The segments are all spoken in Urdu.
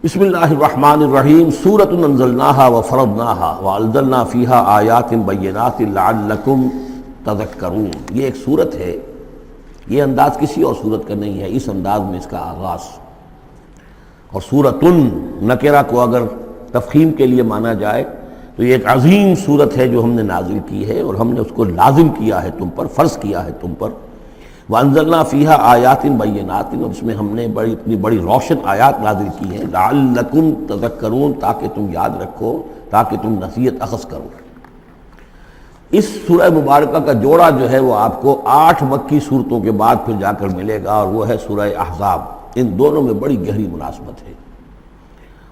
بسم اللہ الرحمن الرحیم سورۃ انزلناها وفرضناها وانزلنا فیها آیات بینات لعلکم تذکرون۔ یہ ایک سورت ہے، یہ انداز کسی اور سورت کا نہیں ہے، اس انداز میں اس کا آغاز۔ اور سورۃن نکرہ کو اگر تفخیم کے لیے مانا جائے تو یہ ایک عظیم سورت ہے جو ہم نے نازل کی ہے اور ہم نے اس کو لازم کیا ہے تم پر، فرض کیا ہے تم پر۔ وانزلنا فیہا آیات بینات، اور اس میں ہم نے اتنی بڑی روشن آیات نازل کی ہیں، لعلکم تذکرون، تاکہ تم یاد رکھو، تاکہ تم نصیحت اخذ کرو۔ اس سورہ مبارکہ کا جوڑا جو ہے وہ آپ کو 8 مکی صورتوں کے بعد پھر جا کر ملے گا، اور وہ ہے سورہ احزاب۔ ان دونوں میں بڑی گہری مناسبت ہے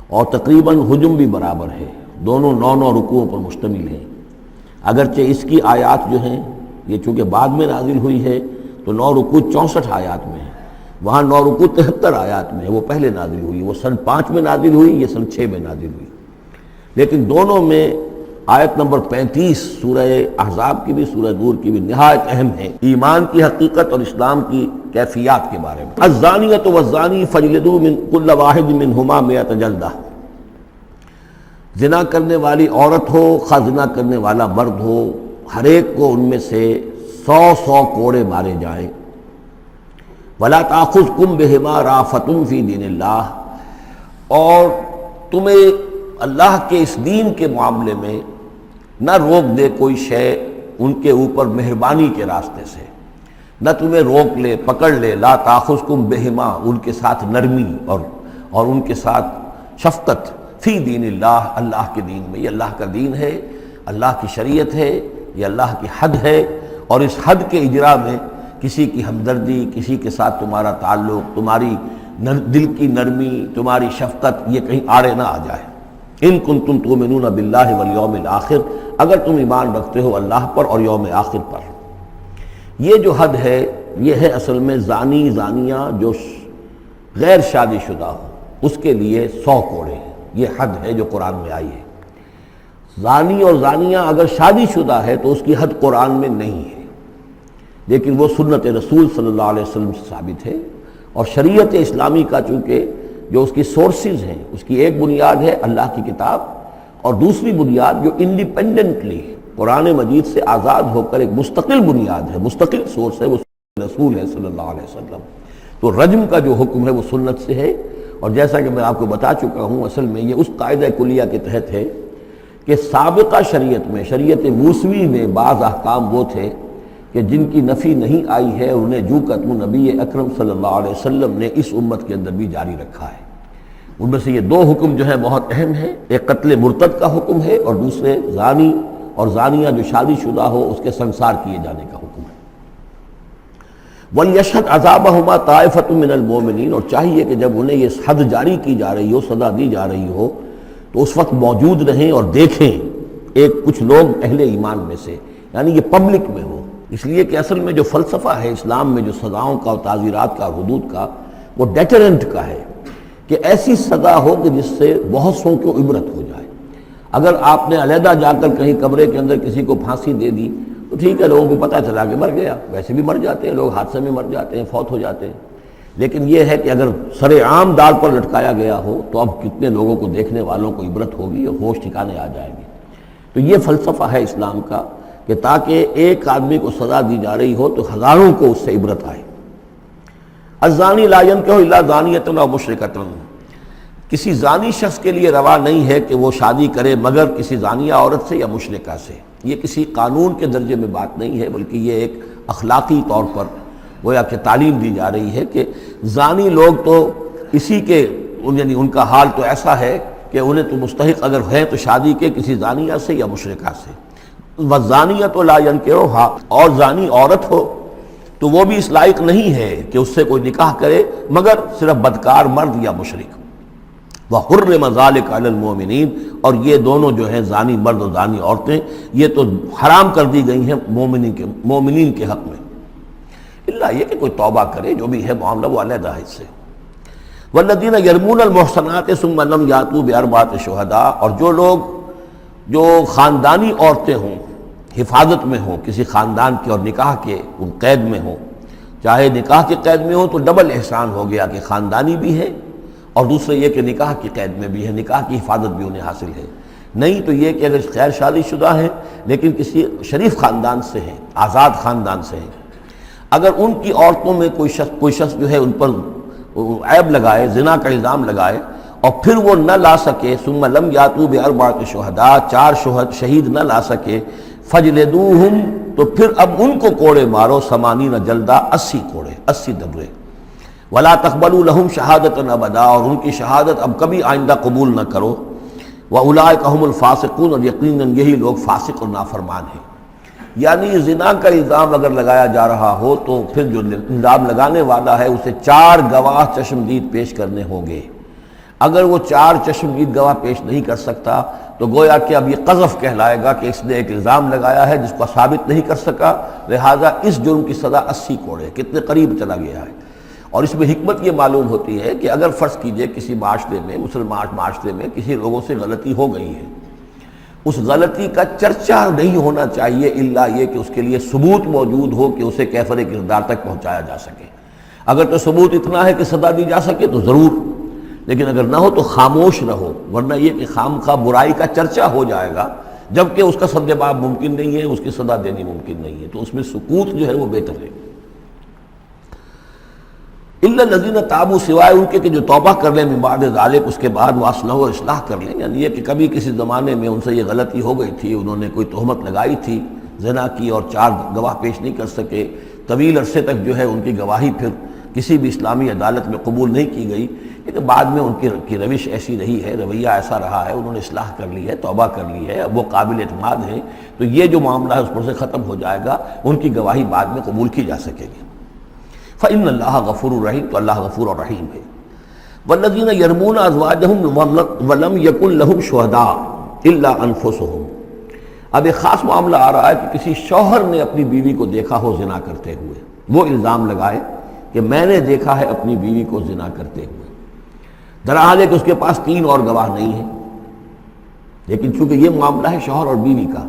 اور تقریباً حجم بھی برابر ہے، دونوں 9 رکوعوں پر مشتمل ہیں۔ اگرچہ اس کی آیات جو ہیں یہ چونکہ بعد میں نازل ہوئی ہے تو 9 رکوع 64 آیات میں ہے، وہاں 9 رکوع 73 آیات میں ہے، وہ پہلے نازل ہوئی، وہ سن 5 میں نازل ہوئی، یہ سن 6 میں نازل ہوئی۔ لیکن دونوں میں آیت نمبر 35 سورہ احزاب کی بھی سورہ نور کی بھی نہایت اہم ہے، ایمان کی حقیقت اور اسلام کی کیفیات کے بارے میں۔ الزانیۃ والزانی فاجلدوا من کل واحد منہما 100 جلدہ، زنا کرنے والی عورت ہو، خواہ زنا کرنے والا مرد ہو، ہر ایک کو ان میں سے 100 کوڑے مارے جائیں۔ ولا تاخذکم بہما رأفۃ فی دین اللہ، اور تمہیں اللہ کے اس دین کے معاملے میں نہ روک دے کوئی شے ان کے اوپر مہربانی کے راستے سے، نہ تمہیں روک لے، پکڑ لے۔ لا تاخذکم بہما، ان کے ساتھ نرمی اور ان کے ساتھ شفقت، فی دین اللہ، اللہ کے دین میں۔ یہ اللہ کا دین ہے، اللہ کی شریعت ہے، یہ اللہ کی حد ہے، اور اس حد کے اجرا میں کسی کی ہمدردی، کسی کے ساتھ تمہارا تعلق، تمہاری دل کی نرمی، تمہاری شفقت، یہ کہیں آڑے نہ آ جائے۔ ان کنتم تؤمنون باللہ والیوم الآخر، اگر تم ایمان رکھتے ہو اللہ پر اور یوم آخر پر۔ یہ جو حد ہے یہ ہے اصل میں زانی زانیہ جو غیر شادی شدہ ہو اس کے لیے 100 کوڑے ہیں، یہ حد ہے جو قرآن میں آئی ہے۔ زانی اور زانیہ اگر شادی شدہ ہے تو اس کی حد قرآن میں نہیں ہے، لیکن وہ سنت رسول صلی اللہ علیہ وسلم سے ثابت ہے۔ اور شریعت اسلامی کا چونکہ جو اس کی سورسز ہیں، اس کی ایک بنیاد ہے اللہ کی کتاب، اور دوسری بنیاد جو انڈیپینڈنٹلی قرآن مجید سے آزاد ہو کر ایک مستقل بنیاد ہے، مستقل سورس ہے، وہ رسول ہے صلی اللہ علیہ وسلم۔ تو رجم کا جو حکم ہے وہ سنت سے ہے، اور جیسا کہ میں آپ کو بتا چکا ہوں اصل میں یہ اس قاعدہ کلیہ کے تحت ہے کہ سابقہ شریعت میں، شریعت موسوی میں بعض احکام وہ تھے کہ جن کی نفی نہیں آئی ہے، انہیں جو قتل نبی اکرم صلی اللہ علیہ وسلم نے اس امت کے اندر بھی جاری رکھا ہے۔ ان میں سے یہ 2 حکم جو ہیں بہت اہم ہیں، ایک قتل مرتد کا حکم ہے اور دوسرے زانی اور زانیہ جو شادی شدہ ہو اس کے سنسار کیے جانے کا حکم ہے۔ وَلْيَشْهَدْ عَذَابَهُمَا طَائِفَةٌ مِّنَ الْمُؤْمِنِينَ، اور چاہیے کہ جب انہیں یہ حد جاری کی جا رہی ہو، سزا دی جا رہی ہو، تو اس وقت موجود رہیں اور دیکھیں کچھ لوگ اہل ایمان میں سے، یعنی یہ پبلک میں ہو۔ اس لیے کہ اصل میں جو فلسفہ ہے اسلام میں جو سزاؤں کا اور تعزیرات کا، حدود کا، وہ ڈیٹرنٹ کا ہے کہ ایسی سزا ہو کہ جس سے بہت سوں کو عبرت ہو جائے۔ اگر آپ نے علیحدہ جا کر کہیں کمرے کے اندر کسی کو پھانسی دے دی تو ٹھیک ہے، لوگوں کو پتہ چلا کہ مر گیا، ویسے بھی مر جاتے ہیں لوگ، حادثے میں مر جاتے ہیں، فوت ہو جاتے ہیں۔ لیکن یہ ہے کہ اگر سر عام دار پر لٹکایا گیا ہو تو اب کتنے لوگوں کو، دیکھنے والوں کو عبرت ہوگی اور ہوش ٹھکانے آ جائیں گے۔ تو یہ فلسفہ ہے اسلام کا کہ تاکہ ایک آدمی کو سزا دی جا رہی ہو تو ہزاروں کو اس سے عبرت آئے۔ الزانی لا ينکح الا زانیۃ او مشرکۃ، کسی زانی شخص کے لیے روا نہیں ہے کہ وہ شادی کرے مگر کسی زانیہ عورت سے یا مشرکہ سے۔ یہ کسی قانون کے درجے میں بات نہیں ہے، بلکہ یہ ایک اخلاقی طور پر گویا کہ تعلیم دی جا رہی ہے کہ زانی لوگ تو اسی کے، یعنی ان کا حال تو ایسا ہے کہ انہیں تو مستحق اگر ہے تو شادی کے کسی زانیہ سے یا مشرکہ سے۔ والزانیۃ لا ینکحھا، اور زانی عورت ہو تو وہ بھی اس لائق نہیں ہے کہ اس سے کوئی نکاح کرے مگر صرف بدکار مرد یا مشرک۔ وحرم ذلک علی المؤمنین، اور یہ دونوں جو ہیں زانی مرد اور زانی عورتیں یہ تو حرام کر دی گئی ہیں مومنین کے حق میں، اللہ یہ کہ کوئی توبہ کرے، جو بھی ہے معاملہ وہ علیحدہ ہے اس سے۔ والذین یرمون المحصنات ثم لم یاتوا باربعۃ شہداء، اور جو لوگ جو خاندانی عورتیں ہوں، حفاظت میں ہوں کسی خاندان کے اور نکاح کے ان قید میں ہوں، چاہے نکاح کے قید میں ہوں تو ڈبل احسان ہو گیا کہ خاندانی بھی ہے اور دوسرے یہ کہ نکاح کی قید میں بھی ہے، نکاح کی حفاظت بھی انہیں حاصل ہے۔ نہیں تو یہ کہ اگر غیر شادی شدہ ہیں لیکن کسی شریف خاندان سے ہیں، آزاد خاندان سے ہیں، اگر ان کی عورتوں میں کوئی شخص جو ہے ان پر عیب لگائے، زنا کا الزام لگائے، اور پھر وہ نہ لا سکے، ثم لم یاتوا باربعۃ شہداء، 4 شہید نہ لا سکے، فجلدوہم، تو پھر اب ان کو کوڑے مارو، 80 جلدہ، 80 کوڑے، 80 دبرے، ولا تقبلوا لهم شہادۃ ابدا، اور ان کی شہادت اب کبھی آئندہ قبول نہ کرو، واولئک هم الفاسقون، اور یقیناً یہی لوگ فاسق اور نافرمان ہیں۔ یعنی زنا کا الزام اگر لگایا جا رہا ہو تو پھر جو الزام لگانے والا ہے اسے 4 گواہ چشمدید پیش کرنے ہوں گے۔ اگر وہ 4 چشمدید گواہ پیش نہیں کر سکتا تو گویا کہ اب یہ قذف کہلائے گا کہ اس نے ایک الزام لگایا ہے جس کو ثابت نہیں کر سکا، لہذا اس جرم کی سزا 80 کوڑے، کتنے قریب چلا گیا ہے۔ اور اس میں حکمت یہ معلوم ہوتی ہے کہ اگر فرض کیجئے کسی معاشرے میں، مسلمان معاشرے میں کسی لوگوں سے غلطی ہو گئی ہے، اس غلطی کا چرچا نہیں ہونا چاہیے الا یہ کہ اس کے لیے ثبوت موجود ہو کہ اسے کیفر کردار تک پہنچایا جا سکے۔ اگر تو ثبوت اتنا ہے کہ سزا دی جا سکے تو ضرور، لیکن اگر نہ ہو تو خاموش رہو، ورنہ یہ کہ خامخواہ برائی کا چرچا ہو جائے گا جبکہ اس کا سد باب ممکن نہیں ہے، اس کی سزا دینی ممکن نہیں ہے، تو اس میں سکوت جو ہے وہ بہتر ہے۔ الا الذین تابوا، سوائے ان کے کہ جو توبہ کر لیں من بعد ذلک، اس کے بعد واصلحوا، اصلاح کر لیں، یعنی یہ کہ کبھی کسی زمانے میں ان سے یہ غلطی ہو گئی تھی، انہوں نے کوئی تہمت لگائی تھی زنا کی اور 4 گواہ پیش نہیں کر سکے، طویل عرصے تک جو ہے ان کی گواہی پھر کسی بھی اسلامی عدالت میں قبول نہیں کی گئی، لیکن بعد میں ان کی روش ایسی رہی ہے، رویہ ایسا رہا ہے، انہوں نے اصلاح کر لی ہے، توبہ کر لی ہے، اب وہ قابل اعتماد ہیں، تو یہ جو معاملہ ہے اس پر سے ختم ہو جائے گا، ان کی گواہی بعد میں قبول کی جا سکے گی۔ فإن اللہ غفور الرحیم، تو اللہ غفور اور رحیم ہے۔ والذین یرمون ازواجہم ولم یکن لہم شہداء الا انفسہم، اب ایک خاص معاملہ آ رہا ہے کہ کسی شوہر نے اپنی بیوی کو دیکھا ہو زنا کرتے ہوئے، وہ الزام لگائے کہ میں نے دیکھا ہے اپنی بیوی کو زنا کرتے ہوئے، درحال ہے کہ اس کے پاس 3 اور گواہ نہیں ہیں، لیکن چونکہ یہ معاملہ ہے شوہر اور بیوی کا،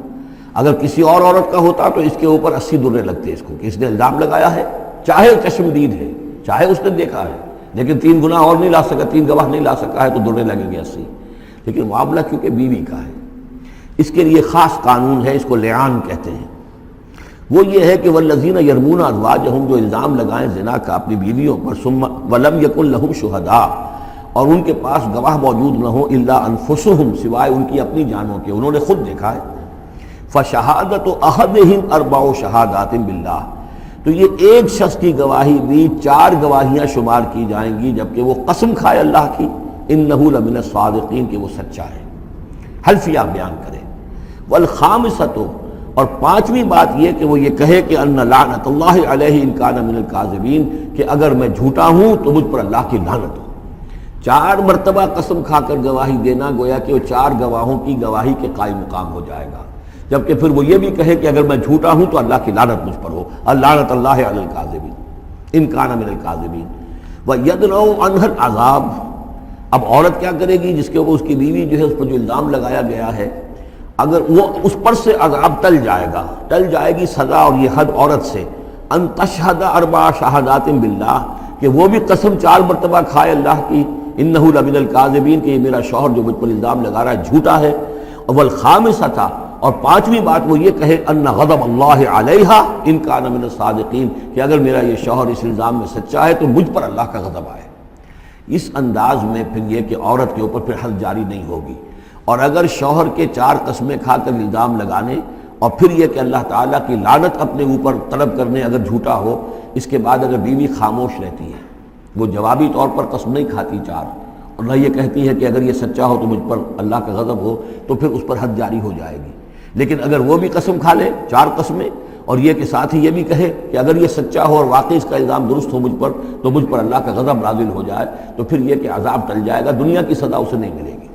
اگر کسی اور عورت کا ہوتا تو اس کے اوپر 80 درے لگتے اس کو کہ اس نے الزام لگایا ہے، چاہے چشمدید ہے، چاہے اس نے دیکھا ہے، لیکن 3 گناہ اور نہیں لا سکا، 3 گواہ نہیں لا سکا ہے تو درے لگیں گے 80۔ لیکن معاملہ کیونکہ بیوی کا ہے، اس کے لیے خاص قانون ہے، اس کو لعان کہتے ہیں۔ وہ یہ ہے کہ والذین یرمون ازواجہم، جو الزام لگائیں زنا کا اپنی بیویوں پر، ثم ولم یکن لہم شہداء، اور ان کے پاس گواہ موجود نہ ہو، الا انفسہم، سوائے ان کی اپنی جانوں کے، انہوں نے خود دیکھا ہے، فشہادۃ احدہم 4 شہادات باللہ، تو یہ ایک شخص کی گواہی بھی 4 گواہیاں شمار کی جائیں گی، جبکہ وہ قسم کھائے اللہ کی، انہ لمن الصادقین، کہ وہ سچا ہے، حلفیہ بیان کرے۔ والخامسۃ، اور 5ویں بات یہ کہ وہ یہ کہے کہ ان لعنت اللہ علیہ ان کان من الکاذبین، کہ اگر میں جھوٹا ہوں تو مجھ پر اللہ کی لعنت ہو۔ 4 مرتبہ قسم کھا کر گواہی دینا گویا کہ وہ 4 گواہوں کی گواہی کے قائم مقام ہو جائے گا، جبکہ پھر وہ یہ بھی کہے کہ اگر میں جھوٹا ہوں تو اللہ کی لعنت مجھ پر ہو، اللعنت اللہ علی الکاذبین ان کان من الکاذبین۔ وَيَدْرَوْ عَنْهَا الْعَذَابَ، اب عورت کیا کرے گی جس کے اوپر اس کی بیوی جو ہے اس پر جو الزام لگایا گیا ہے، اگر وہ اس پر سے عذاب ٹل جائے گا، ٹل جائے گی سزا اور یہ حد عورت سے، ان تشہد 4 شہادات باللہ، کہ وہ بھی قسم 4 مرتبہ کھائے اللہ کی، انہ لمن الکاذبین، کہ یہ میرا شوہر جو مجھ پر الزام لگا رہا ہے جھوٹا ہے، والخامسۃ، اور 5ویں بات وہ یہ کہے ان غضب اللہ علیہا ان کان من الصادقین، کہ اگر میرا یہ شوہر اس الزام میں سچا ہے تو مجھ پر اللہ کا غضب آئے۔ اس انداز میں پھر یہ کہ عورت کے اوپر پھر حد جاری نہیں ہوگی، اور اگر شوہر کے 4 قسمیں کھا کر الزام لگانے اور پھر یہ کہ اللہ تعالیٰ کی لعنت اپنے اوپر طلب کرنے اگر جھوٹا ہو، اس کے بعد اگر بیوی خاموش رہتی ہے، وہ جوابی طور پر قسم نہیں کھاتی 4، اور نہ یہ کہتی ہے کہ اگر یہ سچا ہو تو مجھ پر اللہ کا غضب ہو، تو پھر اس پر حد جاری ہو جائے گی۔ لیکن اگر وہ بھی قسم کھا لے 4 قسمیں، اور یہ کہ ساتھ ہی یہ بھی کہے کہ اگر یہ سچا ہو اور واقعی اس کا الزام درست ہو مجھ پر، تو مجھ پر اللہ کا غضب نازل ہو جائے، تو پھر یہ کہ عذاب ٹل جائے گا، دنیا کی سزا اسے نہیں ملے گی۔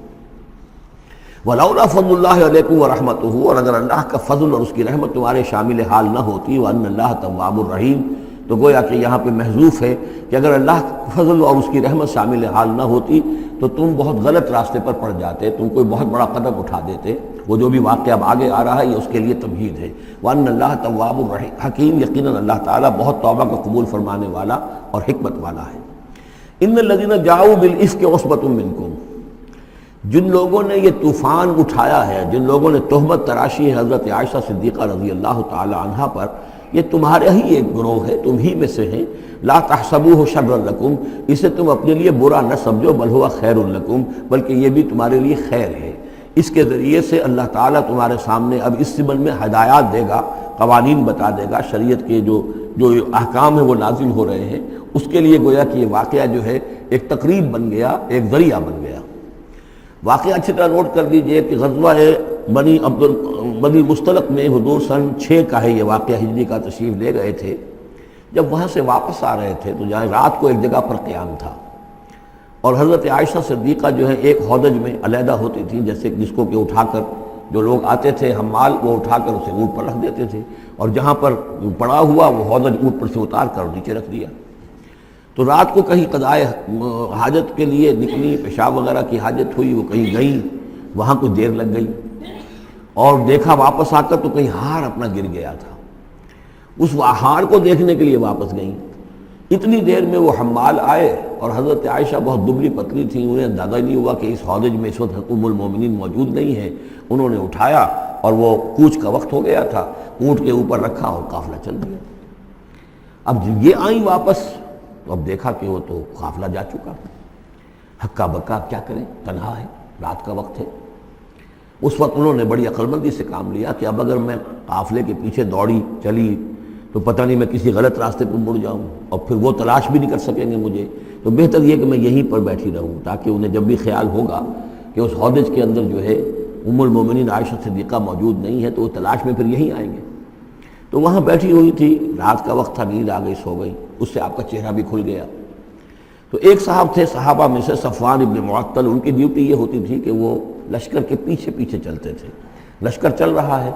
وَلَوْلَا فَضْلُ اللَّهِ عَلَيْكُمْ وَرَحْمَتُهُ، اور اگر اللہ کا فضل اور اس کی رحمت تمہارے شامل حال نہ ہوتی، وَأَنَّ اللَّهَ تَوَّابٌ رَحِيمٌ، تو گویا کہ یہاں پہ محذوف ہے کہ اگر اللہ کا فضل اور اس کی رحمت شامل حال نہ ہوتی تو تم بہت غلط راستے پر پڑ جاتے، تم کوئی بہت بڑا قدم اٹھا دیتے۔ وہ جو بھی واقعہ اب آگے آ رہا ہے یہ اس کے لیے تمہید ہے۔ وَأَنَّ اللَّهَ تَوَّابٌ حَكِيمٌ، یقیناً اللہ تعالیٰ بہت توبہ کو قبول فرمانے والا اور حکمت والا ہے۔ ان الذین جاؤوا بالافک عصبۃ منکم، جن لوگوں نے یہ طوفان اٹھایا ہے، جن لوگوں نے تہمت تراشی ہے حضرت عائشہ صدیقہ رضی اللہ تعالی عنہا پر، یہ تمہارے ہی ایک گروہ ہے، تم ہی میں سے ہیں۔ لا تحسبوہ شرا لکم، اسے تم اپنے لیے برا نہ سمجھو، بل ہوا خیر لکم، بلکہ یہ بھی تمہارے لیے خیر ہے۔ اس کے ذریعے سے اللہ تعالیٰ تمہارے سامنے اب اس زمن میں ہدایات دے گا، قوانین بتا دے گا، شریعت کے جو احکام ہیں وہ نازل ہو رہے ہیں، اس کے لیے گویا کہ یہ واقعہ جو ہے ایک تقریب بن گیا، ایک ذریعہ بن گیا۔ واقعہ اچھی طرح نوٹ کر لیجئے کہ غزوہ بنی مستلق میں حضور سن 6 کا ہے یہ واقعہ، ہجری کا تشریف لے گئے تھے۔ جب وہاں سے واپس آ رہے تھے تو جہاں رات کو ایک جگہ پر قیام تھا، اور حضرت عائشہ صدیقہ جو ہے ایک ہودج میں علیحدہ ہوتی تھی، جیسے جس کو کہ اٹھا کر جو لوگ آتے تھے حمال وہ اٹھا کر اسے اونٹ پر رکھ دیتے تھے، اور جہاں پر پڑا ہوا وہ ہودج اونٹ پر سے اتار کر نیچے رکھ دیا۔ تو رات کو کہیں قضائے حاجت کے لیے نکلی، پیشاب وغیرہ کی حاجت ہوئی، وہ کہیں گئیں، وہاں کچھ دیر لگ گئی، اور دیکھا واپس آ کر تو کہیں ہار اپنا گر گیا تھا، اس ہار کو دیکھنے کے لیے واپس گئیں۔ اتنی دیر میں وہ حمال آئے، اور حضرت عائشہ بہت دبلی پتلی تھیں، انہیں اندازہ نہیں ہوا کہ اس ہودج میں اس وقت ام المومنین موجود نہیں ہے۔ انہوں نے اٹھایا اور وہ کوچ کا وقت ہو گیا تھا، اونٹ کے اوپر رکھا اور قافلہ چل دیا۔ اب جب یہ آئیں واپس تو اب دیکھا کہ وہ تو قافلہ جا چکا، ہکا بکا کیا کریں، تنہا ہے، رات کا وقت ہے۔ اس وقت انہوں نے بڑی عقل مندی سے کام لیا کہ اب اگر میں قافلے کے پیچھے دوڑی چلی تو پتہ نہیں میں کسی غلط راستے پر مڑ جاؤں، اور پھر وہ تلاش بھی نہیں کر سکیں گے مجھے، تو بہتر یہ کہ میں یہیں پر بیٹھی رہوں، تاکہ انہیں جب بھی خیال ہوگا کہ اس ہودج کے اندر جو ہے ام المومنین عائشہ صدیقہ موجود نہیں ہے تو وہ تلاش میں پھر یہیں آئیں گے۔ تو وہاں بیٹھی ہوئی تھی، رات کا وقت تھا، نیند آ گئی، سو گئی، اس سے آپ کا چہرہ بھی کھل گیا۔ تو ایک صاحب تھے صحابہ میں سے صفوان ابن معطل، ان کی ڈیوٹی یہ ہوتی تھی کہ وہ لشکر کے پیچھے پیچھے چلتے تھے۔ لشکر چل رہا ہے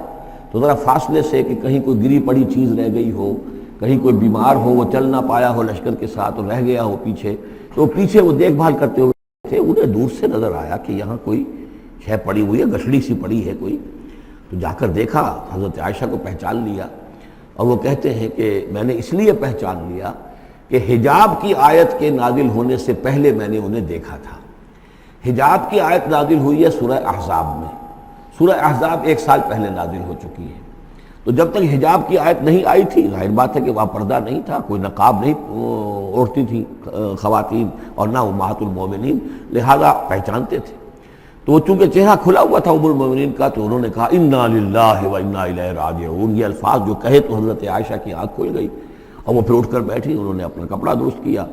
تو ذرا فاصلے سے کہ کہیں کوئی گری پڑی چیز رہ گئی ہو، کہیں کوئی بیمار ہو وہ چل نہ پایا ہو لشکر کے ساتھ اور رہ گیا ہو پیچھے، تو پیچھے وہ دیکھ بھال کرتے ہوئے تھے۔ انہیں دور سے نظر آیا کہ یہاں کوئی شے پڑی ہوئی ہے، گٹھڑی سی پڑی ہے کوئی، تو جا کر دیکھا، حضرت عائشہ کو پہچان لیا، اور وہ کہتے ہیں کہ میں نے اس لیے پہچان لیا کہ حجاب کی آیت کے نازل ہونے سے پہلے میں نے انہیں دیکھا تھا۔ حجاب کی آیت نازل ہوئی ہے سورہ احزاب میں، سورہ احزاب 1 سال پہلے نازل ہو چکی ہے، تو جب تک حجاب کی آیت نہیں آئی تھی ظاہر بات ہے کہ وہاں پردہ نہیں تھا، کوئی نقاب نہیں اوڑھتی تھی خواتین، اور نہ امہات المومنین، لہذا پہچانتے تھے۔ تو چونکہ چہرہ کھلا ہوا تھا ام المومنین کا، تو انہوں نے کہا انا للہ و انا الیہ راجعون، یہ الفاظ جو کہے تو حضرت عائشہ کی آنکھ کھل گئی، اور وہ پھر اٹھ کر بیٹھی، انہوں نے اپنا کپڑا درست کیا،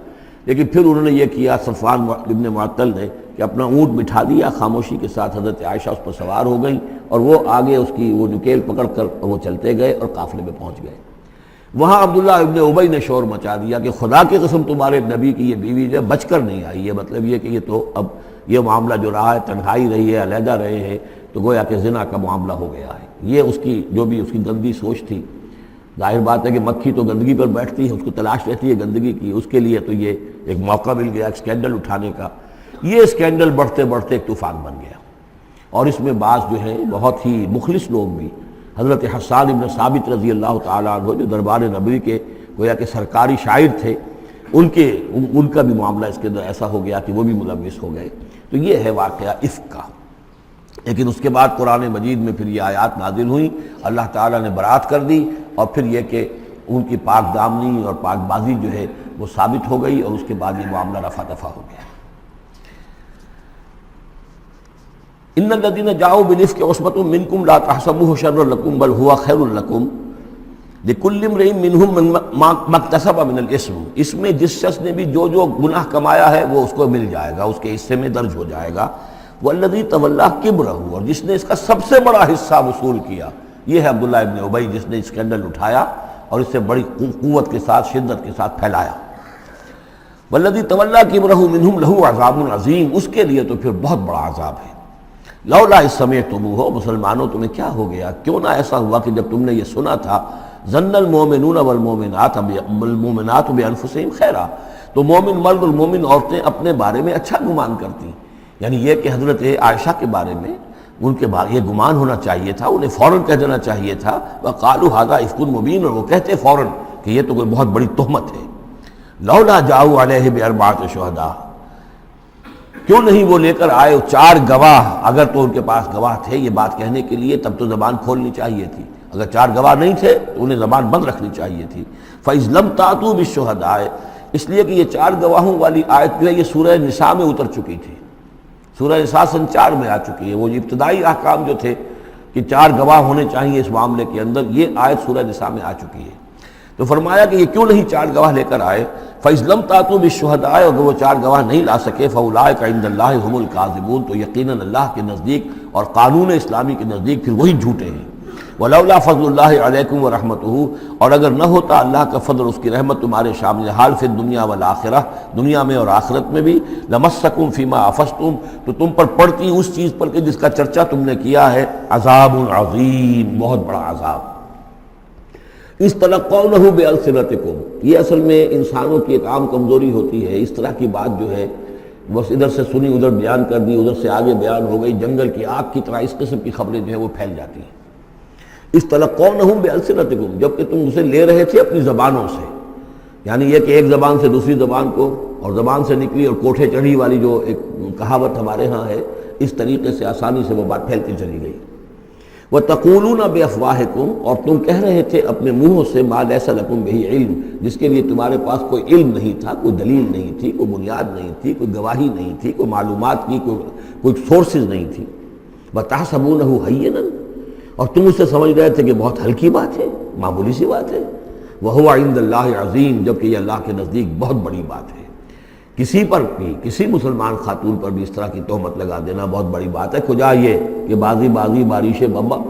لیکن پھر انہوں نے یہ کیا صفوان ابن معطل نے کہ اپنا اونٹ بٹھا دیا خاموشی کے ساتھ، حضرت عائشہ اس پر سوار ہو گئیں، اور وہ آگے اس کی وہ نکیل پکڑ کر وہ چلتے گئے اور قافلے میں پہنچ گئے۔ وہاں عبداللہ ابن ابی نے شور مچا دیا کہ خدا کی قسم تمہارے نبی کی یہ بیوی جو بچ کر نہیں آئی ہے، مطلب یہ کہ یہ تو اب یہ معاملہ جو رہا ہے، تنہائی رہی ہے، علیحدہ رہے ہیں، تو گویا کہ زنا کا معاملہ ہو گیا ہے۔ یہ اس کی جو بھی اس کی گندی سوچ تھی، ظاہر بات ہے کہ مکھی تو گندگی پر بیٹھتی ہے، اس کو تلاش رہتی ہے گندگی کی، اس کے لیے تو یہ ایک موقع مل گیا اسکینڈل اٹھانے کا۔ یہ اسکینڈل بڑھتے بڑھتے ایک طوفان بن گیا، اور اس میں بعض جو ہیں بہت ہی مخلص لوگ بھی، حضرت حسان ابن ثابت رضی اللہ تعالیٰ عنہ جو دربار نبوی کے گویا کہ سرکاری شاعر تھے، ان کا بھی معاملہ اس کے اندر ایسا ہو گیا کہ وہ بھی ملوث ہو گئے۔ تو یہ ہے واقعہ افک کا۔ لیکن اس کے بعد قرآن مجید میں پھر یہ آیات نازل ہوئیں، اللہ تعالیٰ نے برات کر دی، اور پھر یہ کہ ان کی پاک دامنی اور پاک بازی جو ہے وہ ثابت ہو گئی، اور اس کے بعد یہ معاملہ رفع دفع ہو گیا۔ ان الذين جاءوا بالافك عصبة منكم لا تحسبوه شرا لكم بل هو خير لكم لكل امرئ منهم ما اكتسب من الاثم، اس میں جس شخص نے بھی جو گناہ کمایا ہے وہ اس کو مل جائے گا، اس کے حصے میں درج ہو جائے گا۔ والذی تولى کبرہ، اور جس نے اس کا سب سے بڑا حصہ وصول کیا، یہ ہے عبداللہ ابن ابی، جس نے اسکینڈل اٹھایا اور اسے بڑی قوت کے ساتھ، شدت کے ساتھ پھیلایا۔ والذی تولى کبرہ منهم له عذاب عظیم، اس کے لیے تو پھر بہت بڑا عذاب ہے۔ لولا اذ سمعتموہ، مسلمانوں تمہیں کیا ہو گیا، کیوں نہ ایسا ہوا کہ جب تم نے یہ سنا تھا، ظن المؤمنون والمؤمنات بانفسہم خیرا، تو مومن مرد اور مومن عورتیں اپنے بارے میں اچھا گمان کرتی، یعنی یہ کہ حضرت عائشہ کے بارے میں ان کے بارے یہ گمان ہونا چاہیے تھا، انہیں فوراً کہہ دینا چاہیے تھا، وقالوا ھذا افک مبین، اور وہ کہتے فوراً کہ یہ تو کوئی بہت بڑی تہمت ہے۔ لولا جاؤ علیہ باربعۃ شہداء، کیوں نہیں وہ لے کر آئے 4 گواہ، اگر تو ان کے پاس گواہ تھے یہ بات کہنے کے لیے تب تو زبان کھولنی چاہیے تھی، اگر 4 گواہ نہیں تھے تو انہیں زبان بند رکھنی چاہیے تھی۔ فَإِذْ لَمْ تَأْتُوا بِالشُّهَدَاءِ، اس لیے کہ یہ 4 گواہوں والی آیت جو ہے یہ سورہ نساء میں اتر چکی تھی، سورہ نساء سن 4 میں آ چکی ہے۔ وہ ابتدائی احکام جو تھے کہ 4 گواہ ہونے چاہیے اس معاملے کے اندر، یہ آیت سورہ نساء میں آ چکی ہے۔ تو فرمایا کہ یہ کیوں نہیں 4 گواہ لے کر آئے؟ فَإِذْ لَمْ تَأْتُوا بِالشُّهَدَاءِ، اگر وہ 4 گواہ نہیں لا سکے فَأُولَٰئِكَ عِندَ اللَّهِ هُمُ الْكَاذِبُونَ، تو یقیناً اللہ کے نزدیک اور قانون اسلامی کے نزدیک پھر وہی جھوٹے ہیں۔ وَلَوْلَا فَضْلُ اللَّهِ عَلَيْكُمْ وَرَحْمَتُهُ، اور اگر نہ ہوتا اللہ کا فضل اور اس کی رحمت تمہارے شامل حال فی الدنیا والآخرہ، دنیا میں اور آخرت میں بھی، لَمَسَّكُمْ فِيمَا أَفَضْتُمْ، تو تم پر پڑتی اس چیز پر کہ جس کا چرچا تم نے کیا ہے، عذاب عظیم، بہت بڑا عذاب۔ اس تلقونہ بألسنتکم، یہ اصل میں انسانوں کی ایک عام کمزوری ہوتی ہے، اس طرح کی بات جو ہے بس ادھر سے سنی ادھر بیان کر دی، ادھر سے آگے بیان ہو گئی، جنگل کی آگ کی طرح اس قسم کی خبریں جو ہیں وہ پھیل جاتی ہیں۔ اس تلقونہ بألسنتکم، جبکہ تم اسے لے رہے تھے اپنی زبانوں سے، یعنی یہ کہ ایک زبان سے دوسری زبان کو، اور زبان سے نکلی اور کوٹھے چڑھی والی جو ایک کہاوت ہمارے ہاں ہے، اس طریقے سے آسانی سے وہ بات پھیلتی چلی گئی۔ وَتَقُولُونَ بِأَفْوَاهِكُمْ، اور تم کہہ رہے تھے اپنے منہوں سے مَا لَيْسَ لَكُمْ بِهِ علم، جس کے لیے تمہارے پاس کوئی علم نہیں تھا، کوئی دلیل نہیں تھی، کوئی بنیاد نہیں تھی، کوئی گواہی نہیں تھی، کوئی معلومات کی کوئی سورسز نہیں تھی۔ وَتَحْسَبُونَهُ هَيِّنًا، اور تم اسے سمجھ رہے تھے کہ بہت ہلکی بات ہے، معمولی سی بات ہے۔ وَهُوَ عِندَ اللَّهِ عَظِيمٌ، جبکہ یہ اللہ کے نزدیک بہت بڑی بات ہے۔ کسی پر بھی، کسی مسلمان خاتون پر بھی اس طرح کی تہمت لگا دینا بہت بڑی بات ہے۔ کجا یہ کہ بازی بارش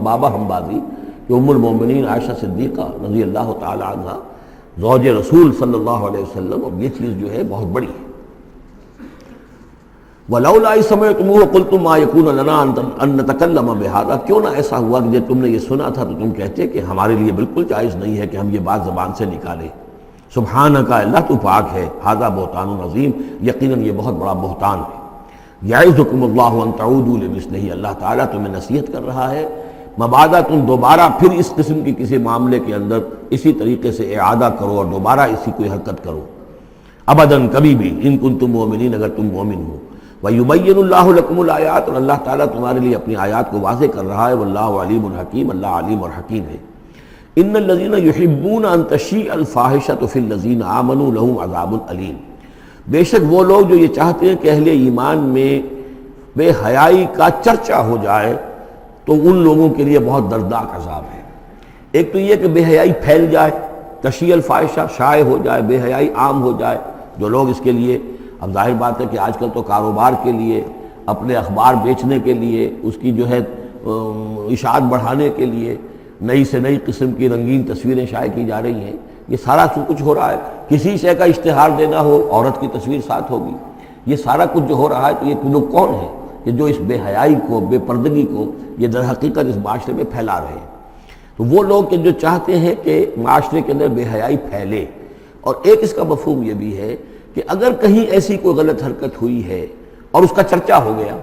بابا ہم بازی، کہ ام المومنین عائشہ صدیقہ رضی اللہ تعالی عنہ زوج رسول صلی اللہ علیہ وسلم، اور یہ چیز جو ہے بہت بڑی ہے۔ وَلَوْلَا إِذْ سَمِعْتُمُوهُ قُلْتُم مَّا يَكُونُ لَنَا أَن نَّتَكَلَّمَ بِهَٰذَا، کیوں نہ ایسا ہوا کہ جب تم نے یہ سنا تھا تو تم کہتے کہ ہمارے لیے بالکل جائز نہیں ہے کہ ہم یہ بات زبان سے نکالیں۔ سبحانک، اللہ تو پاک ہے، ھذا بہتان عظیم، یقیناً یہ بہت بڑا بہتان ہے۔ یعظکم اللہ ان تعودوا لمثلہ، اللہ تعالیٰ تمہیں نصیحت کر رہا ہے مبادا تم دوبارہ پھر اس قسم کی کسی معاملے کے اندر اسی طریقے سے اعادہ کرو اور دوبارہ اسی کوئی حرکت کرو، ابداً کبھی بھی، ان کنتم مؤمنین، اگر تم مومن ہو۔ وَيُبَيِّنُ اللَّهُ لَكُمُ الْآيَاتِ، اور اللہ تعالیٰ تمہارے لیے اپنی آیات کو واضح کر رہا ہے۔ وَاللَّهُ عَلِيمٌ حَكِيمٌ، اللہ علیم اور حکیم ہے۔ ان الذين يحبون ان تشيع الفاحشة في الذين آمنوا لهم عذاب أليم، بے شک وہ لوگ جو یہ چاہتے ہیں کہ اہل ایمان میں بے حیائی کا چرچا ہو جائے تو ان لوگوں کے لیے بہت دردناک عذاب ہے۔ ایک تو یہ کہ بے حیائی پھیل جائے، تشیع الفاحشہ شائع ہو جائے، بے حیائی عام ہو جائے، جو لوگ اس کے لیے، اب ظاہر بات ہے کہ آج کل تو کاروبار کے لیے، اپنے اخبار بیچنے کے لیے، اس کی جو ہے اشاعت بڑھانے کے لیے نئی سے نئی قسم کی رنگین تصویریں شائع کی جا رہی ہیں، یہ سارا کچھ ہو رہا ہے۔ کسی شے کا اشتہار دینا ہو، عورت کی تصویر ساتھ ہوگی، یہ سارا کچھ جو ہو رہا ہے، تو یہ لوگ کون ہیں کہ جو اس بے حیائی کو، بے پردگی کو یہ در حقیقت اس معاشرے میں پھیلا رہے ہیں؟ تو وہ لوگ کہ جو چاہتے ہیں کہ معاشرے کے اندر بے حیائی پھیلے، اور ایک اس کا مفہوم یہ بھی ہے کہ اگر کہیں ایسی کوئی غلط حرکت ہوئی ہے اور اس کا چرچا ہو گیا،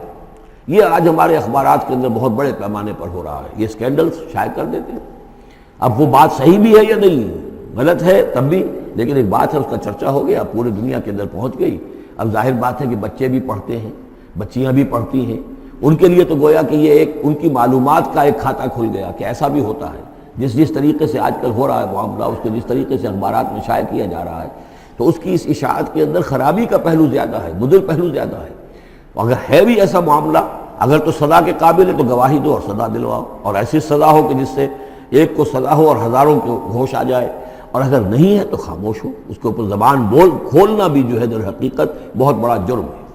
یہ آج ہمارے اخبارات کے اندر بہت بڑے پیمانے پر ہو رہا ہے، یہ اسکینڈلز شائع کر دیتے ہیں۔ اب وہ بات صحیح بھی ہے یا نہیں، غلط ہے تب بھی، لیکن ایک بات ہے، اس کا چرچا ہو گیا، پورے دنیا کے اندر پہنچ گئی۔ اب ظاہر بات ہے کہ بچے بھی پڑھتے ہیں، بچیاں بھی پڑھتی ہیں، ان کے لیے تو گویا کہ یہ ایک ان کی معلومات کا ایک کھاتہ کھل گیا کہ ایسا بھی ہوتا ہے۔ جس طریقے سے آج کل ہو رہا ہے معاملہ، اس کے جس طریقے سے اخبارات میں شائع کیا جا رہا ہے، تو اس کی اس اشاعت کے اندر خرابی کا پہلو زیادہ ہے، مضر پہلو زیادہ ہے۔ اگر ہے بھی ایسا معاملہ، اگر تو سزا کے قابل ہے تو گواہی دو اور سزا دلواؤ، اور ایسی سزا ہو کہ جس سے ایک کو سزا ہو اور ہزاروں کو ہوش آ جائے، اور اگر نہیں ہے تو خاموش ہو، اس کے اوپر زبان کھولنا بھی جو ہے در حقیقت بہت بڑا جرم ہے۔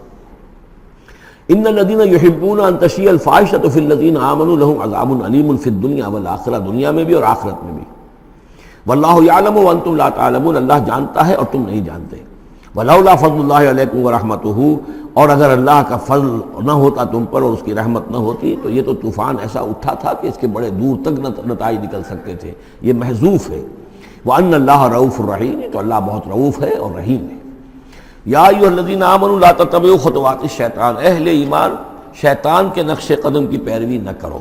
ان الذين يحبون ان تشيع الفاحشة في الذين آمنوا لهم عذاب أليم في الدنيا والآخرة، دنیا میں بھی اور آخرت میں بھی۔ واللہ یعلم وانتم لا تعلمون، اللہ جانتا ہے اور تم نہیں جانتے۔ ولولا فضل اللہ علیکم ورحمتہ، اور اگر اللہ کا فضل نہ ہوتا تم پر اور اس کی رحمت نہ ہوتی تو یہ تو طوفان ایسا اٹھا تھا کہ اس کے بڑے دور تک نتائج نکل سکتے تھے، یہ محذوف ہے۔ وان اللہ رؤوف الرحیم، تو اللہ بہت رؤوف ہے اور رحیم ہے۔ یا ایھا الذین آمنوا لا تتبعوا خطوات الشیطان، اہل ایمان شیطان کے نقش قدم کی پیروی نہ کرو۔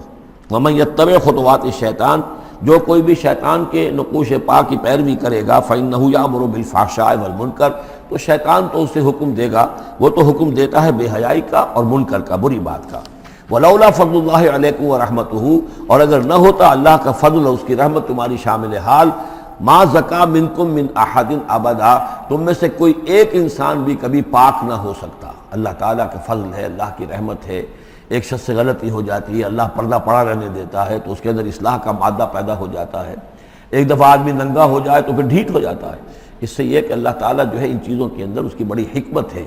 ومن یتبع خطوات الشیطان، جو کوئی بھی شیطان کے نقوش پا کی پیروی کرے گا فَإِنَّهُ يَأْمُرُ بِالْفَحْشَاءِ وَالْمُنکَرِ، تو شیطان تو اسے حکم دے گا، وہ تو حکم دیتا ہے بے حیائی کا اور منکر کا، بری بات کا۔ وَلَوْلَا فَضْلُ اللَّهِ عَلَيْكُمْ وَرَحْمَتُهُ، اور اگر نہ ہوتا اللہ کا فضل اور اس کی رحمت تمہاری شامل حال، ما زکا منکم من احد ابدا، تم میں سے کوئی ایک انسان بھی کبھی پاک نہ ہو سکتا۔ اللہ تعالیٰ کا فضل ہے، اللہ کی رحمت ہے، ایک شخص سے غلطی ہو جاتی ہے، اللہ پردہ پڑا رہنے دیتا ہے تو اس کے اندر اصلاح کا مادہ پیدا ہو جاتا ہے۔ ایک دفعہ آدمی ننگا ہو جائے تو پھر ڈھیٹ ہو جاتا ہے۔ اس سے یہ کہ اللہ تعالیٰ جو ہے ان چیزوں کے اندر اس کی بڑی حکمت ہے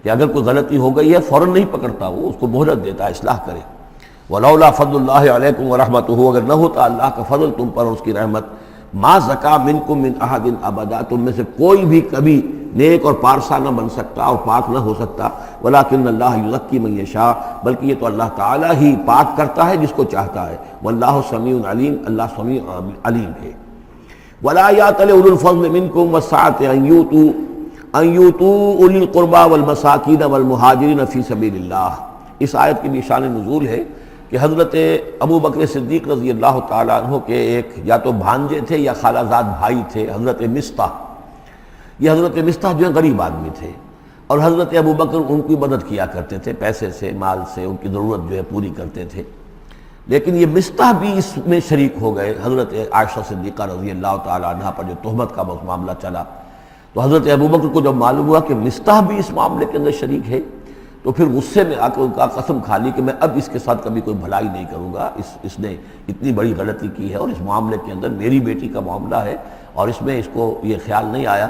کہ اگر کوئی غلطی ہو گئی ہے فوراً نہیں پکڑتا، وہ اس کو مہلت دیتا ہے، اصلاح کرے۔ وَلَوْلَا فَضْلُ اللَّهِ عَلَيْكُمْ وَرَحْمَتُهُ، اگر نہ ہوتا اللہ کا فضل تم پر اور اس کی رحمت، ما زکا منکم من احد ابدا، تم میں سے کوئی بھی کبھی نیک اور پارسا نہ بن سکتا اور پاک نہ ہو سکتا۔ ولیکن اللہ یزکی من یشاء، بلکہ یہ تو اللہ تعالیٰ ہی پاک کرتا ہے جس کو چاہتا ہے۔ واللہ سمیع علیم، اللہ سمیع علیم ہے۔ ولا یأتل اولو الفضل منکم والسعة ان یؤتوا اولی القربى والمساکین والمہاجرین فی سبیل اللہ۔ اس آیت کی بھی شان نزول ہے کہ حضرت ابو بکر صدیق رضی اللہ تعالیٰ عنہ کے ایک یا تو بھانجے تھے یا خالہ زاد بھائی تھے، حضرت مصطح۔ یہ حضرت مصطح جو ہے غریب آدمی تھے اور حضرت ابو بکر ان کی مدد کیا کرتے تھے، پیسے سے، مال سے ان کی ضرورت جو ہے پوری کرتے تھے۔ لیکن یہ مصطح بھی اس میں شریک ہو گئے۔ حضرت عائشہ صدیقہ رضی اللہ تعالیٰ عنہ پر جو تہمت کا معاملہ چلا تو حضرت ابو بکر کو جب معلوم ہوا کہ مصطح بھی اس معاملے کے اندر شریک ہے تو پھر غصے میں آ کے ان کا قسم کھا لی کہ میں اب اس کے ساتھ کبھی کوئی بھلائی نہیں کروں گا، اس نے اتنی بڑی غلطی کی ہے اور اس معاملے کے اندر میری بیٹی کا معاملہ ہے اور اس میں اس کو یہ خیال نہیں آیا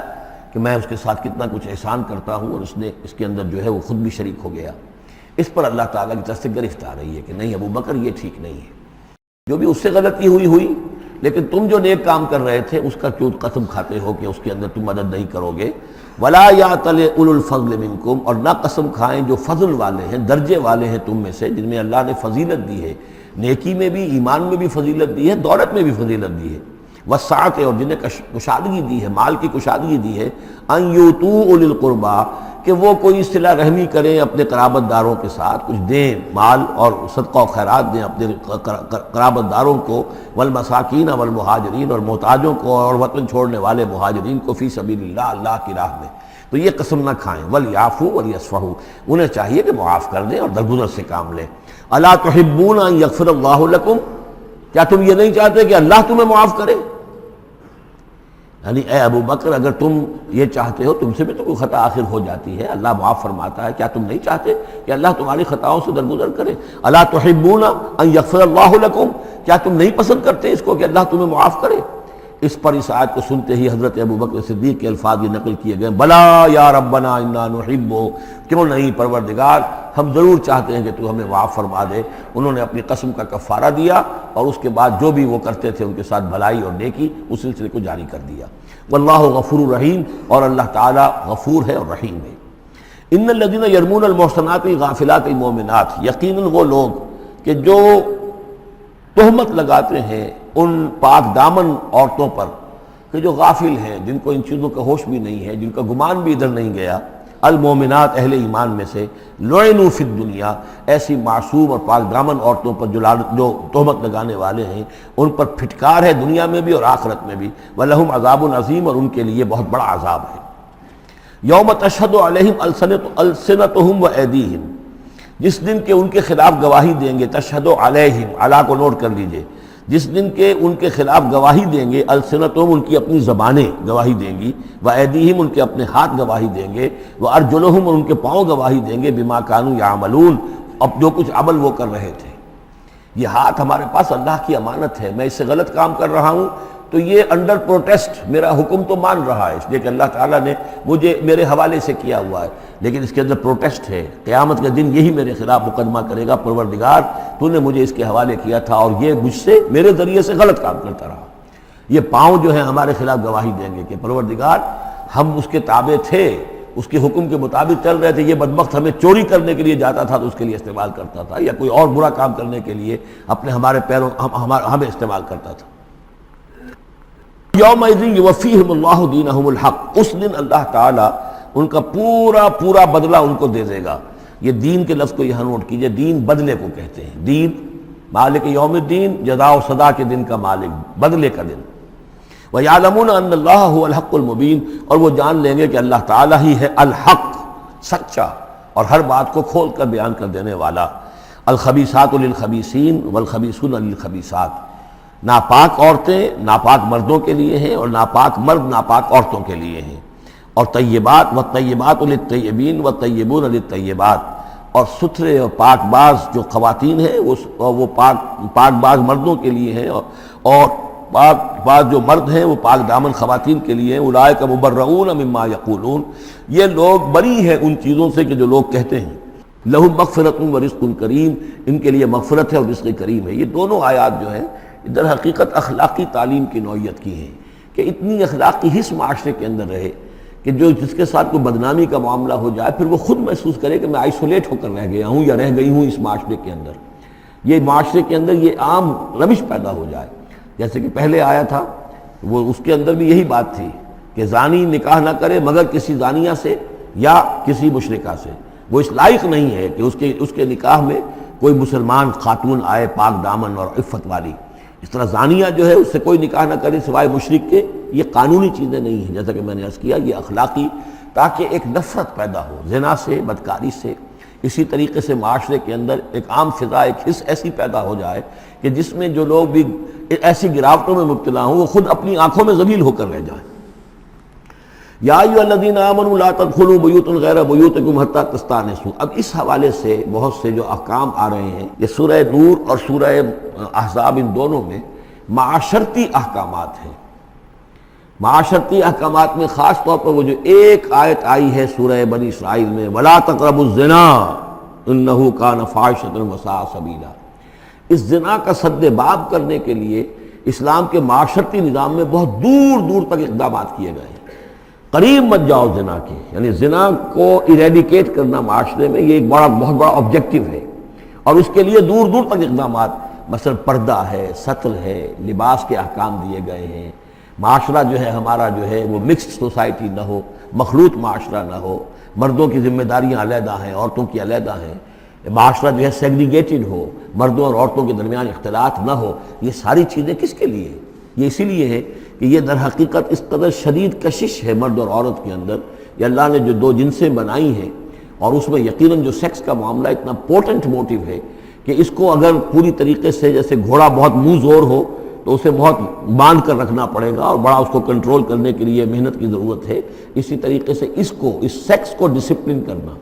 کہ میں اس کے ساتھ کتنا کچھ احسان کرتا ہوں، اور اس کے اندر جو ہے وہ خود بھی شریک ہو گیا۔ اس پر اللہ تعالیٰ کی طرف سے گرفت آ رہی ہے کہ نہیں ابو بکر یہ ٹھیک نہیں ہے، جو بھی اس سے غلطی ہوئی لیکن تم جو نیک کام کر رہے تھے اس کا کیوں قسم کھاتے ہو کہ اس کے اندر تم مدد نہیں کرو گے۔ ولا یأتل اولو الفضل منکم، اور نہ قسم کھائیں جو فضل والے ہیں، درجے والے ہیں تم میں سے، جن میں اللہ نے فضیلت دی ہے، نیکی میں بھی، ایمان میں بھی فضیلت دی ہے، دولت میں بھی فضیلت دی ہے، وسعت، اور جنہیں کشادگی دی ہے، مال کی کشادگی دی ہے، ان یؤتوا اولی القربی، کہ وہ کوئی صلہ رحمی کریں اپنے قرابت داروں کے ساتھ، کچھ دیں، مال اور صدقہ و خیرات دیں اپنے قرابت داروں کو، والمساکین والمہاجرین، اور محتاجوں کو اور وطن چھوڑنے والے مہاجرین کو، فی سبیل اللہ، اللہ کی راہ میں۔ تو یہ قسم نہ کھائیں۔ ولیعفوا ولیصفحوا، انہیں چاہیے کہ معاف کر دیں اور درگزر سے کام لیں۔ الا تحبون ان یغفر اللہ لکم، کیا تم یہ نہیں چاہتے کہ اللہ تمہیں معاف کرے؟ یعنی اے ابو بکر اگر تم یہ چاہتے ہو، تم سے بھی تو کوئی خطا آخر ہو جاتی ہے، اللہ معاف فرماتا ہے، کیا تم نہیں چاہتے کہ اللہ تمہاری خطاؤں سے درگزر کرے؟ الا تحبون ان یغفر اللہ لکم، کیا تم نہیں پسند کرتے اس کو کہ اللہ تمہیں معاف کرے؟ اس پر اس آیت کو سنتے ہی حضرت ابو بکر صدیق کے الفاظ یہ نقل کیے گئے، بلا یا ربنا انا نحب، کیوں نہیں پروردگار، ہم ضرور چاہتے ہیں کہ تو ہمیں معاف فرما دے۔ انہوں نے اپنی قسم کا کفارہ دیا اور اس کے بعد جو بھی وہ کرتے تھے ان کے ساتھ بھلائی اور نیکی، اس سلسلے کو جاری کر دیا۔ واللہ غفور رحیم، اور اللہ تعالیٰ غفور ہے اور رحیم ہے۔ ان الذین یرمون المحصنات الغافلات المؤمنات، یقیناً وہ لوگ کہ جو تہمت لگاتے ہیں ان پاک دامن عورتوں پر کہ جو غافل ہیں، جن کو ان چیزوں کا ہوش بھی نہیں ہے، جن کا گمان بھی ادھر نہیں گیا، المومنات اہل ایمان میں سے، لعنوا فی الدنیا، ایسی معصوم اور پاک دامن عورتوں پر جو تہمت لگانے والے ہیں ان پر پھٹکار ہے دنیا میں بھی اور آخرت میں بھی، ولہم عذاب عظیم، اور ان کے لیے بہت بڑا عذاب ہے۔ یوم تشہد علیہم السنتہم وایدیہم، جس دن کے ان کے خلاف گواہی دیں گے، تشہد علیہم، علی کو نوٹ کر لیجئے، جس دن کے ان کے خلاف گواہی دیں گے، السنتہم ان کی اپنی زبانیں گواہی دیں گی، وایدیہم ان کے اپنے ہاتھ گواہی دیں گے، وارجلہم اور ان کے پاؤں گواہی دیں گے، بما کانوا یعملون، اب جو کچھ عمل وہ کر رہے تھے۔ یہ ہاتھ ہمارے پاس اللہ کی امانت ہے، میں اس سے غلط کام کر رہا ہوں تو یہ انڈر پروٹیسٹ میرا حکم تو مان رہا ہے، اس لیے کہ اللہ تعالیٰ نے مجھے میرے حوالے سے کیا ہوا ہے، لیکن اس کے اندر پروٹیسٹ ہے، قیامت کے دن یہی میرے خلاف مقدمہ کرے گا، پروردگار تو نے مجھے اس کے حوالے کیا تھا اور یہ مجھ سے میرے ذریعے سے غلط کام کرتا رہا۔ یہ پاؤں جو ہیں ہمارے خلاف گواہی دیں گے کہ پروردگار ہم اس کے تابع تھے، اس کے حکم کے مطابق چل رہے تھے، یہ بدبخت ہمیں چوری کرنے کے لیے جاتا تھا تو اس کے لیے استعمال کرتا تھا، یا کوئی اور برا کام کرنے کے لیے ہمارے پیروں ہمیں استعمال کرتا تھا۔ یومئذ یوفیہم اللہ دینہم الحق، اس دن اللہ تعالیٰ ان کا پورا بدلہ ان کو دے دے گا۔ یہ دین کے لفظ کو یہاں نوٹ کیجئے، دین بدلے کو کہتے ہیں، دین مالک یوم الدین، جزا و سزا کے دن کا مالک، بدلے کا دن۔ وَيَعْلَمُونَ أَنَّ اللَّهَ هُوَ الْحَقُّ الْمُبِينُ، اور وہ جان لیں گے کہ اللہ تعالیٰ ہی ہے الحق، سچا اور ہر بات کو کھول کر بیان کر دینے والا۔ الخبیثات للخبیثین والخبیثون للخبیثات، ناپاک عورتیں ناپاک مردوں کے لیے ہیں اور ناپاک مرد ناپاک عورتوں کے لیے ہیں، اور طیبات والطیبات للطیبین والطیبون للطیبات، اور ستھرے اور پاک باز جو خواتین ہیں وہ پاک باز مردوں کے لیے ہیں، اور پاک باز جو مرد ہیں وہ پاک دامن خواتین کے لیے ہیں۔ اولئک مبرؤون مما یقولون، یہ لوگ بری ہیں ان چیزوں سے کہ جو لوگ کہتے ہیں۔ لہم مغفرۃ ورزق کریم، ان کے لیے مغفرت ہے اور رزق کریم ہے۔ یہ دونوں آیات جو ہیں در حقیقت اخلاقی تعلیم کی نوعیت کی ہیں کہ اتنی اخلاقی حس معاشرے کے اندر رہے کہ جس کے ساتھ کوئی بدنامی کا معاملہ ہو جائے پھر وہ خود محسوس کرے کہ میں آئسولیٹ ہو کر رہ گیا ہوں یا رہ گئی ہوں اس معاشرے کے اندر، یہ معاشرے کے اندر یہ عام روش پیدا ہو جائے۔ جیسے کہ پہلے آیا تھا وہ اس کے اندر بھی یہی بات تھی کہ زانی نکاح نہ کرے مگر کسی زانیہ سے یا کسی مشرکہ سے، وہ اس لائق نہیں ہے کہ اس کے نکاح میں کوئی مسلمان خاتون آئے پاک دامن اور عفت والی۔ اس طرح زانیہ جو ہے اس سے کوئی نکاح نہ کرے سوائے مشرک کے، یہ قانونی چیزیں نہیں ہیں، جیسا کہ میں نے عرض کیا یہ اخلاقی، تاکہ ایک نفرت پیدا ہو زنا سے، بدکاری سے۔ اسی طریقے سے معاشرے کے اندر ایک عام فضا، ایک حس ایسی پیدا ہو جائے کہ جس میں جو لوگ بھی ایسی گراوٹوں میں مبتلا ہوں وہ خود اپنی آنکھوں میں ذلیل ہو کر رہ جائیں۔ یا ایھا الذین آمنوا لا تدخلوا بیوتا غیر بیوتکم حتی تستأنسوا، اب اس حوالے سے بہت سے جو احکام آ رہے ہیں، یہ سورہ نور اور سورہ احزاب ان دونوں میں معاشرتی احکامات ہیں۔ معاشرتی احکامات میں خاص طور پر وہ جو ایک آیت آئی ہے سورہ بنی اسرائیل میں، وَلَا تَقْرَبُوا الزِّنَا إِنَّهُ كَانَ فَاحِشَةً وَسَاءَ سَبِيلًا، اس زنا کا سد باب کرنے کے لیے اسلام کے معاشرتی نظام میں بہت دور دور تک اقدامات کیے گئے ہیں۔ قریب مت جاؤ زنا کے، یعنی زنا کو ایریڈیکیٹ کرنا معاشرے میں یہ ایک بہت بڑا آبجیکٹیو ہے، اور اس کے لیے دور دور تک اقدامات، مثلا پردہ ہے، ستر ہے، لباس کے احکام دیے گئے ہیں۔ معاشرہ جو ہے ہمارا جو ہے وہ مکسڈ سوسائٹی نہ ہو، مخلوط معاشرہ نہ ہو، مردوں کی ذمہ داریاں علیحدہ ہیں، عورتوں کی علیحدہ ہیں، معاشرہ جو ہے سیگریگیٹڈ ہو، مردوں اور عورتوں کے درمیان اختلاط نہ ہو۔ یہ ساری چیزیں کس کے لیے؟ یہ اسی لیے ہے کہ یہ در حقیقت اس قدر شدید کشش ہے مرد اور عورت کے اندر، یہ اللہ نے جو دو جنسیں بنائی ہیں، اور اس میں یقیناً جو سیکس کا معاملہ اتنا پورٹنٹ موٹیو ہے کہ اس کو اگر پوری طریقے سے، جیسے گھوڑا بہت منہ زور ہو تو اسے بہت باندھ کر رکھنا پڑے گا اور بڑا اس کو کنٹرول کرنے کے لیے محنت کی ضرورت ہے، اسی طریقے سے اس سیکس کو ڈسپلن کرنا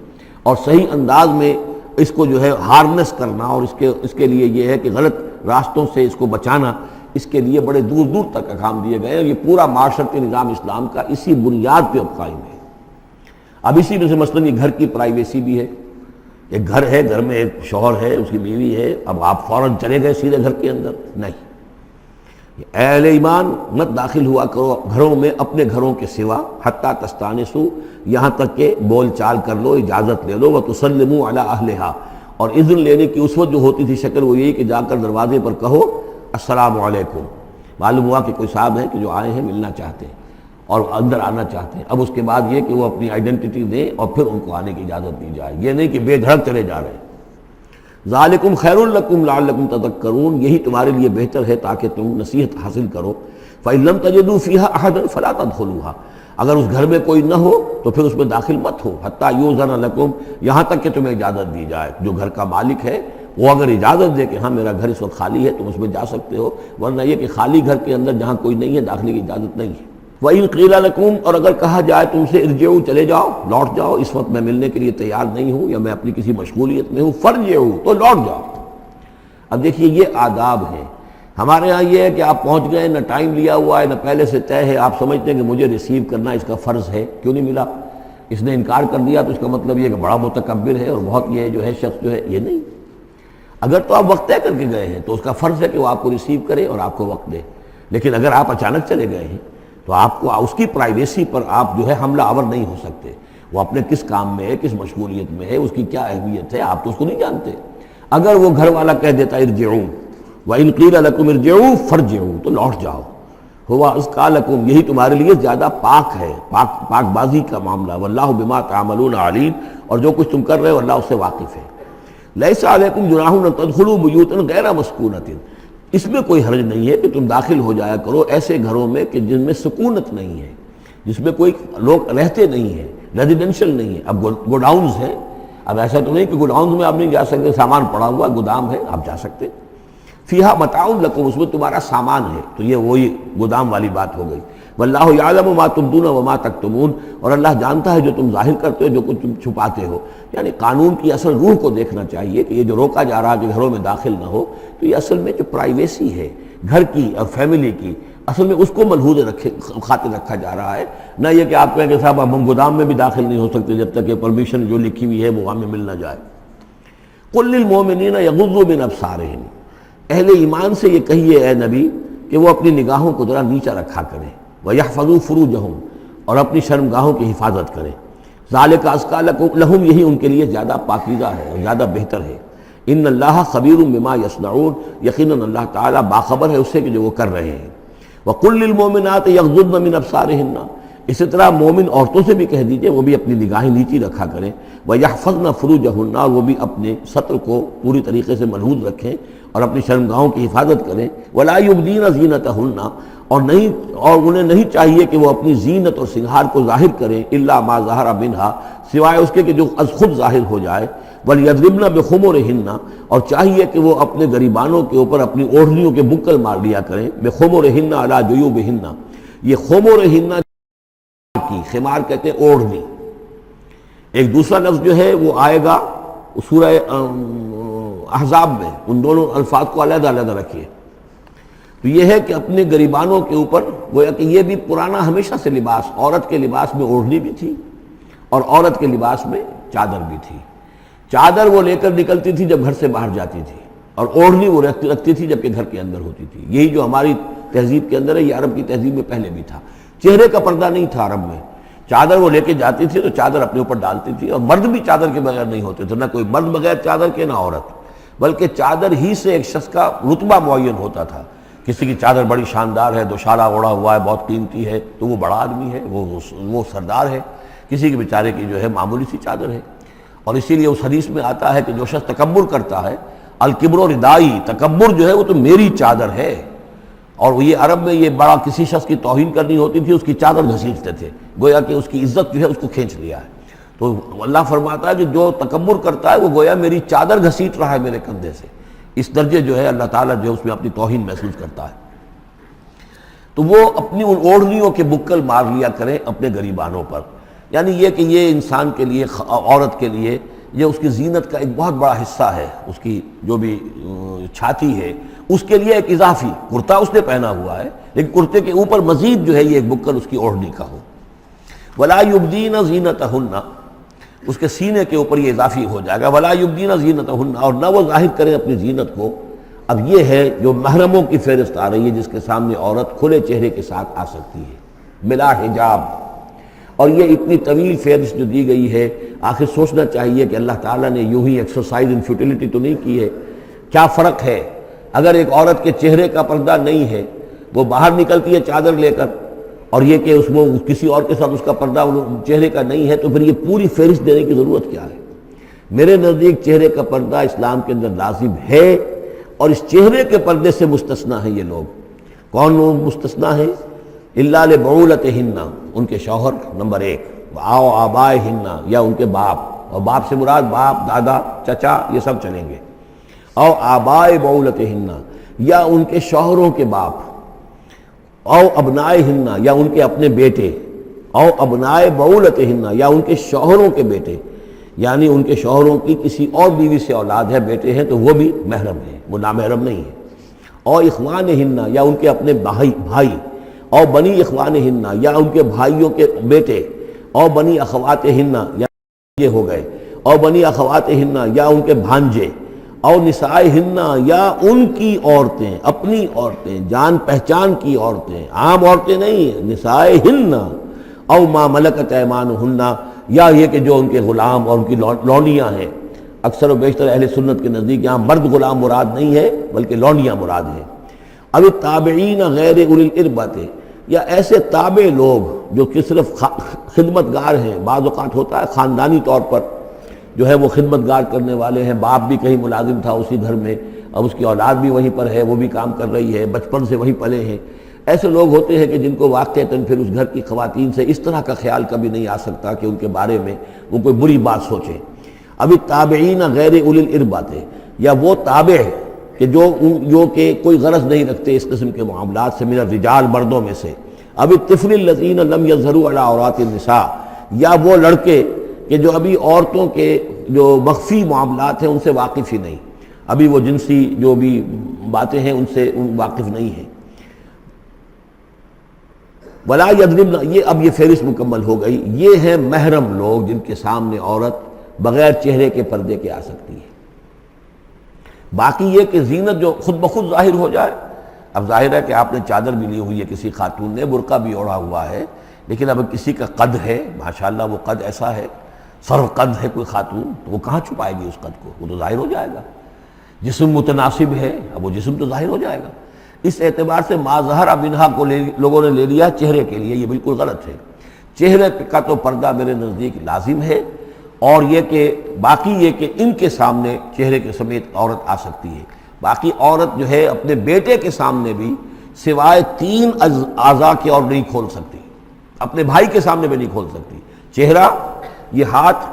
اور صحیح انداز میں اس کو جو ہے ہارنس کرنا، اور اس کے لیے یہ ہے کہ غلط راستوں سے اس کو بچانا، اس کے لیے بڑے دور دور تک احکام دیے گئے ہیں۔ یہ پورا معاشرتی نظام اسلام کا اسی بنیاد پہ اب قائم ہے۔ اب اسی میں سے مثلاً یہ گھر کی پرائیویسی بھی ہے، ایک گھر ہے، گھر میں ایک شوہر ہے، اس کی بیوی ہے، اب آپ فوراً چلے گئے سیدھے گھر کے اندر، نہیں، اے اہل ایمان مت داخل ہوا کرو گھروں میں اپنے گھروں کے سوا، حتیٰ تستانسوا، یہاں تک کہ بول چال کر لو، اجازت لے لو، وتسلموا علی اہلہا، اور اذن لینے کی اس وقت جو ہوتی تھی شکل وہ یہی کہ جا کر دروازے پر کہو السلام علیکم، معلوم ہوا کہ کوئی صاحب ہیں کہ جو آئے ہیں ملنا چاہتے ہیں اور اندر آنا چاہتے ہیں۔ اب اس کے بعد یہ کہ وہ اپنی آئیڈینٹی دیں اور پھر ان کو آنے کی اجازت دی جائے، یہ نہیں کہ بے دھڑک چلے جا رہے ہیں۔ ذالکم خیر لکم لعلکم تذکرون، یہی تمہارے لیے بہتر ہے تاکہ تم نصیحت حاصل کرو۔ فإن لم تجدوا فیہا احدا فلا تدخلوها، اگر اس گھر میں کوئی نہ ہو تو پھر اس میں داخل مت ہو، حتیٰ یؤذن لکم، یہاں تک کہ تمہیں اجازت دی جائے۔ جو گھر کا مالک ہے وہ اگر اجازت دے کہ ہاں میرا گھر اس وقت خالی ہے تم اس میں جا سکتے ہو، ورنہ یہ کہ خالی گھر کے اندر جہاں کوئی نہیں ہے داخلے کی اجازت نہیں ہے۔ وَإِن قِيلَ لَكُمْ، اور اگر کہا جائے تم سے ارجعوا، چلے جاؤ، لوٹ جاؤ، اس وقت میں ملنے کے لیے تیار نہیں ہوں یا میں اپنی کسی مشغولیت میں ہوں، فارجعوا، تو لوٹ جاؤ۔ اب دیکھیے یہ آداب ہیں۔ ہمارے ہاں یہ ہے کہ آپ پہنچ گئے، نہ ٹائم لیا ہوا ہے نہ پہلے سے طے ہے، آپ سمجھتے ہیں کہ مجھے ریسیو کرنا اس کا فرض ہے، کیوں نہیں ملا؟ اس نے انکار کر دیا تو اس کا مطلب یہ کہ بڑا متکبر ہے اور بہت یہ جو ہے شخص جو ہے، یہ نہیں۔ اگر تو آپ وقت طے کر کے گئے ہیں تو اس کا فرض ہے کہ وہ آپ کو ریسیو کرے اور آپ کو وقت دے، لیکن اگر آپ اچانک چلے گئے ہیں تو آپ کو اس کی پرائیویسی پر آپ جو ہے حملہ آور نہیں ہو سکتے۔ وہ اپنے کس کام میں ہے، کس مشغولیت میں ہے، اس کی کیا اہمیت ہے، آپ تو اس کو نہیں جانتے۔ اگر وہ گھر والا کہہ دیتا ارجعوا، وَإِن قِيلَ لَكُمْ ارْجِعُوا فَارْجِعُوا، تو لوٹ جاؤ، ہوا اذکیٰ لکم، یہی تمہارے لیے زیادہ پاک ہے، پاک بازی کا معاملہ، واللہ بما تعملون علیم، اور جو کچھ تم کر رہے ہو اللہ اس سے واقف ہے۔ لیس علیکم جناح ان تدخلوا بیوتا غیر مسکونۃ، اس میں کوئی حرج نہیں ہے کہ تم داخل ہو جایا کرو ایسے گھروں میں کہ جن میں سکونت نہیں ہے، جس میں کوئی لوگ رہتے نہیں ہیں، ریزیڈینشل نہیں ہے۔ اب گوڈاؤنز ہیں، اب ایسا تو نہیں کہ گوڈاؤنز میں آپ نہیں جا سکتے، سامان پڑا ہوا گودام ہے آپ جا سکتے، فیہا متاع لکم، اس میں تمہارا سامان ہے، تو یہ وہی گودام والی بات ہو گئی۔ واللہ یعلم ما تبدون وما تکتمون، اور اللہ جانتا ہے جو تم ظاہر کرتے ہو جو کچھ تم چھپاتے ہو۔ یعنی قانون کی اصل روح کو دیکھنا چاہیے کہ یہ جو روکا جا رہا ہے کہ گھروں میں داخل نہ ہو، تو یہ اصل میں جو پرائیویسی ہے گھر کی اور فیملی کی، اصل میں اس کو ملحوظ خاطر رکھا جا رہا ہے، نہ یہ کہ آپ کہیں کہ صاحب اب ہم گودام میں بھی داخل نہیں ہو سکتے جب تک یہ پرمیشن جو لکھی ہوئی ہے وہ ہمیں مل نہ جائے۔ قل للمؤمنین یغضوا من ابصارہم، اہل ایمان سے یہ کہیے اے نبی کہ وہ اپنی نگاہوں کو ذرا نیچا رکھا کریں، وَيَحْفَظُوا فُرُوجَهُمْ، اور اپنی شرمگاہوں کی حفاظت کریں، ذَلِكَ أَزْكَىٰ لَهُمْ، یہی ان کے لیے زیادہ پاکیزہ ہے اور زیادہ بہتر ہے۔ إِنَّ اللَّهَ خَبِيرٌ بِمَا يَصْنَعُونَ، یقیناً اللہ تعالیٰ باخبر ہے اس سے کہ جو وہ کر رہے ہیں۔ وَقُلْ لِلْمُؤْمِنَاتِ يَغْضُضْنَ مِنْ أَبْصَارِهِنَّ، اسی طرح مومن عورتوں سے بھی کہہ دیجئے وہ بھی اپنی نگاہیں نیچی رکھا کریں، وَيَحْفَظْنَ فُرُوجَهُنَّ، اور وہ بھی اپنے سطر کو پوری طریقے سے ملحوظ رکھیں اور اپنی شرمگاہوں کی حفاظت کریں۔ وَلَا يُبْدِينَ زِينَتَهُنَّ، اور انہیں نہیں چاہیے کہ وہ اپنی زینت اور سنگھار کو ظاہر کریں، الا ما ظہر منہا، سوائے اس کے کہ جو از خود ظاہر ہو جائے، وَلْيَضْرِبْنَ بِخُمُرِهِنَّ، اور چاہیے کہ وہ اپنے گریبانوں کے اوپر اپنی اوڑھنیوں کے بکل مار لیا کریں، بِخُمُرِهِنَّ عَلَى جُيُوبِهِنَّ، یہ خمرہن کی، خمار کہتے ہیں اوڑھنی۔ ایک دوسرا لفظ جو ہے وہ آئے گا سورہ احزاب میں، ان دونوں الفاظ کو علیحدہ علیحدہ رکھیے۔ تو یہ ہے کہ اپنے گریبانوں کے اوپر، گویا کہ یہ بھی پرانا ہمیشہ سے لباس، عورت کے لباس میں اوڑھنی بھی تھی اور عورت کے لباس میں چادر بھی تھی۔ چادر وہ لے کر نکلتی تھی جب گھر سے باہر جاتی تھی، اور اوڑھنی وہ رکھتی تھی جب کہ گھر کے اندر ہوتی تھی۔ یہی جو ہماری تہذیب کے اندر ہے، یہ عرب کی تہذیب میں پہلے بھی تھا۔ چہرے کا پردہ نہیں تھا عرب میں، چادر وہ لے کے جاتی تھی تو چادر اپنے اوپر ڈالتی تھی، اور مرد بھی چادر کے بغیر نہیں ہوتے تھے، نہ کوئی مرد بغیر چادر کے نہ عورت، بلکہ چادر ہی سے ایک شخص کا رتبہ معین ہوتا تھا۔ کسی کی چادر بڑی شاندار ہے، دوشالہ اوڑھا ہوا ہے، بہت قیمتی ہے، تو وہ بڑا آدمی ہے، وہ سردار ہے۔ کسی کے بیچارے کی جو ہے معمولی سی چادر ہے۔ اور اسی لیے اس حدیث میں آتا ہے کہ جو شخص تکبر کرتا ہے، الکبر ردائی، تکبر جو ہے وہ تو میری چادر ہے۔ اور یہ عرب میں یہ بڑا کسی شخص کی توہین کرنی ہوتی تھی، اس کی چادر گھسیٹتے تھے، گویا کہ اس کی عزت جو ہے اس کو کھینچ لیا ہے۔ تو اللہ فرماتا ہے کہ جو تکبر کرتا ہے وہ گویا میری چادر گھسیٹ رہا ہے میرے کندھے سے۔ اس درجے جو ہے اللہ تعالیٰ جو ہے اس میں اپنی توہین محسوس کرتا ہے۔ تو وہ اپنی ان اوڑھنیوں کے بکل مار لیا کریں اپنے گریبانوں پر، یعنی یہ کہ یہ انسان کے لیے، عورت کے لیے، یہ اس کی زینت کا ایک بہت بڑا حصہ ہے۔ اس کی جو بھی چھاتی ہے اس کے لیے ایک اضافی کرتا اس نے پہنا ہوا ہے، لیکن کرتے کے اوپر مزید جو ہے یہ ایک بکل اس کی اوڑھنی کا ہو۔ وَلَا يُبْدِينَ زِينَتَهُنَّ، اس کے سینے کے اوپر یہ اضافی ہو جائے گا، وَلَا يُبْدِينَ زِينَتَهُنَّ، اور نہ وہ ظاہر کریں اپنی زینت کو۔ اب یہ ہے جو محرموں کی فہرست آ رہی ہے، جس کے سامنے عورت کھلے چہرے کے ساتھ آ سکتی ہے بلا حجاب۔ اور یہ اتنی طویل فہرست جو دی گئی ہے، آخر سوچنا چاہیے کہ اللہ تعالیٰ نے یوں ہی ایکسرسائز ان فیوٹیلیٹی تو نہیں کی ہے۔ کیا فرق ہے اگر ایک عورت کے چہرے کا پردہ نہیں ہے، وہ باہر نکلتی ہے چادر لے کر، اور یہ کہ اس میں کسی اور کے ساتھ اس کا پردہ چہرے کا نہیں ہے، تو پھر یہ پوری فہرست دینے کی ضرورت کیا ہے؟ میرے نزدیک چہرے کا پردہ اسلام کے اندر لازم ہے، اور اس چہرے کے پردے سے مستثنیٰ ہیں یہ لوگ۔ کون لوگ مستثنیٰ ہیں؟ الا لبعولتہن، ان کے شوہر نمبر ایک، او آبائہن، یا ان کے باپ، اور باپ سے مراد باپ، دادا، چچا، یہ سب چلیں گے۔ او آبائے بعولتہن، یا ان کے شوہروں کے باپ، او ابنائہن، یا ان کے اپنے بیٹے، او ابنائے بعولتہن، یا ان کے شوہروں کے بیٹے، یعنی ان کے شوہروں کی کسی اور بیوی سے اولاد ہے، بیٹے ہیں، تو وہ بھی محرم ہیں، وہ نامحرم نہیں ہے۔ او اخوانہن، یا ان کے اپنے بھائی، او بنی اخوانہن، یا ان کے بھائیوں کے بیٹے، او بنی اخواتہن، یا یہ ہو گئے، او بنی اخواتہن، یا ان کے بھانجے، او نسائہن، یا ان کی عورتیں، اپنی عورتیں، جان پہچان کی عورتیں، عام عورتیں نہیں، نسائہن، او ما ملکت ایمانہن، یا یہ کہ جو ان کے غلام اور ان کی لونڈیاں ہیں۔ اکثر و بیشتر اہل سنت کے نزدیک یہاں مرد غلام مراد نہیں ہے بلکہ لونڈیاں مراد ہیں۔ اب التابعین غیر اولی الاربۃ، یا ایسے تابع لوگ جو کہ صرف خدمت گار ہیں، بعض اوقات ہوتا ہے خاندانی طور پر جو ہے وہ خدمت گار کرنے والے ہیں، باپ بھی کہیں ملازم تھا اسی گھر میں، اب اس کی اولاد بھی وہیں پر ہے، وہ بھی کام کر رہی ہے، بچپن سے وہیں پلے ہیں۔ ایسے لوگ ہوتے ہیں کہ جن کو واقعتاً پھر اس گھر کی خواتین سے اس طرح کا خیال کبھی نہیں آ سکتا کہ ان کے بارے میں وہ کوئی بری بات سوچیں۔ اب التابعین غیر اولی الاربات، یا وہ تابع کہ جو کہ کوئی غرض نہیں رکھتے اس قسم کے معاملات سے، من الرجال مردوں میں سے، اب الطفل الذین لم یظہروا علی عورات النساء، یا وہ لڑکے کہ جو ابھی عورتوں کے جو مخفی معاملات ہیں ان سے واقف ہی نہیں، ابھی وہ جنسی جو بھی باتیں ہیں ان سے واقف نہیں ہیں۔ ولا یضربن، یہ فہرست مکمل ہو گئی، یہ ہیں محرم لوگ جن کے سامنے عورت بغیر چہرے کے پردے کے آ سکتی ہے۔ باقی یہ کہ زینت جو خود بخود ظاہر ہو جائے، اب ظاہر ہے کہ آپ نے چادر بھی لی ہوئی ہے کسی خاتون نے، برقع بھی اوڑھا ہوا ہے، لیکن اب کسی کا قد ہے ماشاءاللہ، وہ قد ایسا ہے، سر قد ہے کوئی خاتون، تو وہ کہاں چھپائے گی اس قد کو؟ وہ تو ظاہر ہو جائے گا۔ جسم متناسب ہے، اب وہ جسم تو ظاہر ہو جائے گا۔ اس اعتبار سے ما ظہر منہا کو لوگوں نے لے لیا چہرے کے لیے، یہ بالکل غلط ہے۔ چہرے کا تو پردہ میرے نزدیک لازم ہے، اور یہ کہ باقی یہ کہ ان کے سامنے چہرے کے سمیت عورت آ سکتی ہے۔ باقی عورت جو ہے اپنے بیٹے کے سامنے بھی سوائے 3 اعضاء کے اور نہیں کھول سکتی، اپنے بھائی کے سامنے بھی نہیں کھول سکتی۔ چہرہ، یہ ہاتھ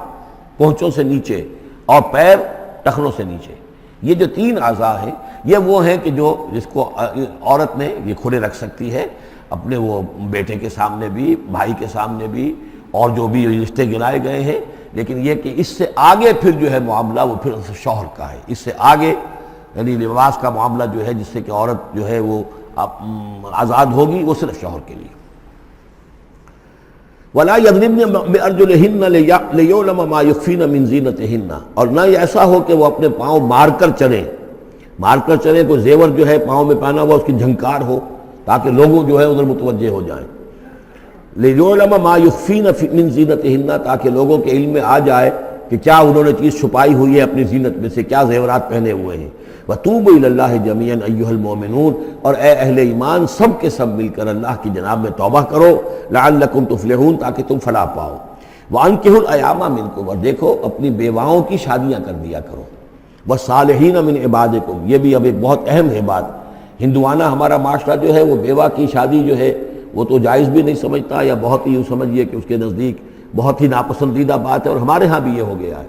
پونچھوں سے نیچے، اور پیر ٹخنوں سے نیچے، یہ جو 3 اعضاء ہیں یہ وہ ہیں کہ جس کو عورت نے یہ کھلے رکھ سکتی ہے، اپنے وہ بیٹے کے سامنے بھی، بھائی کے سامنے بھی، اور جو بھی رشتے گنائے گئے ہیں۔ لیکن یہ کہ اس سے آگے پھر جو ہے معاملہ وہ پھر شوہر کا ہے، اس سے آگے یعنی لباس کا معاملہ جو ہے جس سے کہ عورت جو ہے وہ آزاد ہوگی، وہ صرف شوہر کے لیے۔ وَلَا يَضْرِبْنَ بِأَرْجُلِهِنَّ لِيُعْلَمَ مَا يُخْفِينَ مِنْ زِينَتِهِنَّ، اور نہ یہ ایسا ہو کہ وہ اپنے پاؤں مار کر چلیں، کوئی زیور جو ہے پاؤں میں پہنا ہوا اس کی جھنکار ہو تاکہ لوگوں جو ہے ادھر متوجہ ہو جائیں۔ لِيُعْلَمَ مَا يُخْفِينَ مِنْ زِينَتِهِنَّ، تاکہ لوگوں کے علم میں آ جائے کہ کیا انہوں نے چیز چھپائی ہوئی ہے اپنی زینت میں سے، کیا زیورات پہنے ہوئے ہیں۔ وَتُوبُوا إِلَى اللَّهِ جَمِيعًا أَيُّهَا الْمُؤْمِنُونَ، اور اے اہل ایمان سب کے سب مل کر اللہ کی جناب میں توبہ کرو، لَعَلَّكُمْ تُفْلِحُونَ، تاکہ تم فلاح پاؤ۔ وَأَنكِحُوا الْأَيَامَ مِنكُمْ، اور دیکھو اپنی بیواؤں کی شادیاں کر دیا کرو۔ وَالصَّالِحِينَ مِنْ عِبَادِكُمْ، یہ بھی اب ایک بہت اہم ہے بات۔ ہندوانہ ہمارا معاشرہ جو ہے وہ بیوہ کی شادی جو ہے وہ تو جائز بھی نہیں سمجھتا، یا بہت ہی یوں سمجھیے کہ اس کے نزدیک بہت ہی ناپسندیدہ بات ہے، اور ہمارے ہاں بھی یہ ہو گیا ہے۔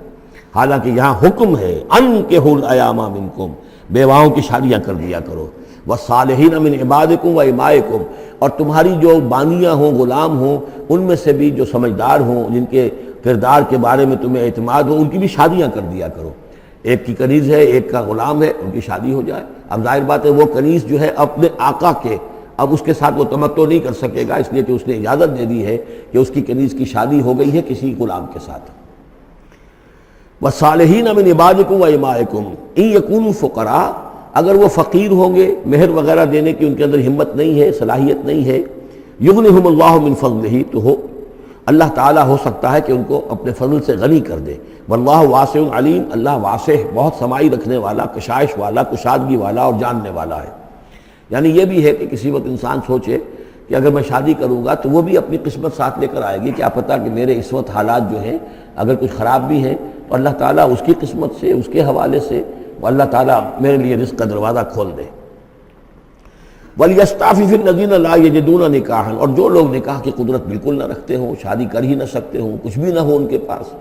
حالانکہ یہاں حکم ہے انکحوا الایام منکم، بیواؤں کی شادیاں کر دیا کرو۔ والصالحین من عبادکم و امائکم، اور تمہاری جو بانیاں ہوں، غلام ہوں، ان میں سے بھی جو سمجھدار ہوں، جن کے کردار کے بارے میں تمہیں اعتماد ہو، ان کی بھی شادیاں کر دیا کرو۔ ایک کی کنیز ہے، ایک کا غلام ہے، ان کی شادی ہو جائے۔ اب ظاہر بات ہے وہ کنیز جو ہے اپنے آقا کے، اب اس کے ساتھ وہ تمتع نہیں کر سکے گا، اس لیے کہ اس نے اجازت دے دی ہے کہ اس کی کنیز کی شادی ہو گئی ہے کسی غلام کے ساتھ۔ وَالصَّالِحِينَ مِنْ عِبَادِكُمْ وَإِمَائِكُمْ إِنْ يَكُونُوا فُقَرَاءَ، اگر وہ فقیر ہوں گے، مہر وغیرہ دینے کی ان کے اندر ہمت نہیں ہے، صلاحیت نہیں ہے، يُغْنِهُمُ اللَّهُ مِنْ فَضْلِهِ، تو اللہ تعالیٰ ہو سکتا ہے کہ ان کو اپنے فضل سے غنی کر دے۔ وَاللَّهُ وَاسِعٌ عَلِيمٌ، اللہ واسع، بہت سمائی رکھنے والا، کشائش والا، کشادگی والا اور جاننے والا ہے۔ یعنی یہ بھی ہے کہ کسی وقت انسان سوچے کہ اگر میں شادی کروں گا تو وہ بھی اپنی قسمت ساتھ لے کر آئے گی، کیا پتہ کہ میرے اس وقت حالات جو ہیں اگر کچھ خراب بھی ہیں تو اللہ تعالیٰ اس کی قسمت سے، اس کے حوالے سے وہ اللہ تعالیٰ میرے لیے رزق کا دروازہ کھول دے۔ وَلْيَسْتَعْفِفِ الَّذِينَ لَا يَجِدُونَ نِكَاحًا، اور جو لوگ نکاح کی قدرت بالکل نہ رکھتے ہوں، شادی کر ہی نہ سکتے ہوں، کچھ بھی نہ ہو ان کے پاس،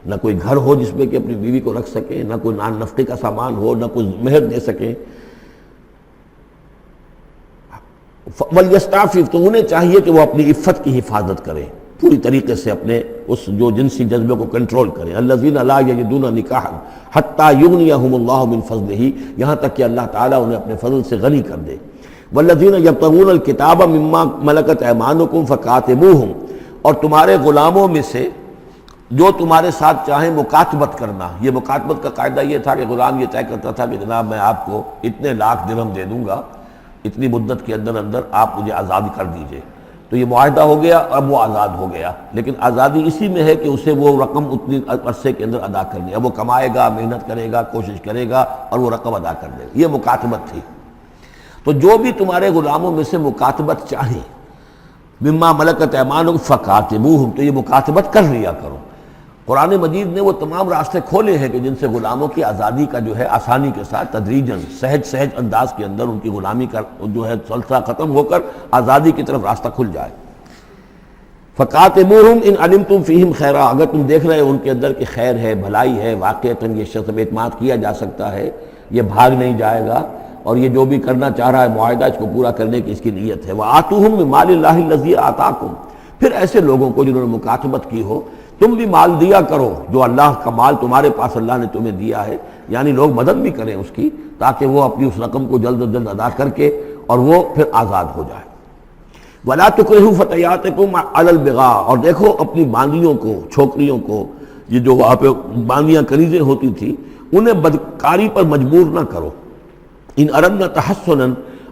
نہ کوئی گھر ہو جس میں کہ اپنی بیوی کو رکھ سکیں، نہ کوئی نان نفقے کا سامان ہو، نہ کوئی مہر دے سکیں، وَلْيَسْتَعْفِفْ، تو انہیں چاہیے کہ وہ اپنی عفت کی حفاظت کریں، پوری طریقے سے اپنے اس جو جنسی جذبے کو کنٹرول کریں۔ الَّذِينَ لَا يَجِدُونَ نِكَاحًا حَتَّى يُغْنِيَهُمُ اللَّهُ مِنْ فَضْلِهِ، یہاں تک کہ اللہ تعالیٰ انہیں اپنے فضل سے غنی کر دے۔ وَالَّذِينَ يَبْتَغُونَ الْكِتَابَ مِمَّا مَلَكَتْ أَيْمَانُكُمْ فَكَاتِبُوهُمْ، اور تمہارے غلاموں میں سے جو تمہارے ساتھ چاہیں مکاتبت کرنا۔ یہ مکاتبت کا قاعدہ یہ تھا کہ غلام یہ طے کرتا تھا کہ جناب میں آپ کو اتنے لاکھ درہم دے دوں گا، اتنی مدت کے اندر اندر آپ مجھے آزاد کر دیجئے، تو یہ معاہدہ ہو گیا، اب وہ آزاد ہو گیا۔ لیکن آزادی اسی میں ہے کہ اسے وہ رقم اتنی عرصے کے اندر ادا کرنی ہے، اب وہ کمائے گا، محنت کرے گا، کوشش کرے گا اور وہ رقم ادا کر دے گا۔ یہ مکاتبت تھی۔ تو جو بھی تمہارے غلاموں میں سے مکاتبت چاہیں، مما ملکت ایمانکم فکاتبوہم، تو یہ مکاتبت کر لیا کرو۔ قرآن مجید نے وہ تمام راستے کھولے ہیں کہ جن سے غلاموں کی آزادی کا جو ہے آسانی کے ساتھ تدریجاً سہج انداز کے اندر ان کی غلامی کا جو ہے سلسلہ ختم ہو کر آزادی کی طرف راستہ کھل جائے۔ فَقَاتِمُوهُمْ إِنْ عَلِمْتُمْ فِيهِمْ خَيْرًا، اگر تم دیکھ رہے ہو ان کے اندر کہ خیر ہے، بھلائی ہے، واقعتاً یہ شخص پہ اعتماد کیا جا سکتا ہے، یہ بھاگ نہیں جائے گا اور یہ جو بھی کرنا چاہ رہا ہے معاہدہ اس کو پورا کرنے کی اس کی نیت ہے۔ وَآتُوهُمْ مِن مَالِ اللَّهِ الَّذِي آتَاكُمْ، پھر ایسے لوگوں کو جنہوں نے مکاتبت کی ہو تم بھی مال دیا کرو، جو اللہ کا مال تمہارے پاس اللہ نے تمہیں دیا ہے، یعنی لوگ مدد بھی کریں اس کی تاکہ وہ اپنی اس رقم کو جلد از جلد ادا کر کے اور وہ پھر آزاد ہو جائے۔ وَلَا تُكْرِهُوا فَتَيَاتِكُمْ عَلَى الْبِغَاءِ، اور دیکھو اپنی باندیوں کو، چھوکریوں کو، یہ جو وہاں پہ باندیاں کنیزیں ہوتی تھی انہیں بدکاری پر مجبور نہ کرو۔ ان اردنا تحسنا،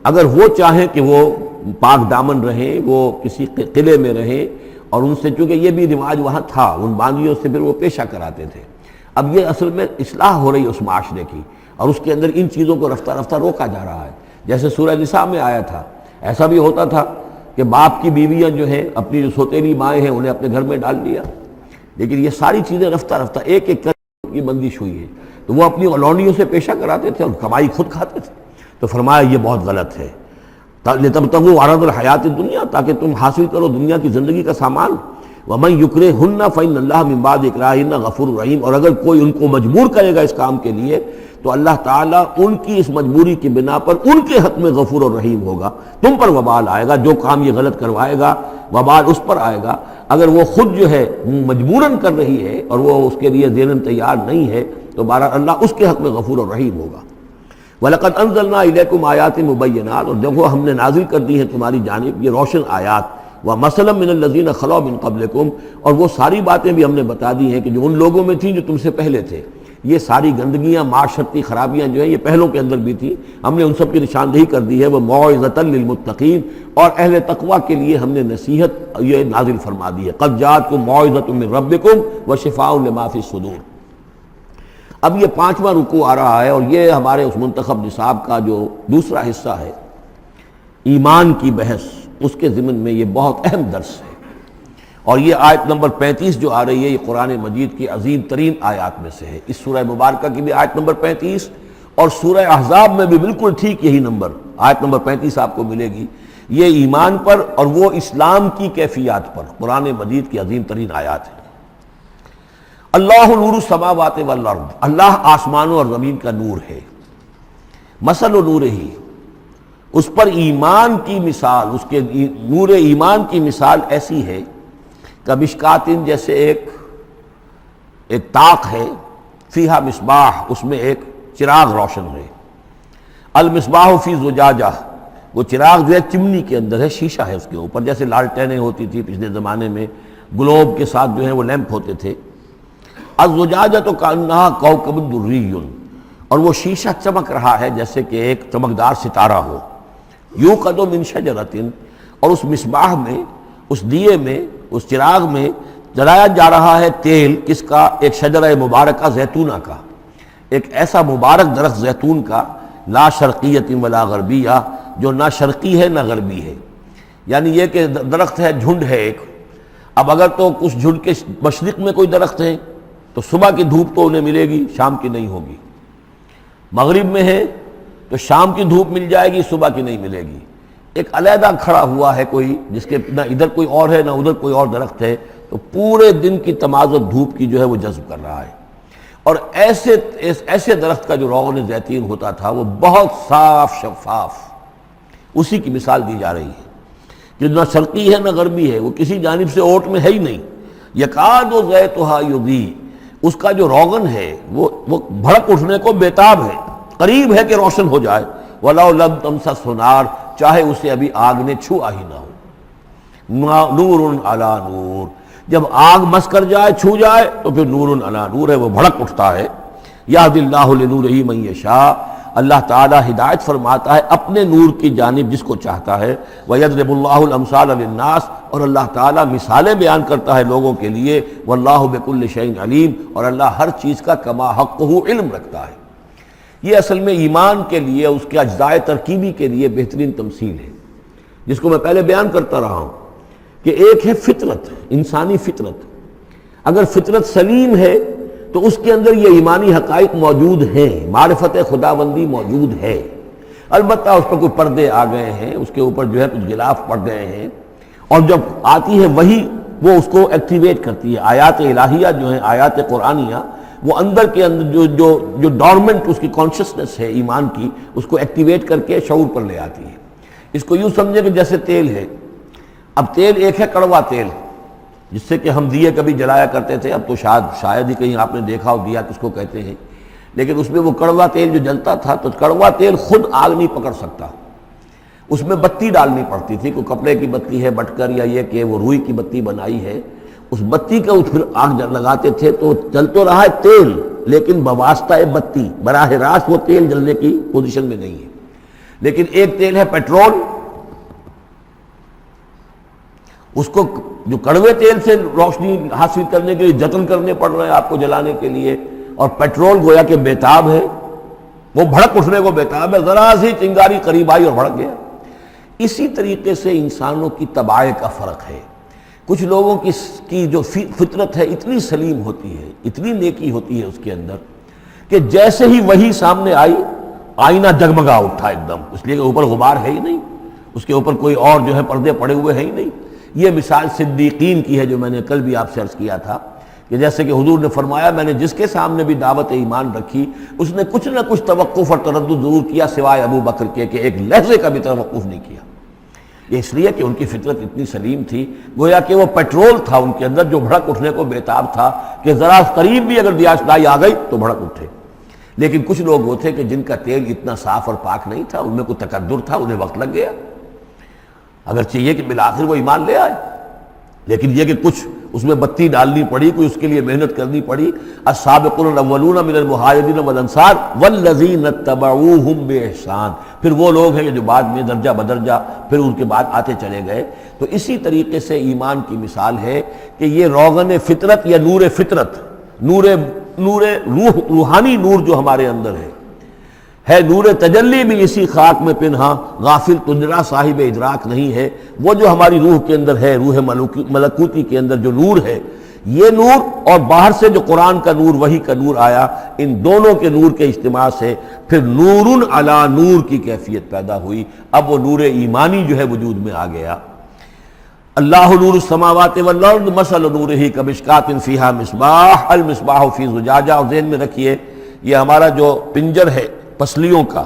اگر وہ چاہیں کہ وہ پاک دامن رہیں، وہ کسی قلعے میں رہیں، اور ان سے چونکہ یہ بھی رواج وہاں تھا، ان باندیوں سے پھر وہ پیشہ کراتے تھے۔ اب یہ اصل میں اصلاح ہو رہی ہے اس معاشرے کی، اور اس کے اندر ان چیزوں کو رفتہ رفتہ روکا جا رہا ہے۔ جیسے سورہ نساء میں آیا تھا، ایسا بھی ہوتا تھا کہ باپ کی بیویاں جو ہیں، اپنی جو سوتیلی مائیں ہیں، انہیں اپنے گھر میں ڈال دیا، لیکن یہ ساری چیزیں رفتہ رفتہ ایک ایک کر کی بندش ہوئی ہے، تو وہ اپنی اولانیوں سے پیشہ کراتے تھے اور کمائی خود کھاتے تھے۔ تو فرمایا یہ بہت غلط ہے، لِتَبْتَغُوا عَرَضَ الْحَيَاةِ الدُّنْيَا، تاکہ تم حاصل کرو دنیا کی زندگی کا سامان۔ وَمَنْ يُكْرِهُنَّ فَإِنَّ اللَّهَ مِنْ بَعْدِ إِكْرَاهِهِنَّ غَفُورٌ رَحِيمٌ، اور اگر کوئی ان کو مجبور کرے گا اس کام کے لیے تو اللہ تعالیٰ ان کی اس مجبوری کی بنا پر ان کے حق میں غفور اور رحیم ہوگا۔ تم پر وبال آئے گا، جو کام یہ غلط کروائے گا وبال اس پر آئے گا۔ اگر وہ خود جو ہے مجبوراً کر رہی ہے اور وہ اس کے لیے ذہناً تیار نہیں ہے تو بہرحال اللہ اس کے حق میں غفور اور رحیم ہوگا۔ وَلَقَدْ أَنزَلْنَا إِلَيْكُمْ آيَاتٍ مُبَيِّنَاتٍ، اور دیکھو ہم نے نازل کر دی ہے تمہاری جانب یہ روشن آیات، وَمَثَلًا مِّنَ الَّذِينَ خَلَوْا مِن قَبْلِكُمْ، اور وہ ساری باتیں بھی ہم نے بتا دی ہیں کہ جو ان لوگوں میں تھیں جو تم سے پہلے تھے۔ یہ ساری گندگیاں، معاشرتی خرابیاں جو ہیں یہ پہلوں کے اندر بھی تھیں، ہم نے ان سب کی نشاندہی کر دی ہے۔ وَمَوْعِظَةً لِّلْمُتَّقِينَ، اور اہل تقویٰ کے لیے ہم نے نصیحت یہ نازل فرما دی ہے۔ قَدْ جَاءَتْكُم مَّوْعِظَةٌ مِّن رَّبِّكُمْ وَشِفَاءٌ لِّمَا فِي الصُّدُورِ۔ اب یہ 5واں رکوع آ رہا ہے، اور یہ ہمارے اس منتخب نصاب کا جو دوسرا حصہ ہے، ایمان کی بحث، اس کے ضمن میں یہ بہت اہم درس ہے۔ اور یہ آیت نمبر 35 جو آ رہی ہے، یہ قرآن مجید کی عظیم ترین آیات میں سے ہے۔ اس سورہ مبارکہ کی بھی آیت نمبر 35 اور سورہ احزاب میں بھی بالکل ٹھیک یہی نمبر، آیت نمبر 35 آپ کو ملے گی۔ یہ ایمان پر اور وہ اسلام کی کیفیات پر قرآن مجید کی عظیم ترین آیات ہے۔ اللہ نور السماوات والارض، اللہ آسمانوں اور زمین کا نور ہے۔ مثل نور ہی، اس پر ایمان کی مثال، اس کے نور ایمان کی مثال ایسی ہے کہ مشکاتن، جیسے ایک طاق ہے، فیہا مصباح، اس میں ایک چراغ روشن ہے۔ المصباح فی زجاجہ، وہ چراغ جو ہے چمنی کے اندر ہے، شیشہ ہے اس کے اوپر، جیسے لالٹینیں ہوتی تھی پچھلے زمانے میں، گلوب کے ساتھ جو ہے وہ لیمپ ہوتے تھے۔ الزجاجہ تو کانہا کوکب دری، اور وہ شیشہ چمک رہا ہے جیسے کہ ایک چمکدار ستارہ ہو۔ یوقد من شجرۃ، اور اس مصباح میں، اس دیے میں، اس چراغ میں جلایا جا رہا ہے تیل، کس کا؟ ایک شجرہ مبارکہ زیتونہ کا، ایک ایسا مبارک درخت زیتون کا، لا شرقیۃ ولا غربیہ، جو نہ شرقی ہے نہ غربی ہے، یعنی یہ کہ درخت ہے، جھنڈ ہے ایک۔ اب اگر تو اس جھنڈ کے مشرق میں کوئی درخت ہے تو صبح کی دھوپ تو انہیں ملے گی، شام کی نہیں ہوگی۔ مغرب میں ہے تو شام کی دھوپ مل جائے گی، صبح کی نہیں ملے گی۔ ایک علیحدہ کھڑا ہوا ہے کوئی، جس کے نہ ادھر کوئی اور ہے نہ ادھر کوئی اور درخت ہے، تو پورے دن کی تمازت دھوپ کی جو ہے وہ جذب کر رہا ہے۔ اور ایسے درخت کا جو روغن زیتون ہوتا تھا وہ بہت صاف شفاف، اسی کی مثال دی جا رہی ہے کہ نہ شرقی ہے نہ غربی ہے، وہ کسی جانب سے اوٹ میں ہے ہی نہیں۔ یکاد زیتھا یضیء، اس کا جو روغن ہے وہ بھڑک اٹھنے کو بیتاب ہے، قریب ہے کہ روشن ہو جائے۔ وَلَوْ لَمْ تَمْسَسْهُ نَارٌ، چاہے اسے ابھی آگ نے چھوا ہی نہ ہو۔ نور علی نور، جب آگ مس کر جائے، چھو جائے تو پھر نور علی نور ہے، وہ بھڑک اٹھتا ہے۔ یہدی اللہ لنورہ من یشاء، اللہ تعالیٰ ہدایت فرماتا ہے اپنے نور کی جانب جس کو چاہتا ہے۔ وَيَضْرِبُ اللَّهُ الْأَمْثَالَ لِلنَّاسِ، اور اللہ تعالیٰ مثالیں بیان کرتا ہے لوگوں کے لیے۔ وَاللَّهُ بِكُلِّ شَيْءٍ عَلِيمٌ، اور اللہ ہر چیز کا کما حقہ علم رکھتا ہے۔ یہ اصل میں ایمان کے لیے، اس کے اجزاء ترکیبی کے لیے بہترین تمثیل ہے، جس کو میں پہلے بیان کرتا رہا ہوں کہ ایک ہے فطرت، انسانی فطرت۔ اگر فطرت سلیم ہے تو اس کے اندر یہ ایمانی حقائق موجود ہیں، معرفت خداوندی موجود ہے، البتہ اس پر کوئی پردے آ گئے ہیں، اس کے اوپر جو ہے کچھ غلاف پڑ گئے ہیں، اور جب آتی ہے وہی وہ اس کو ایکٹیویٹ کرتی ہے۔ آیات الہیہ جو ہیں، آیات قرآنیہ، وہ اندر کے اندر جو ڈورمنٹ اس کی کانشسنس ہے ایمان کی، اس کو ایکٹیویٹ کر کے شعور پر لے آتی ہے۔ اس کو یوں سمجھے کہ جیسے تیل ہے، اب تیل ایک ہے کڑوا تیل، جس سے کہ ہم دیے کبھی جلایا کرتے تھے، اب تو شاید ہی کہیں آپ نے دیکھا ہو دیا کس کو کہتے ہیں، لیکن اس میں وہ کڑوا تیل جو جلتا تھا، تو کڑوا تیل خود آگ نہیں پکڑ سکتا، اس میں بتی ڈالنی پڑتی تھی، کوئی کپڑے کی بتی ہے بٹکر، یا یہ کہ وہ روئی کی بتی بنائی ہے، اس بتی کا پھر آگ لگاتے تھے تو چل تو رہا ہے تیل، لیکن بواسطہ بتی، براہ راست وہ تیل جلنے کی پوزیشن میں نہیں ہے۔ لیکن ایک تیل ہے پیٹرول، اس کو جو کڑوے تیل سے روشنی حاصل کرنے کے لیے جتن کرنے پڑ رہے ہیں آپ کو جلانے کے لیے، اور پیٹرول گویا کہ بیتاب ہے، وہ بھڑک اٹھنے کو بیتاب ہے، ذرا سی چنگاری قریب آئی اور بھڑک گیا۔ اسی طریقے سے انسانوں کی طباع کا فرق ہے۔ کچھ لوگوں کی جو فطرت ہے اتنی سلیم ہوتی ہے، اتنی نیکی ہوتی ہے اس کے اندر، کہ جیسے ہی وہی سامنے آئی آئینہ جگمگا اٹھا ایک دم، اس لیے کہ اوپر غبار ہے ہی نہیں، اس کے اوپر کوئی اور جو ہے پردے پڑے ہوئے ہیں ہی نہیں۔ یہ مثال صدیقین کی ہے جو میں نے کل بھی آپ سے عرض کیا تھا، کہ جیسے کہ حضور نے فرمایا میں نے جس کے سامنے بھی دعوت ایمان رکھی، اس نے کچھ نہ کچھ توقف اور تردد ضرور کیا، سوائے ابو بکر کے کہ ایک لحظے کا بھی توقف نہیں کیا۔ یہ اس لیے کہ ان کی فطرت اتنی سلیم تھی، گویا کہ وہ پیٹرول تھا ان کے اندر جو بھڑک اٹھنے کو بیتاب تھا، کہ ذرا قریب بھی اگر دیاشدائی آ گئی تو بھڑک اٹھے۔ لیکن کچھ لوگ وہ تھے کہ جن کا تیل اتنا صاف اور پاک نہیں تھا، ان میں کوئی تکدر تھا، انہیں وقت لگ گیا، اگرچہ یہ کہ بالآخر وہ ایمان لے آئے، لیکن یہ کہ کچھ اس میں بتی ڈالنی پڑی، کوئی اس کے لیے محنت کرنی پڑی۔ السابقون الاولون من المہاجرین والانصار والذین اتبعوہم بإحسان، پھر وہ لوگ ہیں جو بعد میں درجہ بدرجہ پھر ان کے بعد آتے چلے گئے۔ تو اسی طریقے سے ایمان کی مثال ہے کہ یہ روغن فطرت یا نور فطرت، نور روح، روحانی نور جو ہمارے اندر ہے نور تجلی بھی اسی خاک میں پنہاں، غافل تجرا صاحب ادراک نہیں ہے۔ وہ جو ہماری روح کے اندر ہے، روح ملکوتی کے اندر جو نور ہے، یہ نور اور باہر سے جو قرآن کا نور، وحی کا نور آیا، ان دونوں کے نور کے اجتماع سے پھر نور علی نور کی کیفیت پیدا ہوئی۔ اب وہ نور ایمانی جو ہے وجود میں آ گیا۔ اللہ نور السماوات والارض مثل نورہ کمشکاۃ فیہا مصباح المصباح فی زجاجہ۔ اور ذہن میں رکھیے یہ ہمارا جو پنجر ہے پسلیوں کا،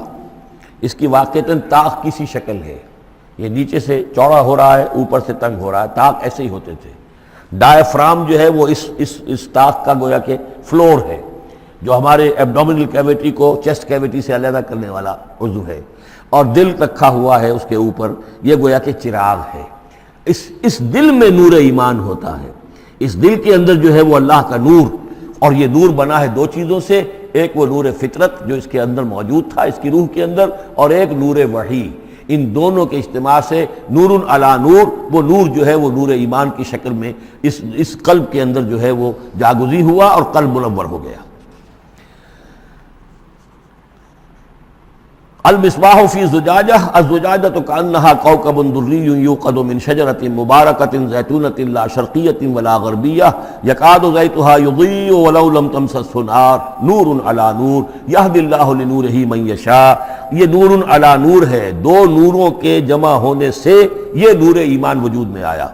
اس کی واقعتاً طاق کی سی شکل ہے، یہ نیچے سے چوڑا ہو رہا ہے، اوپر سے تنگ ہو رہا ہے، طاق ایسے ہی ہوتے تھے۔ ڈائفرام جو ہے وہ اس طاق کا گویا کہ فلور ہے، جو ہمارے ایبڈومینل کیویٹی کو چیسٹ کیویٹی سے علیحدہ کرنے والا عضو ہے، اور دل رکھا ہوا ہے اس کے اوپر، یہ گویا کہ چراغ ہے۔ اس دل میں نور ایمان ہوتا ہے، اس دل کے اندر جو ہے وہ اللہ کا نور، اور یہ نور بنا ہے دو چیزوں سے، ایک وہ نور فطرت جو اس کے اندر موجود تھا اس کی روح کے اندر، اور ایک نور وحی۔ ان دونوں کے اجتماع سے نور علی نور، وہ نور جو ہے وہ نور ایمان کی شکل میں اس قلب کے اندر جو ہے وہ جاگزی ہوا اور قلب منور ہو گیا۔ المصباح فی زجاجہ، الزجاجۃ کأنہا کوکب دری یوقد من شجرۃ مبارکۃ زیتونۃ لا شرقیۃ ولا غربیہ یکاد زیتها یضیء ولو لم تمسسہ نار نور علی نور یہدی اللہ لنورہ من یشاء۔ یہ نور علی نور ہے، دو نوروں کے جمع ہونے سے یہ نور ایمان وجود میں آیا،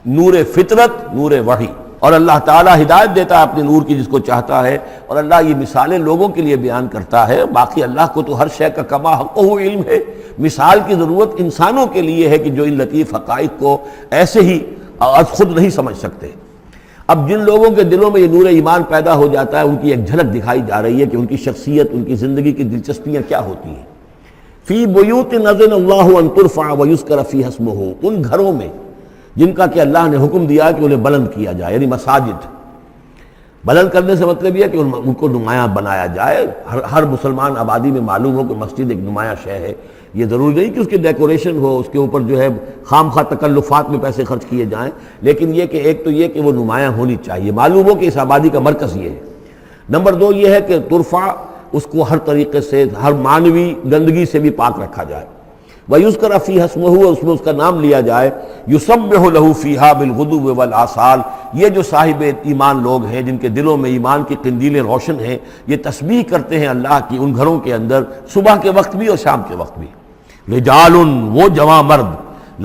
نور فطرت، نور وحی۔ اور اللہ تعالیٰ ہدایت دیتا ہے اپنے نور کی جس کو چاہتا ہے، اور اللہ یہ مثالیں لوگوں کے لیے بیان کرتا ہے۔ باقی اللہ کو تو ہر شے کا کما حقہ علم ہے، مثال کی ضرورت انسانوں کے لیے ہے کہ جو ان لطیف حقائق کو ایسے ہی خود نہیں سمجھ سکتے۔ اب جن لوگوں کے دلوں میں یہ نور ایمان پیدا ہو جاتا ہے، ان کی ایک جھلک دکھائی جا رہی ہے کہ ان کی شخصیت، ان کی زندگی کی دلچسپیاں کیا ہوتی ہیں۔ فی بیوت اذن اللہ ان ترفع ویذکر فیہا اسمہ، ان گھروں میں جن کا کہ اللہ نے حکم دیا کہ انہیں بلند کیا جائے، یعنی مساجد۔ بلند کرنے سے مطلب یہ کہ ان کو نمایاں بنایا جائے۔ ہر مسلمان آبادی میں معلوم ہو کہ مسجد ایک نمایاں شے ہے، یہ ضروری نہیں کہ اس کی ڈیکوریشن ہو، اس کے اوپر جو ہے خام خواہ تکلفات میں پیسے خرچ کیے جائیں، لیکن یہ کہ ایک تو یہ کہ وہ نمایاں ہونی چاہیے، معلوم ہو کہ اس آبادی کا مرکز یہ ہے۔ نمبر دو یہ ہے کہ ترفع، اس کو ہر طریقے سے، ہر معنوی گندگی سے بھی پاک رکھا جائے۔ وَيُذْكَرَ فِيهَا اسْمُهُ، اس میں اس کا نام لیا جائے، يُسَبِّحُ لَهُ فِيهَا بِالْغُدُوِّ وَالْآصَالِ، یہ جو صاحب ایمان لوگ ہیں جن کے دلوں میں ایمان کی قندیلیں روشن ہیں، یہ تسبیح کرتے ہیں اللہ کی ان گھروں کے اندر صبح کے وقت بھی اور شام کے وقت بھی۔ رجال، وہ جواں مرد،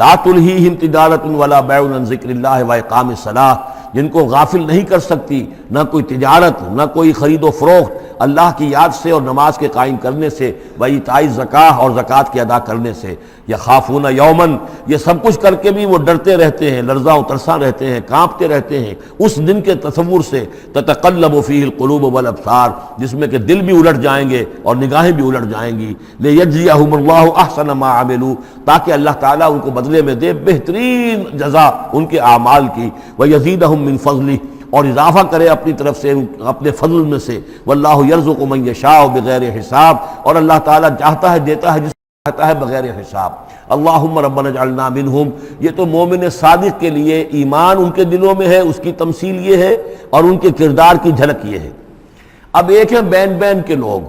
لا تلہیہم تجارت ولا بیع عن ذکر اللہ واقام الصلاۃ، جن کو غافل نہیں کر سکتی نہ کوئی تجارت نہ کوئی خرید و فروخت اللہ کی یاد سے اور نماز کے قائم کرنے سے، وایتاء الزکاۃ اور زکوٰۃ کے ادا کرنے سے، یخافون یومن، یہ سب کچھ کر کے بھی وہ ڈرتے رہتے ہیں، لرزاں و ترساں رہتے ہیں، کانپتے رہتے ہیں اس دن کے تصور سے، تتقلب فیہ القلوب والابصار، جس میں کہ دل بھی الٹ جائیں گے اور نگاہیں بھی الٹ جائیں گی، لیجزیہم اللہ احسن ما عملوا، تاکہ اللہ تعالیٰ ان کو بدلے میں دے بہترین جزا ان کے اعمال کی، ویزیدہم من فضلہ، اور اضافہ کرے اپنی طرف سے اپنے فضل میں سے، واللہ یرزق من یشاء بغیر حساب، اور اللہ تعالیٰ چاہتا ہے دیتا ہے جس کو چاہتا ہے بغیر حساب۔ اللہم ربنا اجعلنا منہم، یہ تو مومن صادق کے لیے ایمان ان کے دلوں میں ہے، اس کی تمثیل یہ ہے، اور ان کے کردار کی جھلک یہ ہے۔ اب ایک ہے بین بین کے لوگ،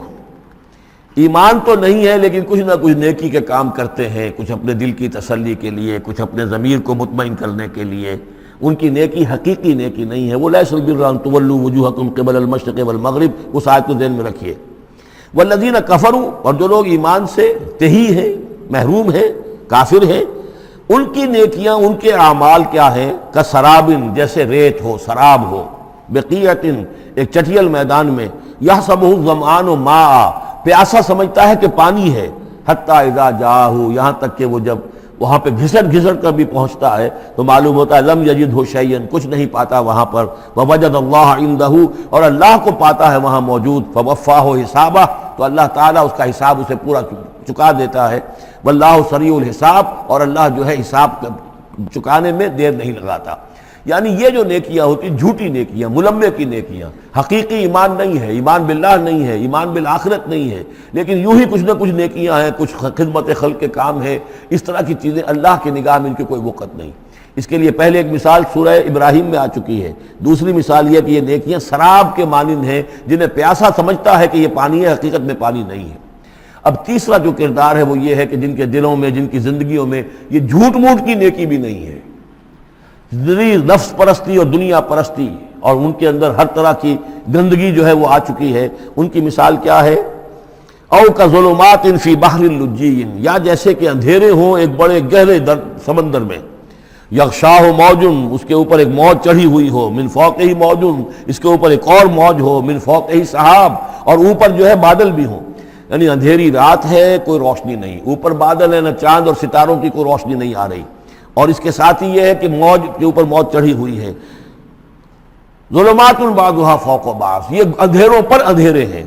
ایمان تو نہیں ہے لیکن کچھ نہ کچھ نیکی کے کام کرتے ہیں، کچھ اپنے دل کی تسلی کے لیے، کچھ اپنے ضمیر کو مطمئن کرنے کے لیے، ان کی نیکی حقیقی نیکی نہیں ہے۔ وہ لیس البر ان تولوا وجوہکم قبل المشرق والمغرب، اس آیت کو ذہن میں رکھیے۔ والذین کفروا، اور جو لوگ ایمان سے تہی ہیں، محروم ہیں، کافر ہیں، ان کی نیکیاں، ان کے اعمال کیا ہیں؟ کسراب، جیسے ریت ہو، سراب ہو، بقیعۃ، ایک چٹیل میدان میں، یحسبہ الظمآن ماء، پیاسا سمجھتا ہے کہ پانی ہے، حتی اذا جاءہ، یہاں تک کہ وہ جب وہاں پہ گھسٹ کر بھی پہنچتا ہے تو معلوم ہوتا ہے لم یجدہ شیئا، کچھ نہیں پاتا وہاں پر، ووجد اللہ عندہ، اور اللہ کو پاتا ہے وہاں موجود، فوفاہ حسابہ، تو اللہ تعالیٰ اس کا حساب اسے پورا چکا دیتا ہے، واللہ سریع الحساب، اور اللہ جو ہے حساب چکانے میں دیر نہیں لگاتا۔ یعنی یہ جو نیکیاں ہوتی جھوٹی نیکیاں، ملمے کی نیکیاں، حقیقی ایمان نہیں ہے، ایمان باللہ نہیں ہے، ایمان بالآخرت نہیں ہے، لیکن یوں ہی کچھ نہ کچھ نیکیاں ہیں، کچھ خدمت خلق کے کام ہے، اس طرح کی چیزیں اللہ کی نگاہ میں ان کی کوئی وقت نہیں۔ اس کے لیے پہلے ایک مثال سورہ ابراہیم میں آ چکی ہے، دوسری مثال یہ کہ یہ نیکیاں سراب کے مانند ہیں، جنہیں پیاسا سمجھتا ہے کہ یہ پانی ہے، حقیقت میں پانی نہیں ہے۔ اب تیسرا جو کردار ہے وہ یہ ہے کہ جن کے دلوں میں، جن کی زندگیوں میں یہ جھوٹ موٹ کی نیکی بھی نہیں ہے، نفس پرستی اور دنیا پرستی، اور ان کے اندر ہر طرح کی گندگی جو ہے وہ آ چکی ہے۔ ان کی مثال کیا ہے؟ او کظلمات فی بحر اللجی، یا جیسے کہ اندھیرے ہوں ایک بڑے گہرے سمندر میں، یغشاہ موج، اس کے اوپر ایک موج چڑھی ہوئی ہو، من فوقہ موج، اس کے اوپر ایک اور موج ہو، من فوقہ سحاب، اور اوپر جو ہے بادل بھی ہوں، یعنی اندھیری رات ہے، کوئی روشنی نہیں، اوپر بادل ہے، نہ چاند اور ستاروں کی کوئی روشنی نہیں آ رہی، اور اس کے ساتھ ہی یہ ہے کہ موج کے اوپر موج چڑھی ہوئی ہے۔ ظلمات بعضها فوق بعض، یہ اندھیروں پر اندھیرے ہیں۔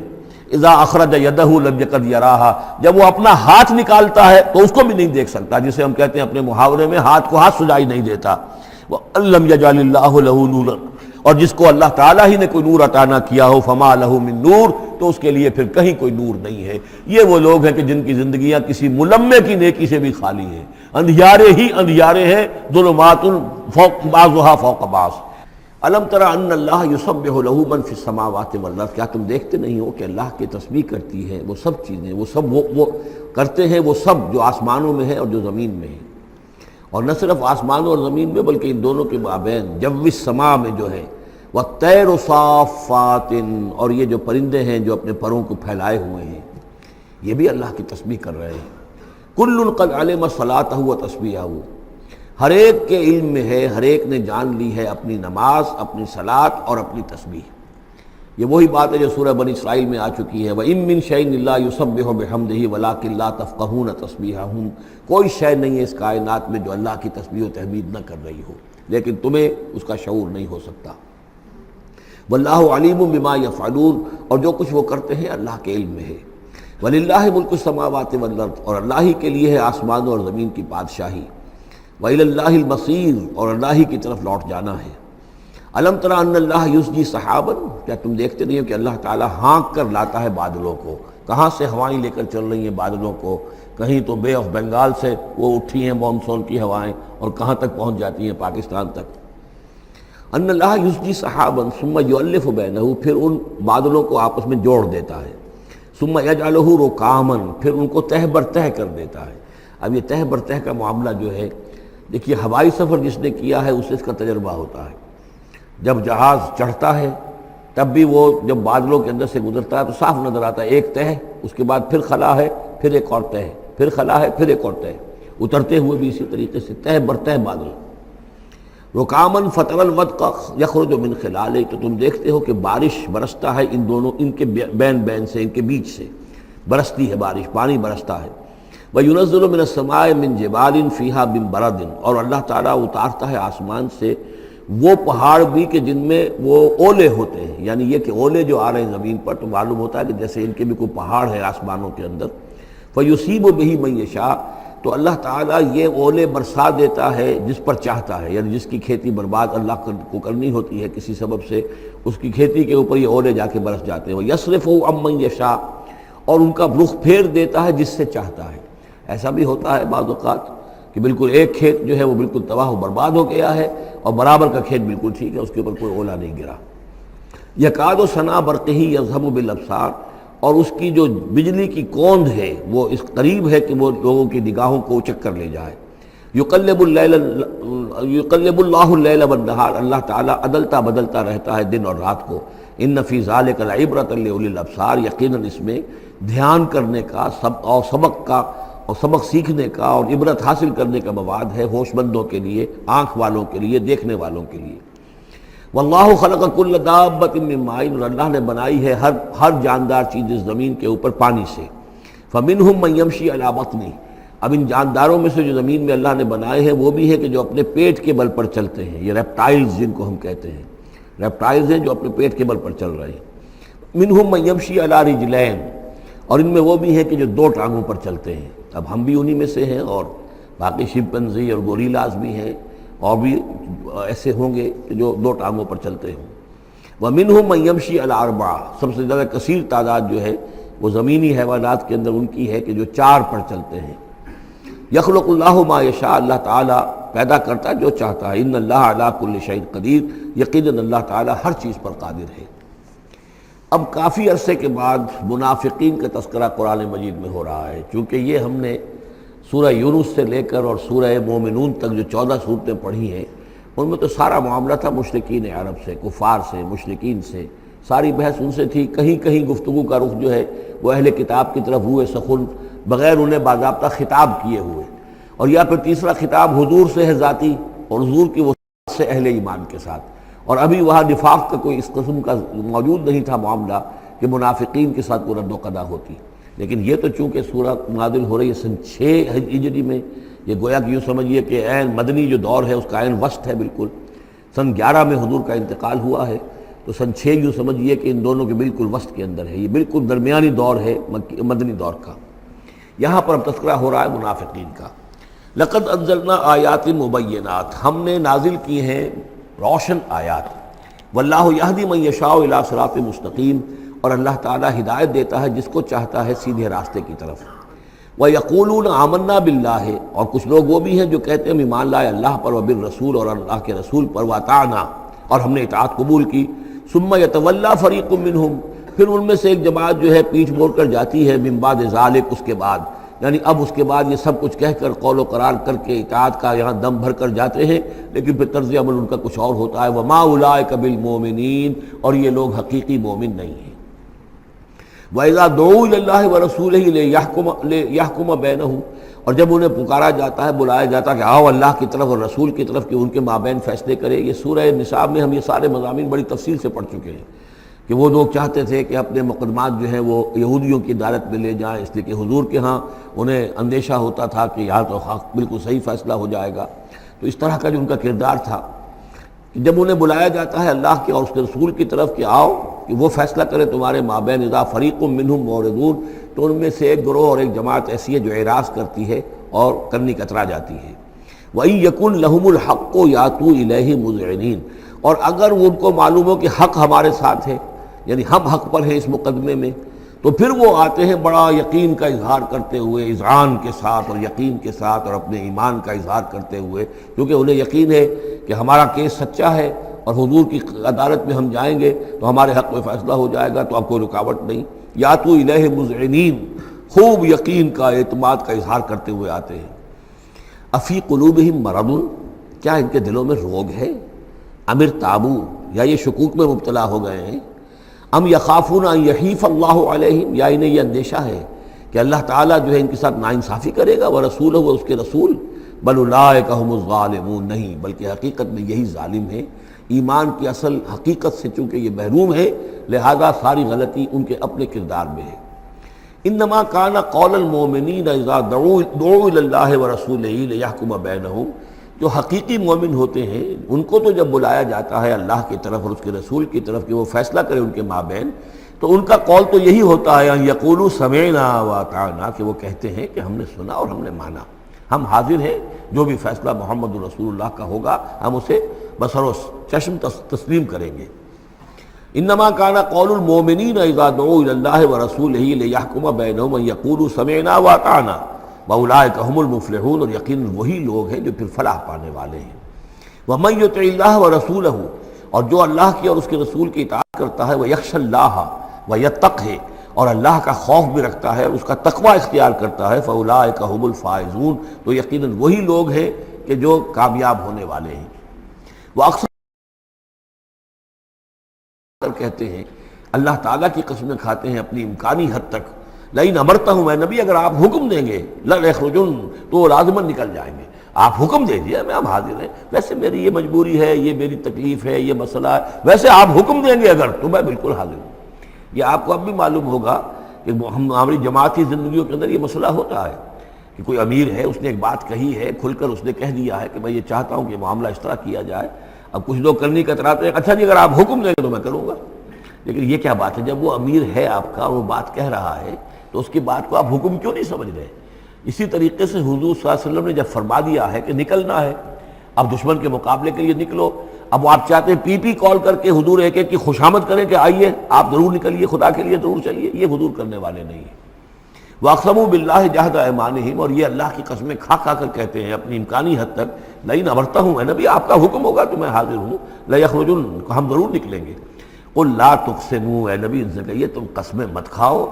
اذا اخرج یدہ لم یکد یراہا، جب وہ اپنا ہاتھ نکالتا ہے تو اس کو بھی نہیں دیکھ سکتا، جسے ہم کہتے ہیں اپنے محاورے میں ہاتھ کو ہاتھ سجائی نہیں دیتا۔ وَأَلَّمْ يَجْعَلِ اللَّهُ لَهُ نُورًا، اور جس کو اللہ تعالیٰ ہی نے کوئی نور عطا نہ کیا ہو، فما لہ من نور، تو اس کے لیے پھر کہیں کوئی نور نہیں ہے۔ یہ وہ لوگ ہیں کہ جن کی زندگیاں کسی ملمے کی نیکی سے بھی خالی ہیں، اندھیارے ہی اندھیارے ہیں، ظلمات فوق بعضها فوق بعض۔ الم تر ان اللہ یسبح له من فی السماوات والارض، کیا تم دیکھتے نہیں ہو کہ اللہ کی تسبیح کرتی ہے وہ سب چیزیں، وہ سب وہ کرتے ہیں، وہ سب جو آسمانوں میں ہے اور جو زمین میں ہے، اور نہ صرف آسمانوں اور زمین میں بلکہ ان دونوں کے مابین جو السماء میں جو ہے، والطیر صافات، اور یہ جو پرندے ہیں جو اپنے پروں کو پھیلائے ہوئے ہیں، یہ بھی اللہ کی تسبیح کر رہے ہیں۔ کل قد علم صلاتہ و تسبیحہ، ہر ایک کے علم میں ہے، ہر ایک نے جان لی ہے اپنی نماز، اپنی صلاۃ اور اپنی تسبیح۔ یہ وہی بات ہے جو سورہ بنی اسرائیل میں آ چکی ہے، وَإِن مِّن شَيْءٍ إِلَّا يُسَبِّحُ بِحَمْدِهِ وَلَٰكِن لَّا تَفْقَهُونَ تَسْبِيحَهُمْ، کوئی شے نہیں ہے اس کائنات میں جو اللہ کی تسبیح و تحمید نہ کر رہی ہو، لیکن تمہیں اس کا شعور نہیں ہو سکتا۔ وَاللَّهُ عَلِيمٌ بِمَا يَفْعَلُونَ، اور جو کچھ وہ کرتے ہیں اللہ کے علم میں ہے۔ وَلِلَّهِ مُلْكُ السَّمَاوَاتِ وَالْأَرْضِ، اور اللہ ہی کے لیے ہے آسمانوں اور زمین کی بادشاہی۔ وَإِلَى اللَّهِ الْمَصِيرُ، اور اللہ ہی کی طرف لوٹ جانا ہے۔ الم تر ان اللہ یسجی سحابا، کیا تم دیکھتے نہیں ہو کہ اللہ تعالیٰ ہانک کر لاتا ہے بادلوں کو، کہاں سے ہوائیں لے کر چل رہی ہیں بادلوں کو، کہیں تو بے آف بنگال سے وہ اٹھی ہیں مانسون کی ہوائیں، اور کہاں تک پہنچ جاتی ہیں؟ پاکستان تک۔ ان اللہ یسجی سحابا ثم یؤلف بینہ، پھر ان بادلوں کو آپس میں جوڑ دیتا ہے، ثم یجعلہ رکاما، پھر ان کو تہ بر تہ کر دیتا ہے۔ اب یہ تہ برتہ کا معاملہ جو ہے، دیکھیے ہوائی سفر جس نے کیا ہے اسے اس کا تجربہ ہوتا ہے. جب جہاز چڑھتا ہے تب بھی وہ جب بادلوں کے اندر سے گزرتا ہے تو صاف نظر آتا ہے ایک تہ، اس کے بعد پھر خلا ہے، پھر ایک اور تہ، پھر خلا ہے، پھر ایک اور تہ، اترتے ہوئے بھی اسی طریقے سے تہ برتہ بادل. رکامن فتر الودق یخرج من خلالہ، تو تم دیکھتے ہو کہ بارش برستا ہے ان دونوں، ان کے بین سے، ان کے بیچ سے برستی ہے بارش، پانی برستا ہے. وَيُنَزِّلُ مِنَ السَّمَاءِ مِن جِبَالٍ فِيهَا مِن بَرَدٍ، اور اللہ تعالیٰ اتارتا ہے آسمان سے وہ پہاڑ بھی کہ جن میں وہ اولے ہوتے ہیں، یعنی یہ کہ اولے جو آ رہے ہیں زمین پر تو معلوم ہوتا ہے کہ جیسے ان کے بھی کوئی پہاڑ ہے آسمانوں کے اندر. فَيُصِيبُ بِهِ مَن يَشَاءُ، تو اللہ تعالیٰ یہ اولے برسا دیتا ہے جس پر چاہتا ہے، یعنی جس کی کھیتی برباد اللہ کو کرنی ہوتی ہے کسی سبب سے، اس کی کھیتی کے اوپر یہ اولے جا کے برس جاتے ہیں. وَيَصْرِفُهُ عَن مَن يَشَاءُ، اور ان کا رخ پھیر دیتا ہے جس سے چاہتا ہے. ایسا بھی ہوتا ہے بعض اوقات کہ بالکل ایک کھیت جو ہے وہ بالکل تباہ و برباد ہو گیا ہے اور برابر کا کھیت بالکل ٹھیک ہے، اس کے اوپر کوئی اولا نہیں گرا. یکاد سنا برقہ یذہب بالابصار، اور اس کی جو بجلی کی کوند ہے وہ اس قریب ہے کہ وہ لوگوں کی نگاہوں کو اچک کر لے جائے. یقلب اللہ اللیل والنہار، اللہ تعالیٰ عدلتا بدلتا رہتا ہے دن اور رات کو. ان فی ذلک لعبرۃ لاولی الابصار، یقیناً اس میں دھیان کرنے کا اور سبق سیکھنے کا اور عبرت حاصل کرنے کا مواد ہے ہوش مندوں کے لیے، آنکھ والوں کے لیے، دیکھنے والوں کے لیے. واللہ خلق کل دابۃ من ماء، اور اللہ نے بنائی ہے ہر جاندار چیز اس زمین کے اوپر پانی سے. فمنہم من یمشی علی بطنہ، اب ان جانداروں میں سے جو زمین میں اللہ نے بنائے ہیں وہ بھی ہے کہ جو اپنے پیٹ کے بل پر چلتے ہیں، یہ ریپٹائلز جن کو ہم کہتے ہیں، ریپٹائلز ہیں جو اپنے پیٹ کے بل پر چل رہے ہیں. منہم من یمشی علی رجلین، اور ان میں وہ بھی ہیں کہ جو دو ٹانگوں پر چلتے ہیں. اب ہم بھی انہی میں سے ہیں، اور باقی شمپنزی اور گوریلاز بھی ہیں، اور بھی ایسے ہوں گے کہ جو دو ٹانگوں پر چلتے ہوں. وَمِنْهُمْ مَنْ يَمْشِي عَلَىٰ أَرْبَعٍ، سب سے زیادہ کثیر تعداد جو ہے وہ زمینی حیوانات کے اندر ان کی ہے کہ جو چار پر چلتے ہیں. یخلق اللہ ما یشاء، اللہ تعالیٰ پیدا کرتا ہے جو چاہتا ہے. ان اللہ علی کل شیء قدیر، یقیناً اللہ تعالیٰ ہر چیز پر قادر ہے. اب کافی عرصے کے بعد منافقین کا تذکرہ قرآن مجید میں ہو رہا ہے، چونکہ یہ ہم نے سورہ یونس سے لے کر اور سورہ مومنون تک جو 14 صورتیں پڑھی ہیں ان میں تو سارا معاملہ تھا مشرکین عرب سے، کفار سے، مشرکین سے، ساری بحث ان سے تھی. کہیں کہیں گفتگو کا رخ جو ہے وہ اہل کتاب کی طرف ہوئے سخن، بغیر انہیں باضابطہ خطاب کیے ہوئے، اور یا پھر تیسرا خطاب حضور سے ہے ذاتی، اور حضور کی وصیت سے اہل ایمان کے ساتھ. اور ابھی وہاں نفاق کا کوئی اس قسم کا موجود نہیں تھا معاملہ کہ منافقین کے ساتھ کوئی رد و قضا ہوتی. لیکن یہ تو چونکہ سورۃ نازل ہو رہی ہے سن 6 ہجری میں، یہ گویا کہ یوں سمجھیے کہ عین مدنی جو دور ہے اس کا عین وسط ہے. بالکل سن 11 میں حضور کا انتقال ہوا ہے، تو سن 6 یوں سمجھیے کہ ان دونوں کے بالکل وسط کے اندر ہے. یہ بالکل درمیانی دور ہے مدنی دور کا. یہاں پر اب تذکرہ ہو رہا ہے منافقین کا. لقد انزلنا آیات مبینات، ہم نے نازل کی ہیں روشن آیات. واللہ یہدی من یشاء الی صراط مستقیم، اور اللہ تعالیٰ ہدایت دیتا ہے جس کو چاہتا ہے سیدھے راستے کی طرف. وَيَقُولُونَ آمَنَّا بِاللَّهِ، اور کچھ لوگ وہ بھی ہیں جو کہتے ہیں ایمان لائے اللہ پر، وبالرسول، اور اللہ کے رسول پر، وَأَطَعْنَا، اور ہم نے اطاعت قبول کی. ثُمَّ يَتَوَلَّىٰ فَرِيقٌ مِّنْهُمْ، پھر ان میں سے ایک جماعت جو ہے پیٹھ موڑ کر جاتی ہے. من بعد ذالک، اس کے بعد، یعنی اب اس کے بعد یہ سب کچھ کہہ کر قول و قرار کر کے اطاعت کا یہاں دم بھر کر جاتے ہیں، لیکن پھر طرز عمل ان کا کچھ اور ہوتا ہے. وَمَا أُولَٰئِكَ بِالْمُؤْمِنِينَ، اور یہ لوگ حقیقی مومن نہیں ہیں. وَإِذَا دُعُوا إِلَى اللَّهِ وَرَسُولِهِ لِيَحْكُمَ بَيْنَهُمْ، اور جب انہیں پکارا جاتا ہے، بلایا جاتا ہے کہ آؤ اللہ کی طرف اور رسول کی طرف کہ ان کے مابین فیصلے کرے. یہ سورہ نساء میں ہم یہ سارے مضامین بڑی تفصیل سے پڑھ چکے ہیں کہ وہ لوگ چاہتے تھے کہ اپنے مقدمات جو ہیں وہ یہودیوں کی عدالت میں لے جائیں، اس لیے کہ حضور کے ہاں انہیں اندیشہ ہوتا تھا کہ یہاں تو بالکل صحیح فیصلہ ہو جائے گا. تو اس طرح کا جو ان کا کردار تھا، جب انہیں بلایا جاتا ہے اللہ کے اور اس کے رسول کی طرف کہ آؤ کہ وہ فیصلہ کرے تمہارے مابین، اذا فریق منہم معرضون، تو ان میں سے ایک گروہ اور ایک جماعت ایسی ہے جو اعراض کرتی ہے اور کرنی کترا جاتی ہے. وَإِن يَكُن لَهُمُ الْحَقُّ يَأْتُوا إِلَيْهِ مُذْعِنِينَ، اور اگر ان کو معلوم ہو کہ حق ہمارے ساتھ ہے، یعنی ہم حق پر ہیں اس مقدمے میں، تو پھر وہ آتے ہیں بڑا یقین کا اظہار کرتے ہوئے، اذعان کے ساتھ اور یقین کے ساتھ، اور اپنے ایمان کا اظہار کرتے ہوئے، کیونکہ انہیں یقین ہے کہ ہمارا کیس سچا ہے اور حضور کی عدالت میں ہم جائیں گے تو ہمارے حق میں فیصلہ ہو جائے گا، تو اب کوئی رکاوٹ نہیں. یاتوا الیہ مذعنین، خوب یقین کا، اعتماد کا اظہار کرتے ہوئے آتے ہیں۔ افی قلوبہم مرض، کیا ان کے دلوں میں روگ ہے؟ ام ارتابوا، یا یہ شکوک میں مبتلا ہو گئے ہیں؟ ام یخافون ان یحیف اللہ علیہم، یا انہیں یہ اندیشہ ہے کہ اللہ تعالیٰ جو ہے ان کے ساتھ ناانصافی کرے گا، ورسولہ، اور اس کے رسول، بل اولئک هم الظالمون، نہیں بلکہ حقیقت میں یہی ظالم ہیں۔ ایمان کی اصل حقیقت سے چونکہ یہ محروم ہے، لہذا ساری غلطی ان کے اپنے کردار میں ہے۔ انما کان قول المؤمنین اذا دعوا الی اللہ ورسولہ لیحکم بینہم، جو حقیقی مومن ہوتے ہیں ان کو تو جب بلایا جاتا ہے اللہ کی طرف اور اس کے رسول کی طرف کہ وہ فیصلہ کرے ان کے مابین، تو ان کا قول تو یہی ہوتا ہے ان یقولوا سمعنا واطعنا، کہ وہ کہتے ہیں کہ ہم نے سنا اور ہم نے مانا، ہم حاضر ہیں، جو بھی فیصلہ محمد رسول اللہ کا ہوگا ہم اسے بصر و چشم تسلیم کریں گے۔ انما کان قول المؤمنین اذا دعوا الی اللہ ورسولہ لیحکم بینہم ان یقولوا سمعنا واطعنا واولئک هم المفلحون، اور یقیناً وہی لوگ ہیں جو پھر فلاح پانے والے ہیں۔ ومن یطع اللہ ورسولہ، اور جو اللہ کی اور اس کے رسول کی اطاعت کرتا ہے، ویخشى اللہ ویتقہ، اور اللہ کا خوف بھی رکھتا ہے، اس کا تقوی اختیار کرتا ہے، فاولئک هم الفائزون، تو یقیناً وہی لوگ ہیں کہ جو کامیاب ہونے والے ہیں۔ وہ اکثر کہتے ہیں، اللہ تعالیٰ کی قسمیں کھاتے ہیں اپنی امکانی حد تک، لئن امرتہم، اے نبی اگر آپ حکم دیں گے، لَيَخْرُجُنَّ، تو وہ لازماً نکل جائیں گے۔ آپ حکم دے دیے میں ہم حاضر ہیں، ویسے میری یہ مجبوری ہے، یہ میری تکلیف ہے، یہ مسئلہ ہے، ویسے آپ حکم دیں گے اگر، تو میں بالکل حاضر ہوں۔ یہ آپ کو اب بھی معلوم ہوگا کہ ہماری جماعتی زندگیوں کے اندر یہ مسئلہ ہوتا ہے کہ کوئی امیر ہے، اس نے ایک بات کہی ہے، کھل کر اس نے کہہ دیا ہے کہ میں یہ چاہتا ہوں کہ معاملہ اس طرح کیا جائے۔ اب کچھ لوگ کرنے کا اتراتے ہیں، اچھا جی اگر آپ حکم دیں گے تو میں کروں گا۔ لیکن یہ کیا بات ہے، جب وہ امیر ہے آپ کا اور وہ بات کہہ رہا ہے تو اس کی بات کو آپ حکم کیوں نہیں سمجھ رہے؟ اسی طریقے سے حضور صلی اللہ علیہ وسلم نے جب فرما دیا ہے کہ نکلنا ہے، اب دشمن کے مقابلے کے لیے نکلو، اب وہ آپ چاہتے ہیں پی پی کال کر کے حضور ایک ایک کی خوشامد کریں کہ آئیے آپ ضرور نکلیے، خدا کے لیے ضرور چلیے، یہ حضور کرنے والے نہیں ہیں۔ وَأَقْسَمُوا بِاللَّهِ جَهْدَ أَيْمَانِهِمْ، اور یہ اللہ کی قسمیں کھا کھا کر کہتے ہیں اپنی امکانی حد تک، لئن امرتہم، اے نبی آپ کا حکم ہوگا تو میں حاضر ہوں، لَيَخْرُجُنَّ، ہم ضرور نکلیں گے۔ قُلْ لَا تُقْسِمُوا، اے نبی ان سے کہیے تم قسمیں مت کھاؤ،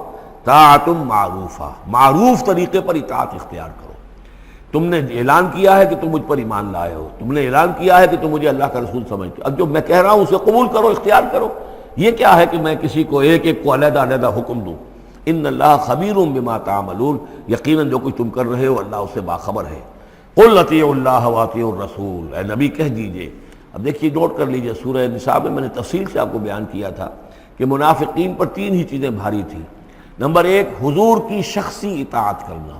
طاعۃ معروفہ، معروف طریقے پر اطاعت اختیار کرو۔ تم نے اعلان کیا ہے کہ تم مجھ پر ایمان لائے ہو، تم نے اعلان کیا ہے کہ تم مجھے اللہ کا رسول سمجھتے ہو، اب جو میں کہہ رہا ہوں اسے قبول کرو، اختیار کرو۔ یہ کیا ہے کہ میں کسی کو ایک ایک کو علیحدہ علیحدہ حکم دوں؟ ان اللہ خبیر بما تعملون، یقیناً جو کچھ تم کر رہے ہو اللہ اس سے باخبر ہے۔ قل اطیعوا اللہ واطیعوا الرسول، اے نبی کہہ دیجئے۔ اب دیکھیے نوٹ کر لیجئے، سورہ نساء میں نے تفصیل سے آپ کو بیان کیا تھا کہ منافقین پر تین ہی چیزیں بھاری تھیں۔ نمبر ایک، حضور کی شخصی اطاعت کرنا،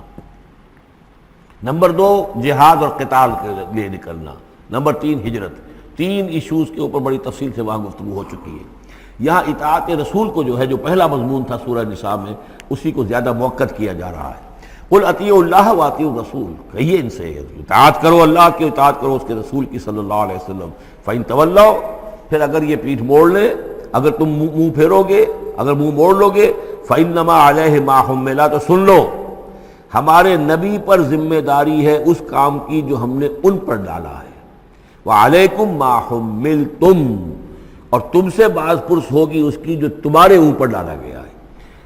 نمبر دو، جہاد اور قتال کے لیے نکلنا، نمبر تین، ہجرت۔ تین ایشوز کے اوپر بڑی تفصیل سے وہاں گفتگو ہو چکی ہے۔ یہاں اطاعت رسول کو جو ہے، جو پہلا مضمون تھا سورہ نساء میں، اسی کو زیادہ موقت کیا جا رہا ہے۔ قل اطیعوا اللہ واطیعوا الرسول، کہیے ان سے اطاعت کرو، اللہ کی اطاعت کرو، اس کے رسول کی صلی اللہ علیہ وسلم۔ فإن تولوا، پھر اگر یہ پیٹھ موڑ لے، اگر تم منہ پھیرو گے، اگر منہ موڑ لو گے، فإنما علیہ ما حمل، تو سن لو ہمارے نبی پر ذمہ داری ہے اس کام کی جو ہم نے ان پر ڈالا ہے۔ وعلیکم ما حملتم، اور تم سے باز پرس ہوگی اس کی جو تمہارے اوپر ڈالا گیا ہے۔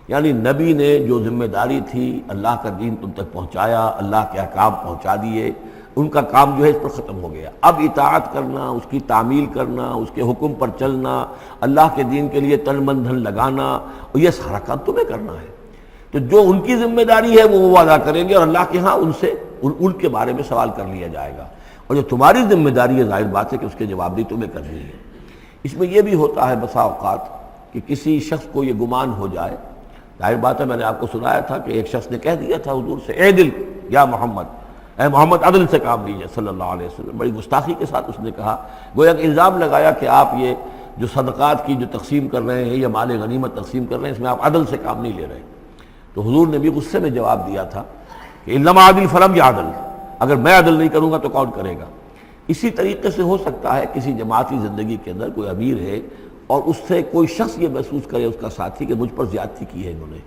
یعنی نبی نے جو ذمہ داری تھی اللہ کا دین تم تک پہنچایا، اللہ کے احکام پہنچا دیے، ان کا کام جو ہے اس پر ختم ہو گیا۔ اب اطاعت کرنا، اس کی تعمیل کرنا، اس کے حکم پر چلنا، اللہ کے دین کے لیے تن من دھن لگانا، اور یہ سارا کام تمہیں کرنا ہے۔ تو جو ان کی ذمہ داری ہے وہ ادا کریں گے، اور اللہ کے ہاں ان سے ان کے بارے میں سوال کر لیا جائے گا، اور جو تمہاری ذمہ داری ہے ظاہر بات ہے کہ اس کے جواب بھی تمہیں کرنی ہے۔ اس میں یہ بھی ہوتا ہے بسا اوقات کہ کسی شخص کو یہ گمان ہو جائے، ظاہر بات ہے میں نے آپ کو سنایا تھا کہ ایک شخص نے کہہ دیا تھا حضور سے، اے دل یا محمد، اے محمد عدل سے کام لیجیے صلی اللہ علیہ وسلم۔ بڑی گستاخی کے ساتھ اس نے کہا، گویا کہ الزام لگایا کہ آپ یہ جو صدقات کی جو تقسیم کر رہے ہیں یا مال غنیمت تقسیم کر رہے ہیں، اس میں آپ عدل سے کام نہیں لے رہے۔ تو حضور نے بھی غصے میں جواب دیا تھا کہ انما عدل فلم یا عدل، اگر میں عدل نہیں کروں گا تو کون کرے گا؟ اسی طریقے سے ہو سکتا ہے کسی جماعتی زندگی کے اندر کوئی امیر ہے اور اس سے کوئی شخص یہ محسوس کرے، اس کا ساتھی، کہ مجھ پر زیادتی کی ہے انہوں نے،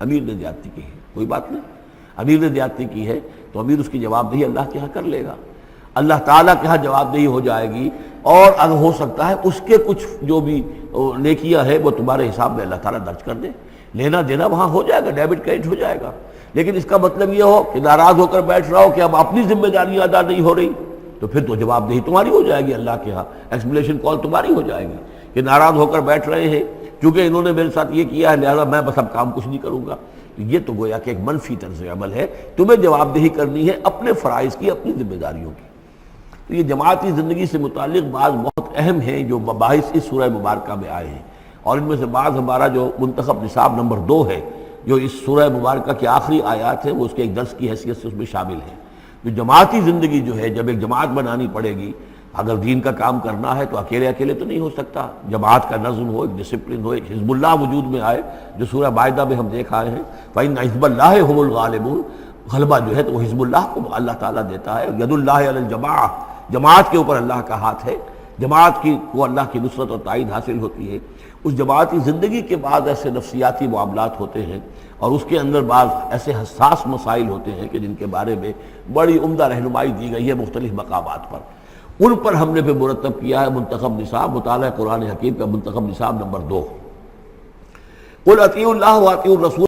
امیر نے زیادتی کی ہے، کوئی بات نہیں، امیر نے زیادتی کی ہے تو امیر اس کی جواب دہی اللہ کے ہاں کر لے گا۔ اللہ تعالیٰ کے ہاں جواب دہی ہو جائے گی، اور اگر ہو سکتا ہے اس کے کچھ جو بھی نیکیاں ہے وہ تمہارے حساب میں اللہ تعالیٰ درج کر دے، لینا دینا وہاں ہو جائے گا، ڈیبٹ کریڈٹ ہو جائے گا۔ لیکن اس کا مطلب یہ ہو کہ ناراض ہو کر بیٹھ رہا ہو کہ اب اپنی ذمہ داریاں ادا نہیں ہو رہی، تو پھر تو جواب دہی تمہاری ہو جائے گی اللہ کے ہاں، ایکسپلیشن کال تمہاری ہو جائے گی کہ ناراض ہو کر بیٹھ رہے ہیں کیونکہ انہوں نے میرے ساتھ یہ کیا ہے، لہذا میں بس اب کام کچھ نہیں کروں گا۔ یہ تو گویا کہ ایک منفی طرز عمل ہے۔ تمہیں جواب دہی کرنی ہے اپنے فرائض کی، اپنی ذمہ داریوں کی۔ تو یہ جماعتی زندگی سے متعلق بعض بہت اہم ہیں جو مباحث اس سورہ مبارکہ میں آئے ہیں، اور ان میں سے بعض ہمارا جو منتخب نصاب نمبر 2 ہے جو اس سورہ مبارکہ کی آخری آیات ہیں وہ اس کے ایک درس کی حیثیت سے اس میں شامل ہے۔ جو جماعتی زندگی جو ہے، جب ایک جماعت بنانی پڑے گی، اگر دین کا کام کرنا ہے تو اکیلے اکیلے تو نہیں ہو سکتا، جماعت کا نظم ہو، ایک ڈسپلن ہو، ایک حزب اللہ وجود میں آئے جو سورہ مائدہ میں ہم دیکھ آئے ہیں، فَإِنَّ حِزْبَ اللَّهِ هُمُ الْغَالِبُونَ۔ غلبہ جو ہے تو وہ حزب اللہ کو اللہ تعالیٰ دیتا ہے، ید اللہ علی الجماعہ، جماعت کے اوپر اللہ کا ہاتھ ہے، جماعت کی کو اللہ کی نصرت اور تائید حاصل ہوتی ہے۔ اس جماعتی زندگی کے بعد ایسے نفسیاتی معاملات ہوتے ہیں اور اس کے اندر بعض ایسے حساس مسائل ہوتے ہیں کہ جن کے بارے میں بڑی عمدہ رہنمائی دی گئی ہے مختلف مقامات پر۔ ان پر ہم نے پھر مرتب کیا ہے منتخب نصاب، مطالعہ قرآن حکیم کا منتخب نصاب نمبر 2۔ قُلْ اطیعوا اللہ واطیعوا الرسول،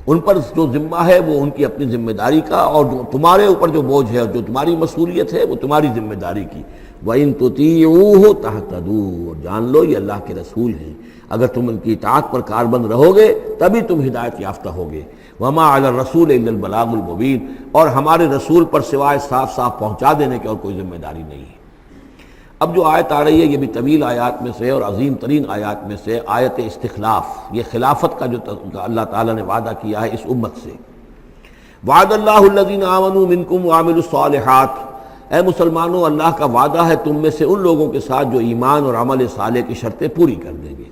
ان پر جو ذمہ ہے وہ ان کی اپنی ذمہ داری کا، اور جو تمہارے اوپر جو بوجھ ہے اور جو تمہاری مسئولیت ہے وہ تمہاری ذمہ داری کی۔ وَإِن تُطِيعُوهُ تَهْتَدُوا، جان لو یہ اللہ کے رسول ہیں، اگر تم ان کی اطاعت پر کاربند رہو گے تبھی تم ہدایت یافتہ ہوگے۔ وَمَا عَلَى الرَّسُولِ إِلَّا الْبَلَاغُ الْمُبِينُ، اور ہمارے رسول پر سوائے صاف صاف پہنچا دینے کے اور کوئی ذمہ داری نہیں ہے۔ اب جو آیت آ رہی ہے یہ بھی طویل آیات میں سے اور عظیم ترین آیات میں سے آیت استخلاف، یہ خلافت کا جو اللہ تعالیٰ نے وعدہ کیا ہے اس امت سے۔ وعد اللہ الذین آمنوا منکم وعملوا الصالحات، اے مسلمانوں اللہ کا وعدہ ہے تم میں سے ان لوگوں کے ساتھ جو ایمان اور عمل صالح کی شرطیں پوری کر دیں گے۔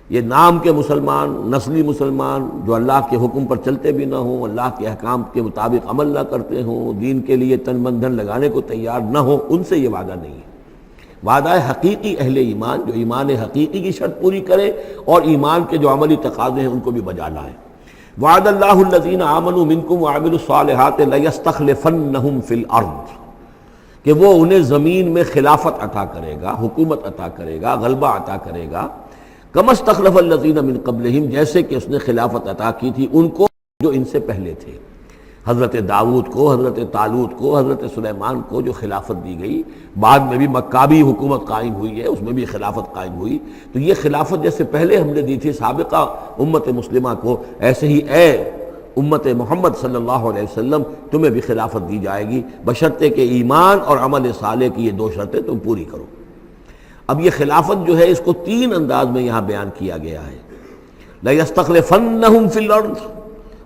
یہ نام کے مسلمان، نسلی مسلمان جو اللہ کے حکم پر چلتے بھی نہ ہوں، اللہ کے احکام کے مطابق عمل نہ کرتے ہوں، دین کے لیے تن من دھن لگانے کو تیار نہ ہوں، ان سے یہ وعدہ نہیں ہے۔ وعدہ حقیقی اہل ایمان جو ایمان حقیقی کی شرط پوری کرے اور ایمان کے جو عملی تقاضے ہیں ان کو بھی بجا لائے۔ وعد اللہ الذین آمنوا منکم وعملوا الصالحات لیستخلفنہم فی الارض، کہ وہ انہیں زمین میں خلافت عطا کرے گا، حکومت عطا کرے گا، غلبہ عطا کرے گا۔ کما استخلف الذین من قبلہم، جیسے کہ اس نے خلافت عطا کی تھی ان کو جو ان سے پہلے تھے۔ حضرت داؤد کو، حضرت طالوت کو، حضرت سلیمان کو جو خلافت دی گئی، بعد میں بھی مکابی حکومت قائم ہوئی ہے، اس میں بھی خلافت قائم ہوئی۔ تو یہ خلافت جیسے پہلے ہم نے دی تھی سابقہ امت مسلمہ کو، ایسے ہی اے امت محمد صلی اللہ علیہ وسلم تمہیں بھی خلافت دی جائے گی، بشرطے کہ ایمان اور عمل صالح کی یہ 2 شرطیں تم پوری کرو۔ اب یہ خلافت جو ہے اس کو 3 انداز میں یہاں بیان کیا گیا ہے۔ لَيَسْتَخْلِفَنَّهُمْ فِي الْأَرْضِ،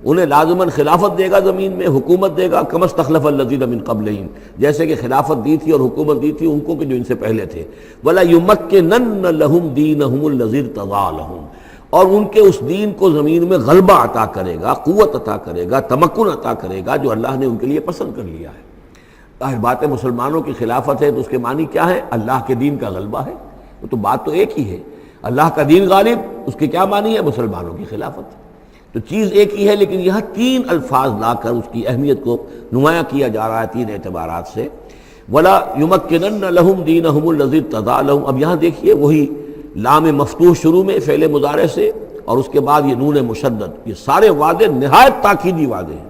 انہیں لازماً خلافت دے گا زمین میں، حکومت دے گا، کما استخلف الذین من قبلہم، جیسے کہ خلافت دی تھی اور حکومت دی تھی ان کو کہ جو ان سے پہلے تھے۔ وَلَيُمَكِّنَنَّ لَهُمْ دِينَهُمُ الَّذِي ارْتَضَىٰ لَهُمْ، اور ان کے اس دین کو زمین میں غلبہ عطا کرے گا، قوت عطا کرے گا، تمکن عطا کرے گا جو اللہ نے ان کے لیے پسند کر لیا ہے۔ ظاہر بات ہے مسلمانوں کی خلافت ہے تو اس کے معنی کیا ہے؟ اللہ کے دین کا غلبہ ہے، وہ تو بات تو ایک ہی ہے، اللہ کا دین غالب، اس کے کیا معنی ہے؟ مسلمانوں کی خلافت۔ تو چیز ایک ہی ہے لیکن یہاں 3 الفاظ لا کر اس کی اہمیت کو نمایاں کیا جا رہا ہے 3 اعتبارات سے۔ وَلَا يُمَكِّنَنَّ لَهُمْ دِينَهُمُ الَّذِي ارْتَضَىٰ لَهُمْ، اب یہاں دیکھیے وہی لام مفتوح شروع میں فعل مضارع سے، اور اس کے بعد یہ نون مشدد، یہ سارے وعدے نہایت تاکیدی وعدے ہیں۔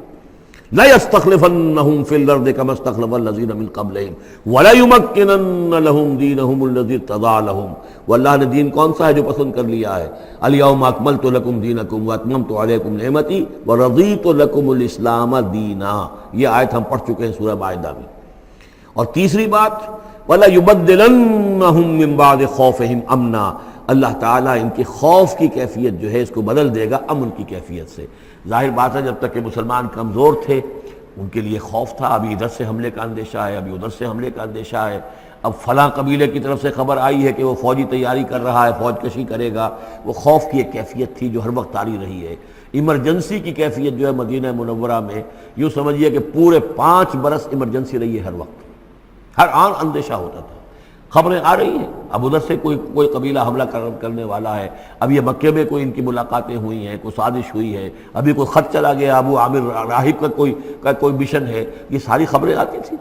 لَيَسْتَخْلِفَنَّهُمْ فِي الْأَرْضِ كَمَا اسْتَخْلَفَ الَّذِينَ مِن قَبْلِهِمْ وَلَيُمَكِّنَنَّ لَهُمْ دِينَهُمُ الَّذِي ارْتَضَىٰ لَهُمْ، واللہ نے دین کون سا ہے جو پسند کر لیا ہے؟ الْيَوْمَ أَكْمَلْتُ لَكُمْ دِينَكُمْ وَأَتْمَمْتُ عَلَيْكُمْ نِعْمَتِي وَرَضِيتُ لَكُمُ الْإِسْلَامَ دِينًا، یہ آیت ہم پڑھ چکے ہیں سورہ مائدہ میں۔ اور تیسری بات وَلَيُبَدِّلَنَّهُم مِّن بَعْدِ خَوْفِهِمْ أَمْنًا، اللہ تعالیٰ ان کی خوف کی کیفیت جو ہے اس کو بدل دے گا امن کی کیفیت سے۔ ظاہر بات ہے جب تک کہ مسلمان کمزور تھے ان کے لیے خوف تھا، ابھی ادھر سے حملے کا اندیشہ ہے، ابھی ادھر سے حملے کا اندیشہ ہے، اب فلاں قبیلے کی طرف سے خبر آئی ہے کہ وہ فوجی تیاری کر رہا ہے، فوج کشی کرے گا، وہ خوف کی ایک کیفیت تھی جو ہر وقت طاری رہی ہے۔ ایمرجنسی کی کیفیت جو ہے مدینہ منورہ میں یوں سمجھیے کہ پورے 5 برس ایمرجنسی رہی ہے، ہر وقت ہر آن اندیشہ ہوتا تھا، خبریں آ رہی ہیں، اب ادھر سے کوئی قبیلہ حملہ کرنے والا ہے، اب یہ مکے میں کوئی ان کی ملاقاتیں ہوئی ہیں، کوئی سازش ہوئی ہے، ابھی کوئی خط چلا گیا ابو عامر راہب کا کوئی مشن ہے، یہ ساری خبریں آتی تھیں۔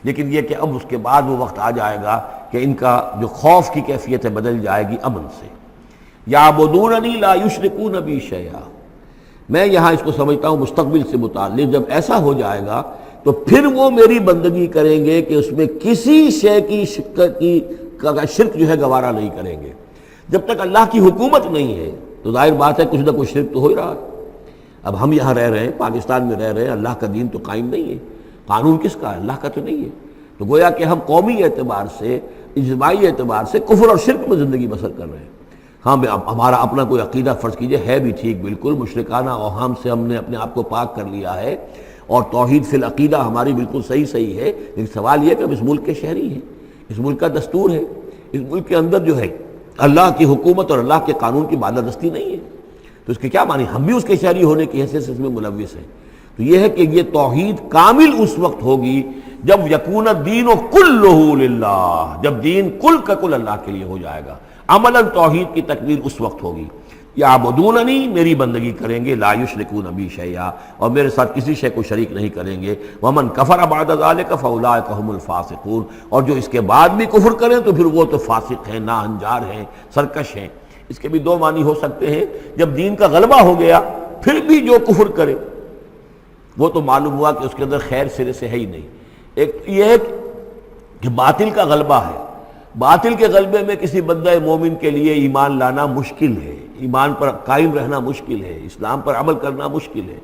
لیکن یہ کہ اب اس کے بعد وہ وقت آ جائے گا کہ ان کا جو خوف کی کیفیت ہے بدل جائے گی امن سے۔ یعبدوننی لا یشرکون بی شیئا، میں یہاں اس کو سمجھتا ہوں مستقبل سے متعلق، جب ایسا ہو جائے گا تو پھر وہ میری بندگی کریں گے کہ اس میں کسی شے کی شرک جو ہے گوارا نہیں کریں گے۔ جب تک اللہ کی حکومت نہیں ہے تو ظاہر بات ہے کچھ نہ کچھ شرک تو ہو ہی رہا ہے۔ اب ہم یہاں رہ رہے ہیں، پاکستان میں رہ رہے ہیں، اللہ کا دین تو قائم نہیں ہے، قانون کس کا ہے؟ اللہ کا تو نہیں ہے۔ تو گویا کہ ہم قومی اعتبار سے، اجتماعی اعتبار سے کفر اور شرک میں زندگی بسر کر رہے ہیں۔ ہاں ہمارا اپنا کوئی عقیدہ فرض کیجئے ہے بھی ٹھیک، بالکل مشرکانہ اوہام سے ہم نے اپنے آپ کو پاک کر لیا ہے، اور توحید فی العقیدہ ہماری بالکل صحیح ہے، لیکن سوال یہ کہ ہم اس ملک کے شہری ہیں، اس ملک کا دستور ہے، اس ملک کے اندر جو ہے اللہ کی حکومت اور اللہ کے قانون کی بالادستی نہیں ہے، تو اس کے کیا معنی؟ ہم بھی اس کے شہری ہونے کی حیثیت سے اس میں ملوث ہیں۔ تو یہ ہے کہ یہ توحید کامل اس وقت ہوگی جب یکون الدین کلہ للہ، جب دین کل کا کل اللہ کے لیے ہو جائے گا۔ عملاً توحید کی تکمیل اس وقت ہوگی۔ یعبدوننی، میری بندگی کریں گے، لا یشرکون بی شیئا، اور میرے ساتھ کسی شے کو شریک نہیں کریں گے۔ ومن کفر بعد ذلک فاولئک هم الفاسقون، اور جو اس کے بعد بھی کفر کریں تو پھر وہ تو فاسق ہیں، ناہنجار ہیں، سرکش ہیں۔ اس کے بھی دو معنی ہو سکتے ہیں، جب دین کا غلبہ ہو گیا پھر بھی جو کفر کرے وہ تو معلوم ہوا کہ اس کے اندر خیر سرے سے ہے ہی نہیں۔ ایک یہ ہے کہ باطل کا غلبہ ہے، باطل کے غلبے میں کسی بندہ مومن کے لیے ایمان لانا مشکل ہے، ایمان پر قائم رہنا مشکل ہے، اسلام پر عمل کرنا مشکل ہے۔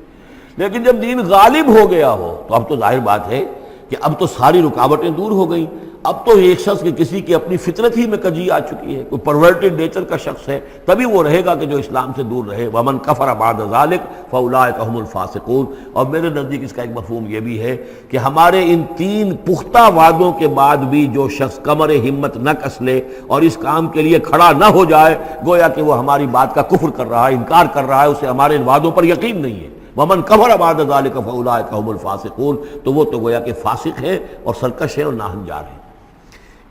لیکن جب دین غالب ہو گیا ہو تو اب تو ظاہر بات ہے کہ اب تو ساری رکاوٹیں دور ہو گئیں۔ اب تو ایک شخص کی کسی کی اپنی فطرت ہی میں کجی آ چکی ہے، کوئی پرورٹڈ نیچر کا شخص ہے تبھی وہ رہے گا کہ جو اسلام سے دور رہے۔ ومن کفر بعد ذلک فاولئک هم الفاسقون، اور میرے نزدیک اس کا ایک مفہوم یہ بھی ہے کہ ہمارے ان تین پختہ وعدوں کے بعد بھی جو شخص کمر ہمت نہ کس لے اور اس کام کے لیے کھڑا نہ ہو جائے، گویا کہ وہ ہماری بات کا کفر کر رہا ہے، انکار کر رہا ہے، اسے ہمارے ان وعدوں پر یقین نہیں ہے۔ ومن کفر بعد ذلک فاولئک هم الفاسقون، تو وہ تو گویا کہ فاسق ہیں اور سرکش ہیں اور ناہنجار ہیں۔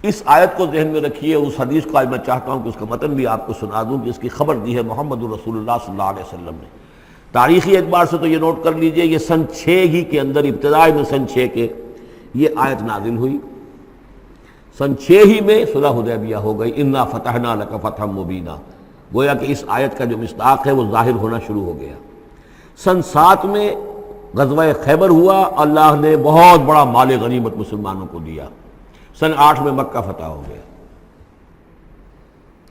اس آیت کو ذہن میں رکھیے، اس حدیث کو آج میں چاہتا ہوں کہ اس کا متن بھی آپ کو سنا دوں کہ اس کی خبر دی ہے محمد رسول اللہ صلی اللہ علیہ وسلم نے۔ تاریخی اعتبار سے تو یہ نوٹ کر لیجئے، یہ سن 6 ہی کے اندر، ابتدائی میں سن 6 کے یہ آیت نازل ہوئی۔ سن 6 ہی میں صلح حدیبیہ ہو گئی، انا فتحنا لک فتحا مبینا، گویا کہ اس آیت کا جو مصداق ہے وہ ظاہر ہونا شروع ہو گیا۔ سن 7 میں غزوہ خیبر ہوا، اللہ نے بہت بڑا مال غنیمت مسلمانوں کو دیا۔ سن 8 میں مکہ فتح ہو گیا۔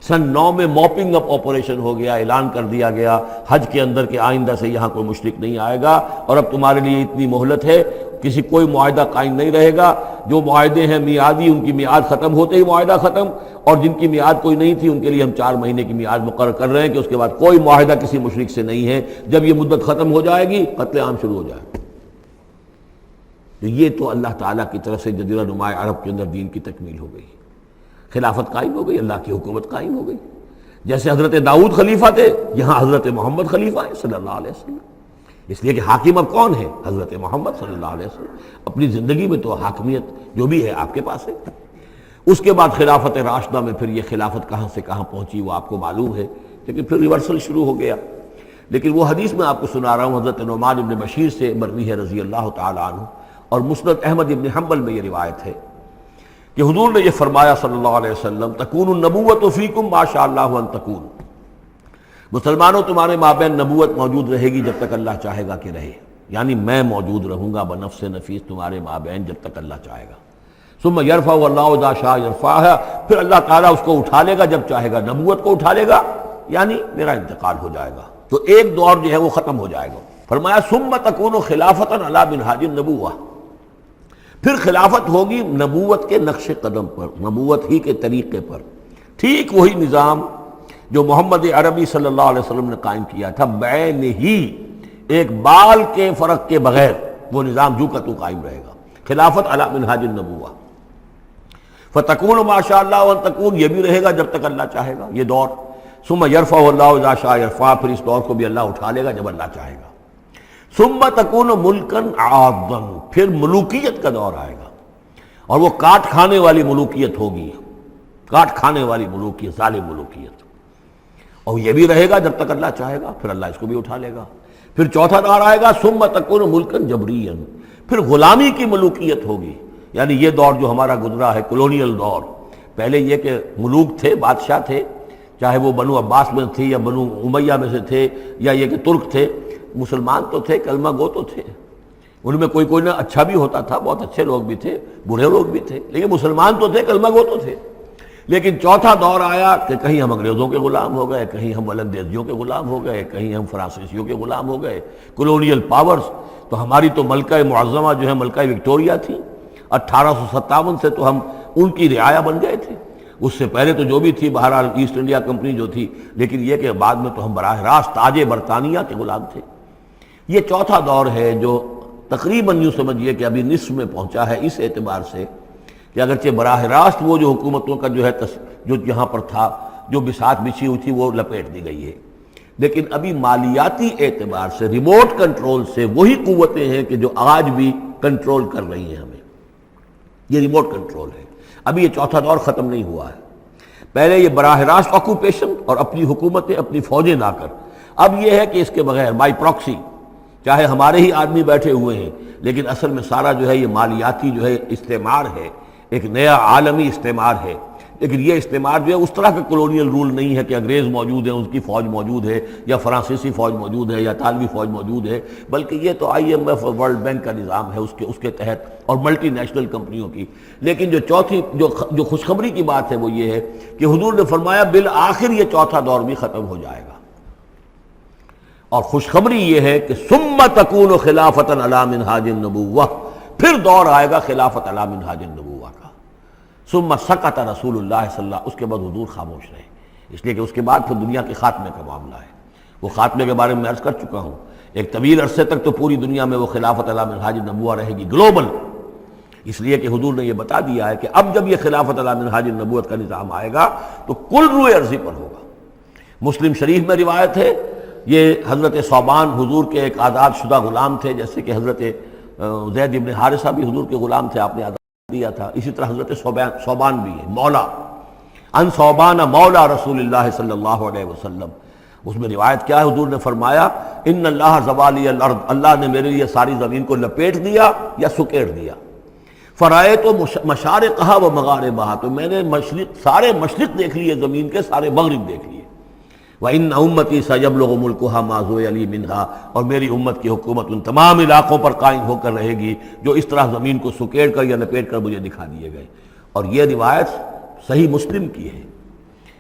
سن 9 میں موپنگ اپ آپریشن ہو گیا، اعلان کر دیا گیا حج کے اندر کہ آئندہ سے یہاں کوئی مشرک نہیں آئے گا، اور اب تمہارے لیے اتنی مہلت ہے، کسی کوئی معاہدہ قائم نہیں رہے گا، جو معاہدے ہیں میعادی ان کی میعاد ختم ہوتے ہی معاہدہ ختم، اور جن کی میعاد کوئی نہیں تھی ان کے لیے ہم 4 مہینے کی میعاد مقرر کر رہے ہیں کہ اس کے بعد کوئی معاہدہ کسی مشرک سے نہیں ہے، جب یہ مدت ختم ہو جائے گی قتل عام شروع ہو جائے گا۔ یہ تو اللہ تعالیٰ کی طرف سے جزیرہ نماء عرب کے اندر دین کی تکمیل ہو گئی، خلافت قائم ہو گئی، اللہ کی حکومت قائم ہو گئی۔ جیسے حضرت داؤد خلیفہ تھے، یہاں حضرت محمد خلیفہ ہیں صلی اللہ علیہ وسلم، اس لیے کہ حاکم اب کون ہے؟ حضرت محمد صلی اللہ علیہ وسلم۔ اپنی زندگی میں تو حاکمیت جو بھی ہے آپ کے پاس ہے۔ اس کے بعد خلافت راشدہ میں پھر یہ خلافت کہاں سے کہاں پہنچی وہ آپ کو معلوم ہے، لیکن پھر ریورسل شروع ہو گیا۔ لیکن وہ حدیث میں آپ کو سنا رہا ہوں، حضرت نعمان بن بشیر سے مروی ہے رضی اللہ تعالیٰ عنہ، اور مسند احمد بن حنبل میں یہ روایت ہے کہ حضور نے یہ فرمایا صلی اللہ علیہ وسلم، تکون النبوۃ فیکم ما شاء اللہ ان تکون، مسلمانوں تمہارے مابین نبوت موجود رہے گی جب تک اللہ چاہے گا کہ رہے، یعنی میں موجود رہوں گا بنفس نفیس تمہارے مابین جب تک اللہ چاہے گا۔ ثم یرفع اللہ اذا شاء یرفعها، پھر اللہ تعالیٰ اس کو اٹھا لے گا جب چاہے گا، نبوت کو اٹھا لے گا، یعنی میرا انتقال ہو جائے گا تو ایک دور جو ہے وہ ختم ہو جائے گا۔ فرمایا ثم تکون خلافۃ علی منہاج النبوہ، پھر خلافت ہوگی نبوت کے نقش قدم پر، نبوت ہی کے طریقے پر، ٹھیک وہی نظام جو محمد عربی صلی اللہ علیہ وسلم نے قائم کیا تھا، بین ہی ایک بال کے فرق کے بغیر وہ نظام جو کا تو قائم رہے گا، خلافت علی منہاج النبوہ۔ فتکون ما شاء اللہ وان تکون، یہ بھی رہے گا جب تک اللہ چاہے گا یہ دور۔ ثم یرفع اللہ اذا شاء یرفع، پھر اس دور کو بھی اللہ اٹھا لے گا جب اللہ چاہے گا۔ ثم تکون ملکن عاضا، پھر ملوکیت کا دور آئے گا، اور وہ کاٹ کھانے والی ملوکیت ہوگی، کاٹ کھانے والی ملوکیت، ظالم ملوکیت، اور یہ بھی رہے گا جب تک اللہ چاہے گا، پھر اللہ اس کو بھی اٹھا لے گا۔ پھر چوتھا دور آئے گا ثم تکون ملکا جبریا، پھر غلامی کی ملوکیت ہوگی، یعنی یہ دور جو ہمارا گزرا ہے کولونیل دور، پہلے یہ کہ ملوک تھے، بادشاہ تھے، چاہے وہ بنو عباس میں تھے یا بنو امیہ میں سے تھے، یا یہ کہ ترک تھے، مسلمان تو تھے، کلمہ گو تو تھے، ان میں کوئی کوئی نہ اچھا بھی ہوتا تھا، بہت اچھے لوگ بھی تھے، برے لوگ بھی تھے، لیکن مسلمان تو تھے، کلمہ گو تو تھے۔ لیکن چوتھا دور آیا کہ کہیں ہم انگریزوں کے غلام ہو گئے، کہیں ہم ولندیزیوں کے غلام ہو گئے، کہیں ہم فرانسیسیوں کے غلام ہو گئے، کولونیل پاورز۔ تو ہماری تو ملکہ معظمہ جو ہے ملکہ وکٹوریہ تھی، 1857 سے تو ہم ان کی رعایا بن گئے تھے، اس سے پہلے تو جو بھی تھی بہرحال ایسٹ انڈیا کمپنی جو تھی، لیکن یہ کہ بعد میں تو ہم براہ راست تاج برطانیہ کے غلام تھے۔ یہ چوتھا دور ہے جو تقریباً یوں سمجھیے کہ ابھی نصف میں پہنچا ہے، اس اعتبار سے کہ اگرچہ براہ راست وہ جو حکومتوں کا جو ہے جو یہاں پر تھا، جو بساط بچھی ہوئی تھی، وہ لپیٹ دی گئی ہے، لیکن ابھی مالیاتی اعتبار سے ریموٹ کنٹرول سے وہی قوتیں ہیں کہ جو آج بھی کنٹرول کر رہی ہیں ہمیں، یہ ریموٹ کنٹرول ہے۔ ابھی یہ چوتھا دور ختم نہیں ہوا ہے، پہلے یہ براہ راست آکوپیشن اور اپنی حکومتیں، اپنی فوجیں لا کر، اب یہ ہے کہ اس کے بغیر بائی پراکسی، چاہے ہمارے ہی آدمی بیٹھے ہوئے ہیں، لیکن اصل میں سارا جو ہے یہ مالیاتی جو ہے استعمار ہے، ایک نیا عالمی استعمار ہے۔ لیکن یہ استعمار جو ہے اس طرح کا کولونیل رول نہیں ہے کہ انگریز موجود ہیں، ان کی فوج موجود ہے، یا فرانسیسی فوج موجود ہے، یا اطالوی فوج موجود ہے، بلکہ یہ تو IMF اور ورلڈ بینک کا نظام ہے اس کے تحت، اور ملٹی نیشنل کمپنیوں کی۔ لیکن جو چوتھی جو خوشخبری کی بات ہے وہ یہ ہے کہ حضور نے فرمایا بالآخر یہ چوتھا دور بھی ختم ہو جائے گا، اور خوشخبری یہ ہے کہ ثم تکون خلافۃ علی منہاج النبوہ، پھر دور آئے گا خلافت علی منہاج النبوہ کا۔ ثم سکت رسول اللہ صلی اللہ، اس کے بعد حضور خاموش رہے، اس لیے کہ اس کے بعد پھر دنیا کے خاتمے کا معاملہ ہے۔ وہ خاتمے کے بارے میں عرض کر چکا ہوں، ایک طویل عرصے تک تو پوری دنیا میں وہ خلافت علی منہاج النبوہ رہے گی، گلوبل، اس لیے کہ حضور نے یہ بتا دیا ہے کہ اب جب یہ خلافت علی منہاج النبوت کا نظام آئے گا تو کل روئے ارضی پر ہوگا۔ مسلم شریف میں روایت ہے، یہ حضرت ثوبان حضور کے ایک آزاد شدہ غلام تھے، جیسے کہ حضرت زید ابن حارثہ بھی حضور کے غلام تھے، آپ نے آزاد دیا تھا، اسی طرح حضرت ثوبان بھی ہے، مولا ان ثوبان مولا رسول اللہ صلی اللہ علیہ وسلم۔ اس میں روایت کیا ہے، حضور نے فرمایا ان اللہ زوالی الارض، اللہ نے میرے لیے ساری زمین کو لپیٹ دیا یا سکیڑ دیا، فرائے تو مشارقہا و مغاربہا، تو میں نے سارے مشرق دیکھ لیے زمین کے، سارے مغرب دیکھ لیے، وَإِنَّ أُمَّتِي سَيَبْلُغُ مُلْكُهَا مَا زُوِيَ لِي مِنْهَا، اور میری امت کی حکومت ان تمام علاقوں پر قائم ہو کر رہے گی جو اس طرح زمین کو سکیڑ کر یا لپیٹ کر مجھے دکھا دیے گئے۔ اور یہ روایت صحیح مسلم کی ہے۔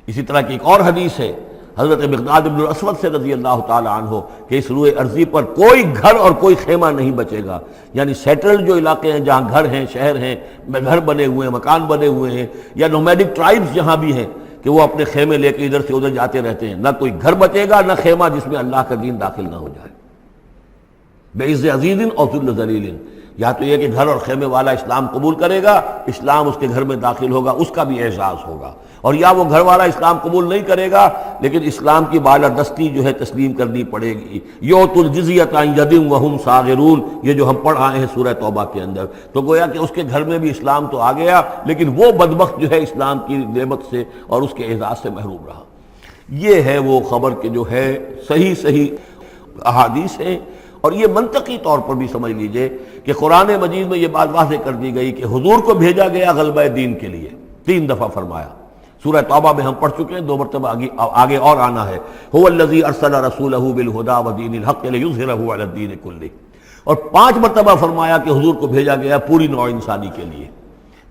اسی طرح کی ایک اور حدیث ہے حضرت مقداد بن الاسود سے رضی اللہ تعالی عنہ کہ اس روئے ارضی پر کوئی گھر اور کوئی خیمہ نہیں بچے گا، یعنی سیٹلڈ جو علاقے ہیں جہاں گھر ہیں، شہر ہیں، گھر بنے ہوئے ہیں، مکان بنے ہوئے ہیں، یا نومیڈک ٹرائبز جہاں بھی ہیں کہ وہ اپنے خیمے لے کے ادھر سے ادھر جاتے رہتے ہیں، نہ کوئی گھر بچے گا نہ خیمہ جس میں اللہ کا دین داخل نہ ہو جائے۔ بعز عزیز اور ذل ذلیل، یا تو یہ کہ گھر اور خیمے والا اسلام قبول کرے گا، اسلام اس کے گھر میں داخل ہوگا، اس کا بھی اعزاز ہوگا، اور یا وہ گھر والا اسلام قبول نہیں کرے گا لیکن اسلام کی بالادستی جو ہے تسلیم کرنی پڑے گی۔ یؤت الجزیۃ عن ید وہم صاغرون، یہ جو ہم پڑھ آئے ہیں سورہ توبہ کے اندر، تو گویا کہ اس کے گھر میں بھی اسلام تو آ گیا لیکن وہ بدبخت جو ہے اسلام کی نعمت سے اور اس کے اعزاز سے محروم رہا۔ یہ ہے وہ خبر کہ جو ہے صحیح احادیث ہیں، اور یہ منطقی طور پر بھی سمجھ لیجئے کہ قرآن مجید میں یہ بات واضح کر دی گئی کہ حضور کو بھیجا گیا غلبہ دین کے لیے، 3 دفعہ فرمایا۔ سورہ توبہ میں ہم پڑھ چکے ہیں، 2 مرتبہ آگے اور آنا ہے، هو الذی ارسل رسولہ بالہدی ودین الحق لیظہرہ علی الدین کلہ، اور 5 مرتبہ فرمایا کہ حضور کو بھیجا گیا پوری نوع انسانی کے لیے۔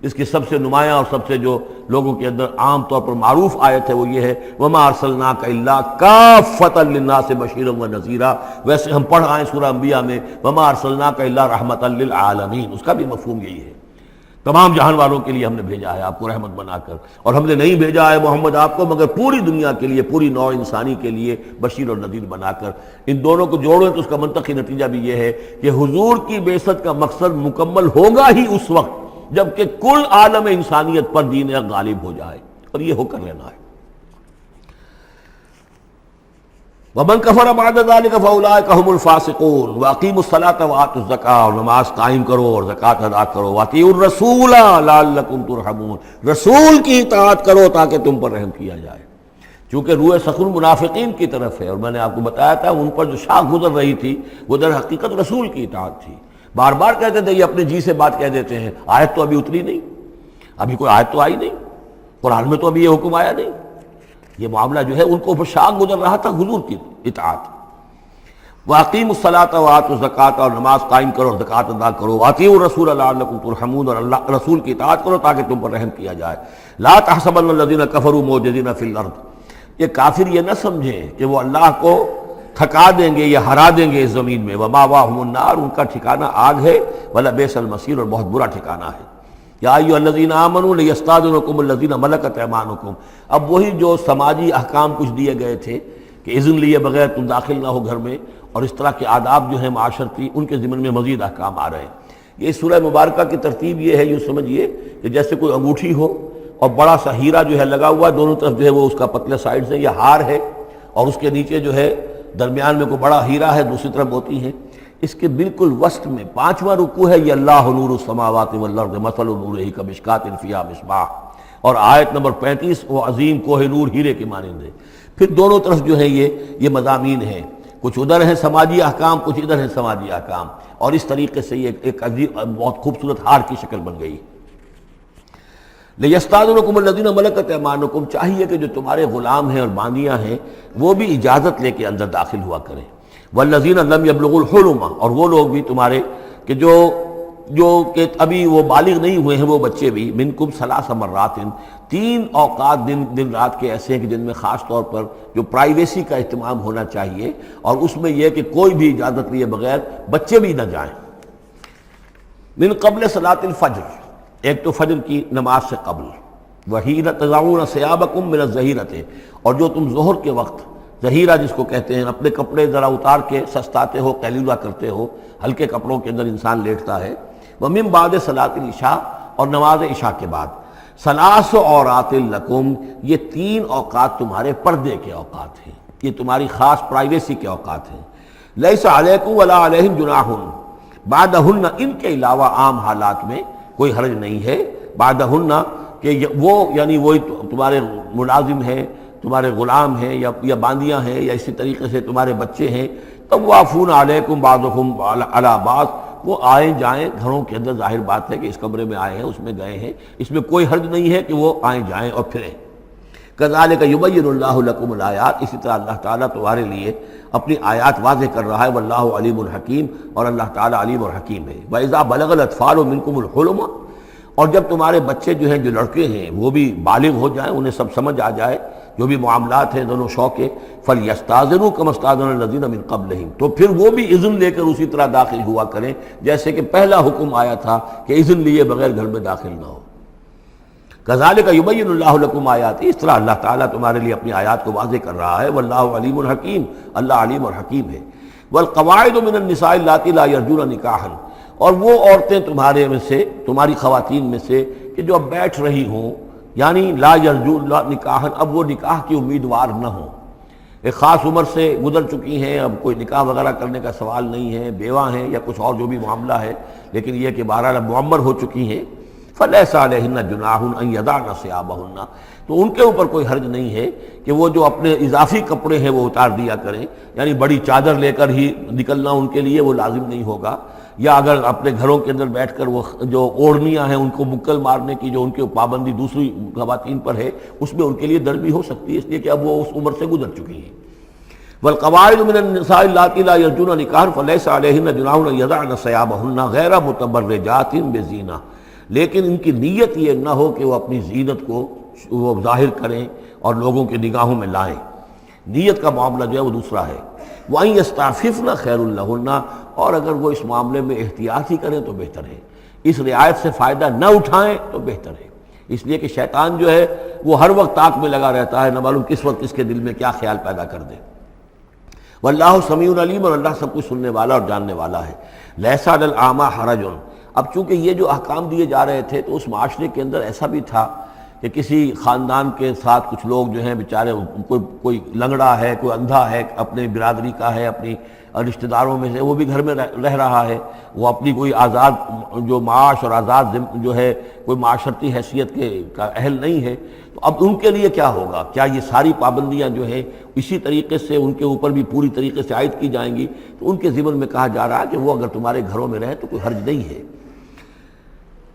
اس کی سب سے نمایاں اور سب سے جو لوگوں کے اندر عام طور پر معروف آیت ہے وہ یہ ہے وَمَا أَرْسَلْنَاكَ إِلَّا كَافَّةً لِلنَّاسِ بَشِيرًا وَنَذِيرًا۔ ویسے ہم پڑھ آئے سورہ انبیاء میں وَمَا أَرْسَلْنَاكَ إِلَّا رَحْمَةً لِلْعَالَمِينَ، اس کا بھی مفہوم یہی ہے، تمام جہان والوں کے لیے ہم نے بھیجا ہے آپ کو رحمت بنا کر، اور ہم نے نہیں بھیجا ہے محمد آپ کو مگر پوری دنیا کے لیے، پوری نوع انسانی کے لیے بشیر اور نذیر بنا کر۔ ان دونوں کو جوڑیں تو اس کا منطقی نتیجہ بھی یہ ہے کہ حضور کی بعثت کا مقصد مکمل ہوگا ہی اس وقت جبکہ کل عالم انسانیت پر دین حق غالب ہو جائے، اور یہ ہو کر لینا ہے۔ ومن کفر بعد ذلک فاولئک هم الفاسقون واقیموا الصلاۃ وآتوا الزکاۃ، اور نماز قائم کرو اور زکوٰۃ ادا کرو، واطیعوا الرسول لعلکم ترحمون، رسول کی اطاعت کرو تاکہ تم پر رحم کیا جائے۔ چونکہ روح سخن منافقین کی طرف ہے، اور میں نے آپ کو بتایا تھا ان پر جو شاخ گزر رہی تھی وہ در حقیقت رسول کی اطاعت تھی۔ بار بار کہتے تھے یہ اپنے جی سے بات کہہ دیتے ہیں، آیت تو ابھی اتری نہیں، ابھی کوئی آیت تو آئی نہیں، قرآن میں تو ابھی یہ حکم آیا نہیں۔ یہ معاملہ جو ہے ان کو شاخ گزر رہا تھا حضور کی اطاعت۔ وَأَقِیمُوا الصَّلَاةَ وَآتُوا الزَّکَاةَ، اور نماز قائم کرو اور زکوٰۃ ادا کرو، وَأَطِیعُوا الرَّسُولَ لَعَلَّکُمْ تُرْحَمُونَ، اور اللہ رسول کی اطاعت کرو تاکہ تم پر رحم کیا جائے۔ لَا تَحْسَبَنَّ الَّذِينَ كَفَرُوا مُعْجِزِينَ فِي الْأَرْضِ، یہ کافر یہ نہ سمجھیں کہ وہ اللہ کو تھکا دیں گے یا ہرا دیں گے اس زمین میں۔ وَمَأْوَاهُمُ النَّارُ، ان کا ٹھکانہ آگ ہے، وَلَبِئْسَ الْمَصِيرُ، اور بہت برا ٹھکانہ ہے۔ یا ایھا الذین آمنوا لیستأذنکم الذین ملکت ایمانکم، اب وہی جو سماجی احکام کچھ دیے گئے تھے کہ اذن لیے بغیر تم داخل نہ ہو گھر میں، اور اس طرح کے آداب جو ہیں معاشرتی، ان کے ضمن میں مزید احکام آ رہے ہیں۔ یہ سورہ مبارکہ کی ترتیب یہ ہے، یوں سمجھیے کہ جیسے کوئی انگوٹھی ہو اور بڑا سا ہیرا جو ہے لگا ہوا ہے، دونوں طرف جو ہے وہ اس کا پتلے سائڈ سے یہ ہار ہے، اور اس کے نیچے جو ہے درمیان میں کوئی بڑا ہیرا ہے، دوسری طرف موتی ہے۔ اس کے بالکل وسط میں 5واں رکوع ہے، یہ اللہ نور السماوات والارض مثل نورہ کمشکاۃ فیہا مصباح، اور آیت نمبر 35 وہ عظیم کوہ نور ہیرے کے مانند ہے۔ پھر دونوں طرف جو ہے یہ مضامین ہیں، کچھ ادھر ہیں سماجی احکام، کچھ ادھر ہیں سماجی احکام، اور اس طریقے سے یہ ایک عظیم بہت خوبصورت ہار کی شکل بن گئی۔ لیستأذنکم الذین ملکت ایمانکم، چاہیے کہ جو تمہارے غلام ہیں اور باندیاں ہیں وہ بھی اجازت لے کے اندر داخل ہوا کریں۔ والذین لم یبلغوا الحلم، اور وہ لوگ بھی تمہارے کہ جو کہ ابھی وہ بالغ نہیں ہوئے ہیں، وہ بچے بھی، منکم ثلاث مرات، 3 اوقات دن رات کے ایسے ہیں کہ جن میں خاص طور پر جو پرائیویسی کا اہتمام ہونا چاہیے، اور اس میں یہ کہ کوئی بھی اجازت لیے بغیر بچے بھی نہ جائیں۔ من قبل صلاۃ الفجر، ایک تو فجر کی نماز سے قبل، وحین تضعون ثیابکم من الظہیرۃ، اور جو تم ظہر کے وقت، ظہیرہ جس کو کہتے ہیں، اپنے کپڑے ذرا اتار کے سستاتے ہو، قیلولہ کرتے ہو، ہلکے کپڑوں کے اندر انسان لیٹتا ہے۔ ومن بعد صلاۃ العشاء، اور نماز عشاء کے بعد۔ ثلاث عورات لکم، یہ 3 اوقات تمہارے پردے کے اوقات ہیں، یہ تمہاری خاص پرائیویسی کے اوقات ہیں۔ لیس علیکم ولا علیہم جناح بعدہن، ان کے علاوہ عام حالات میں کوئی حرج نہیں ہے، بعدہن کہ وہ یعنی وہی تمہارے ملازم ہیں، تمہارے غلام ہیں یا باندیاں ہیں، یا اسی طریقے سے تمہارے بچے ہیں، طوافون علیکم بعضکم علی بعض، وہ آئیں جائیں گھروں کے اندر، ظاہر بات ہے کہ اس کمرے میں آئے ہیں، اس میں گئے ہیں، اس میں کوئی حرج نہیں ہے کہ وہ آئیں جائیں اور پھریں۔ کذالک یبین اللہ لکم الآیات، اسی طرح اللہ تعالیٰ تمہارے لیے اپنی آیات واضح کر رہا ہے، واللہ علیم الحکیم، اور اللہ تعالیٰ علیم اور حکیم ہے۔ وَإِذَا بَلَغَ الْأَطْفَالُ مِنْكُمُ الْحُلُمَ، اور جب تمہارے بچے جو ہیں، جو لڑکے ہیں، وہ بھی بالغ ہو جائیں، انہیں سب سمجھ آ جائے، جو بھی معاملات ہیں دونوں شوق کے، فَلْيَسْتَأْذِنُوا كَمَا اسْتَأْذَنَ الَّذِينَ مِنْ قَبْلِهِمْ، تو پھر وہ بھی اذن لے کر اسی طرح داخل ہوا کریں جیسے کہ پہلا حکم آیا تھا کہ اذن لیے بغیر گھر میں داخل نہ ہو۔ کذالک یبین اللہ لکم آیاتہ، اس طرح اللہ تعالیٰ تمہارے لیے اپنی آیات کو واضح کر رہا ہے، واللہ علیم الحکیم، اللہ علیم اور حکیم ہے۔ والقواعد من النساء اللاتی لا یرجون نکاحا، اور وہ عورتیں تمہارے میں سے، تمہاری خواتین میں سے کہ جو اب بیٹھ رہی ہوں، یعنی لا یرجون نکاحا، اب وہ نکاح کی امیدوار نہ ہوں، ایک خاص عمر سے گزر چکی ہیں، اب کوئی نکاح وغیرہ کرنے کا سوال نہیں ہے، بیوہ ہیں یا کچھ اور جو بھی معاملہ ہے، لیکن یہ کہ بہرحال اب معمر ہو چکی ہیں، فَلَيْسَ عَلَيْهِنَّ جُنَاحٌ أَن يَضَعْنَ ثِيَابَهُنَّ، تو ان کے اوپر کوئی حرج نہیں ہے کہ وہ جو اپنے اضافی کپڑے ہیں وہ اتار دیا کریں، یعنی بڑی چادر لے کر ہی نکلنا ان کے لیے وہ لازم نہیں ہوگا، یا اگر اپنے گھروں کے اندر بیٹھ کر وہ جو اوڑھنیاں ہیں ان کو مکل مارنے کی جو ان کی پابندی دوسری خواتین پر ہے، اس میں ان کے لیے در بھی ہو سکتی ہے، اس لیے کہ اب وہ اس عمر سے گزر چکی ہیں۔ والقواعد من النساء اللاتی لا یرجون نکاحا فلیس علیہن جناح ان یضعن ثیابہن غیر متبرجات بزینہ، لیکن ان کی نیت یہ نہ ہو کہ وہ اپنی زینت کو وہ ظاہر کریں اور لوگوں کی نگاہوں میں لائیں، نیت کا معاملہ جو ہے وہ دوسرا ہے۔ وَأَن يَسْتَعْفِفْنَ خَيْرٌ لَهُنَّ، اور اگر وہ اس معاملے میں احتیاط ہی کریں تو بہتر ہے، اس رعایت سے فائدہ نہ اٹھائیں تو بہتر ہے، اس لیے کہ شیطان جو ہے وہ ہر وقت طاق میں لگا رہتا ہے، نہ معلوم کس وقت اس کے دل میں کیا خیال پیدا کر دے۔ واللہ سمیع علیم، اور اللہ سب کچھ سننے والا اور جاننے والا ہے۔ لیس علی الاعمی حرج، اب چونکہ یہ جو احکام دیے جا رہے تھے تو اس معاشرے کے اندر ایسا بھی تھا کہ کسی خاندان کے ساتھ کچھ لوگ جو ہیں بیچارے، کوئی لنگڑا ہے، کوئی اندھا ہے، اپنے برادری کا ہے، اپنی رشتہ داروں میں سے، وہ بھی گھر میں رہ رہا ہے، وہ اپنی کوئی آزاد جو معاش اور آزاد جو ہے کوئی معاشرتی حیثیت کا اہل نہیں ہے، تو اب ان کے لیے کیا ہوگا؟ کیا یہ ساری پابندیاں جو ہیں اسی طریقے سے ان کے اوپر بھی پوری طریقے سے عائد کی جائیں گی؟ تو ان کے ضمن میں کہا جا رہا ہے کہ وہ اگر تمہارے گھروں میں رہے تو کوئی حرج نہیں ہے۔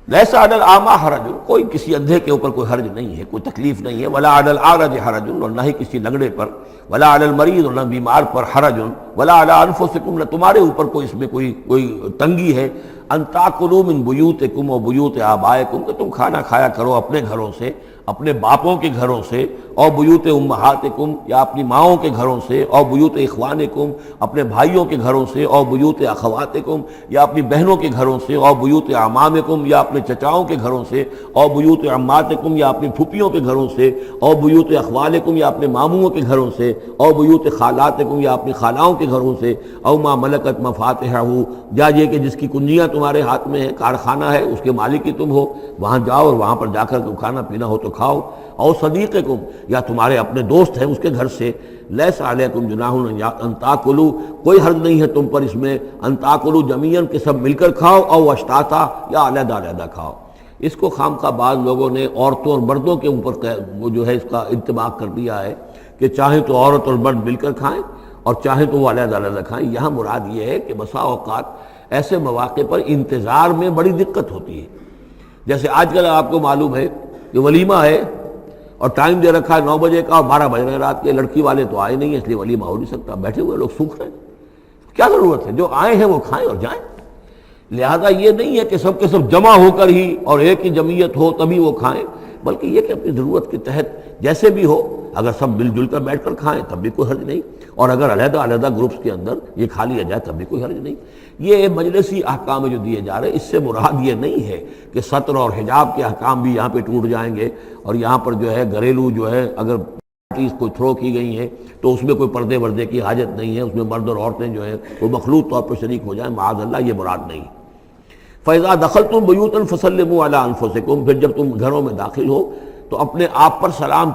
لیس علی الاعمی حرج، کوئی کسی اندھے کے اوپر کوئی حرج نہیں ہے، کوئی تکلیف نہیں ہے، ولا علی الاعرج حرج، اور نہ ہی کسی لنگڑے پر، ولا علی المریض، اور نہ بیمار پر حرج، ولا علی انفسکم، نہ تمہارے اوپر کوئی اس میں کوئی تنگی ہے، ان تاکلوا من بیوتکم و بیوت آبائکم، کہ تم کھانا کھایا کرو اپنے گھروں سے، اپنے باپوں کے گھروں سے، اور بیوت امہاتکم، یا اپنی ماؤں کے گھروں سے، اور بیوت اخوانکم، اپنے بھائیوں کے گھروں سے، اور بیوت اخواتکم، یا اپنی بہنوں کے گھروں سے، اور بیوت اعمامکم، یا اپنے چچاؤں کے گھروں سے، اور بیوت عماتکم، یا اپنی پھوپھیوں کے گھروں سے، اور بیوت اخوالکم، یا اپنے ماموں کے گھروں سے، اور بیوت خالاتکم، یا اپنی خالاؤں کے گھروں سے، او ما ملکت مفاتحہ، یا یہ کہ جس کی کنجیاں تمہارے ہاتھ میں ہے، کارخانہ ہے، اس کے مالک ہی تم ہو، وہاں جاؤ اور وہاں پر جا کر کھانا پینا ہو تو کھاؤ، اور صدیقکم، یا تمہارے اپنے دوست ہیں اس کے گھر سے، لیس علیکم جناح ان تاکلوا، کوئی حرج نہیں ہے تم پر اس میں، ان تاکلوا جمیعا، کہ سب مل کر کھاؤ، او اشتاتا، یا علیحدہ علیحدہ کھاؤ۔ اس کو خامخواہ بعض لوگوں نے عورتوں اور مردوں کے اوپر وہ جو ہے اس کا انطباق کر دیا ہے کہ چاہیں تو عورت اور مرد مل کر کھائیں اور چاہیں تو وہ علیحدہ علیحدہ کھائیں۔ یہاں مراد یہ ہے کہ بسا اوقات ایسے مواقع پر انتظار میں بڑی دقت ہوتی ہے، جیسے آج کل آپ کو معلوم ہے کہ ولیمہ ہے اور ٹائم دے رکھا ہے 9 بجے کا اور 12 بج رہے ہیں رات کے، لڑکی والے تو آئے نہیں ہیں اس لیے ولیمہ ہو نہیں سکتا، بیٹھے ہوئے لوگ سوکھ رہے ہیں، کیا ضرورت ہے؟ جو آئے ہیں وہ کھائیں اور جائیں۔ لہذا یہ نہیں ہے کہ سب کے سب جمع ہو کر ہی اور ایک ہی جمعیت ہو تبھی وہ کھائیں، بلکہ یہ کہ اپنی ضرورت کے تحت جیسے بھی ہو، اگر سب مل جل کر بیٹھ کر کھائیں تب بھی کوئی حرج نہیں، اور اگر علیحدہ علیحدہ گروپس کے اندر یہ کھا لیا جائے تب بھی کوئی حرج نہیں۔ یہ مجلسی احکام جو دیے جا رہے ہیں اس سے مراد یہ نہیں ہے کہ سطر اور حجاب کے احکام بھی یہاں پہ ٹوٹ جائیں گے، اور یہاں پر جو ہے گھریلو جو ہے اگر پارٹیز کوئی تھرو کی گئی ہیں تو اس میں کوئی پردے وردے کی حاجت نہیں ہے، اس میں مرد اور عورتیں جو ہیں وہ مخلوط طور پر شریک ہو جائیں، معاذ اللہ، یہ مراد نہیں۔ فَإِذَا دَخَلْتُمْ بُيُوتًا فَسَلِّمُوا عَلَىٰ أَنفُسِكُمْ، پھر جب تم گھروں میں داخل ہو تو اپنے آپ پر سلام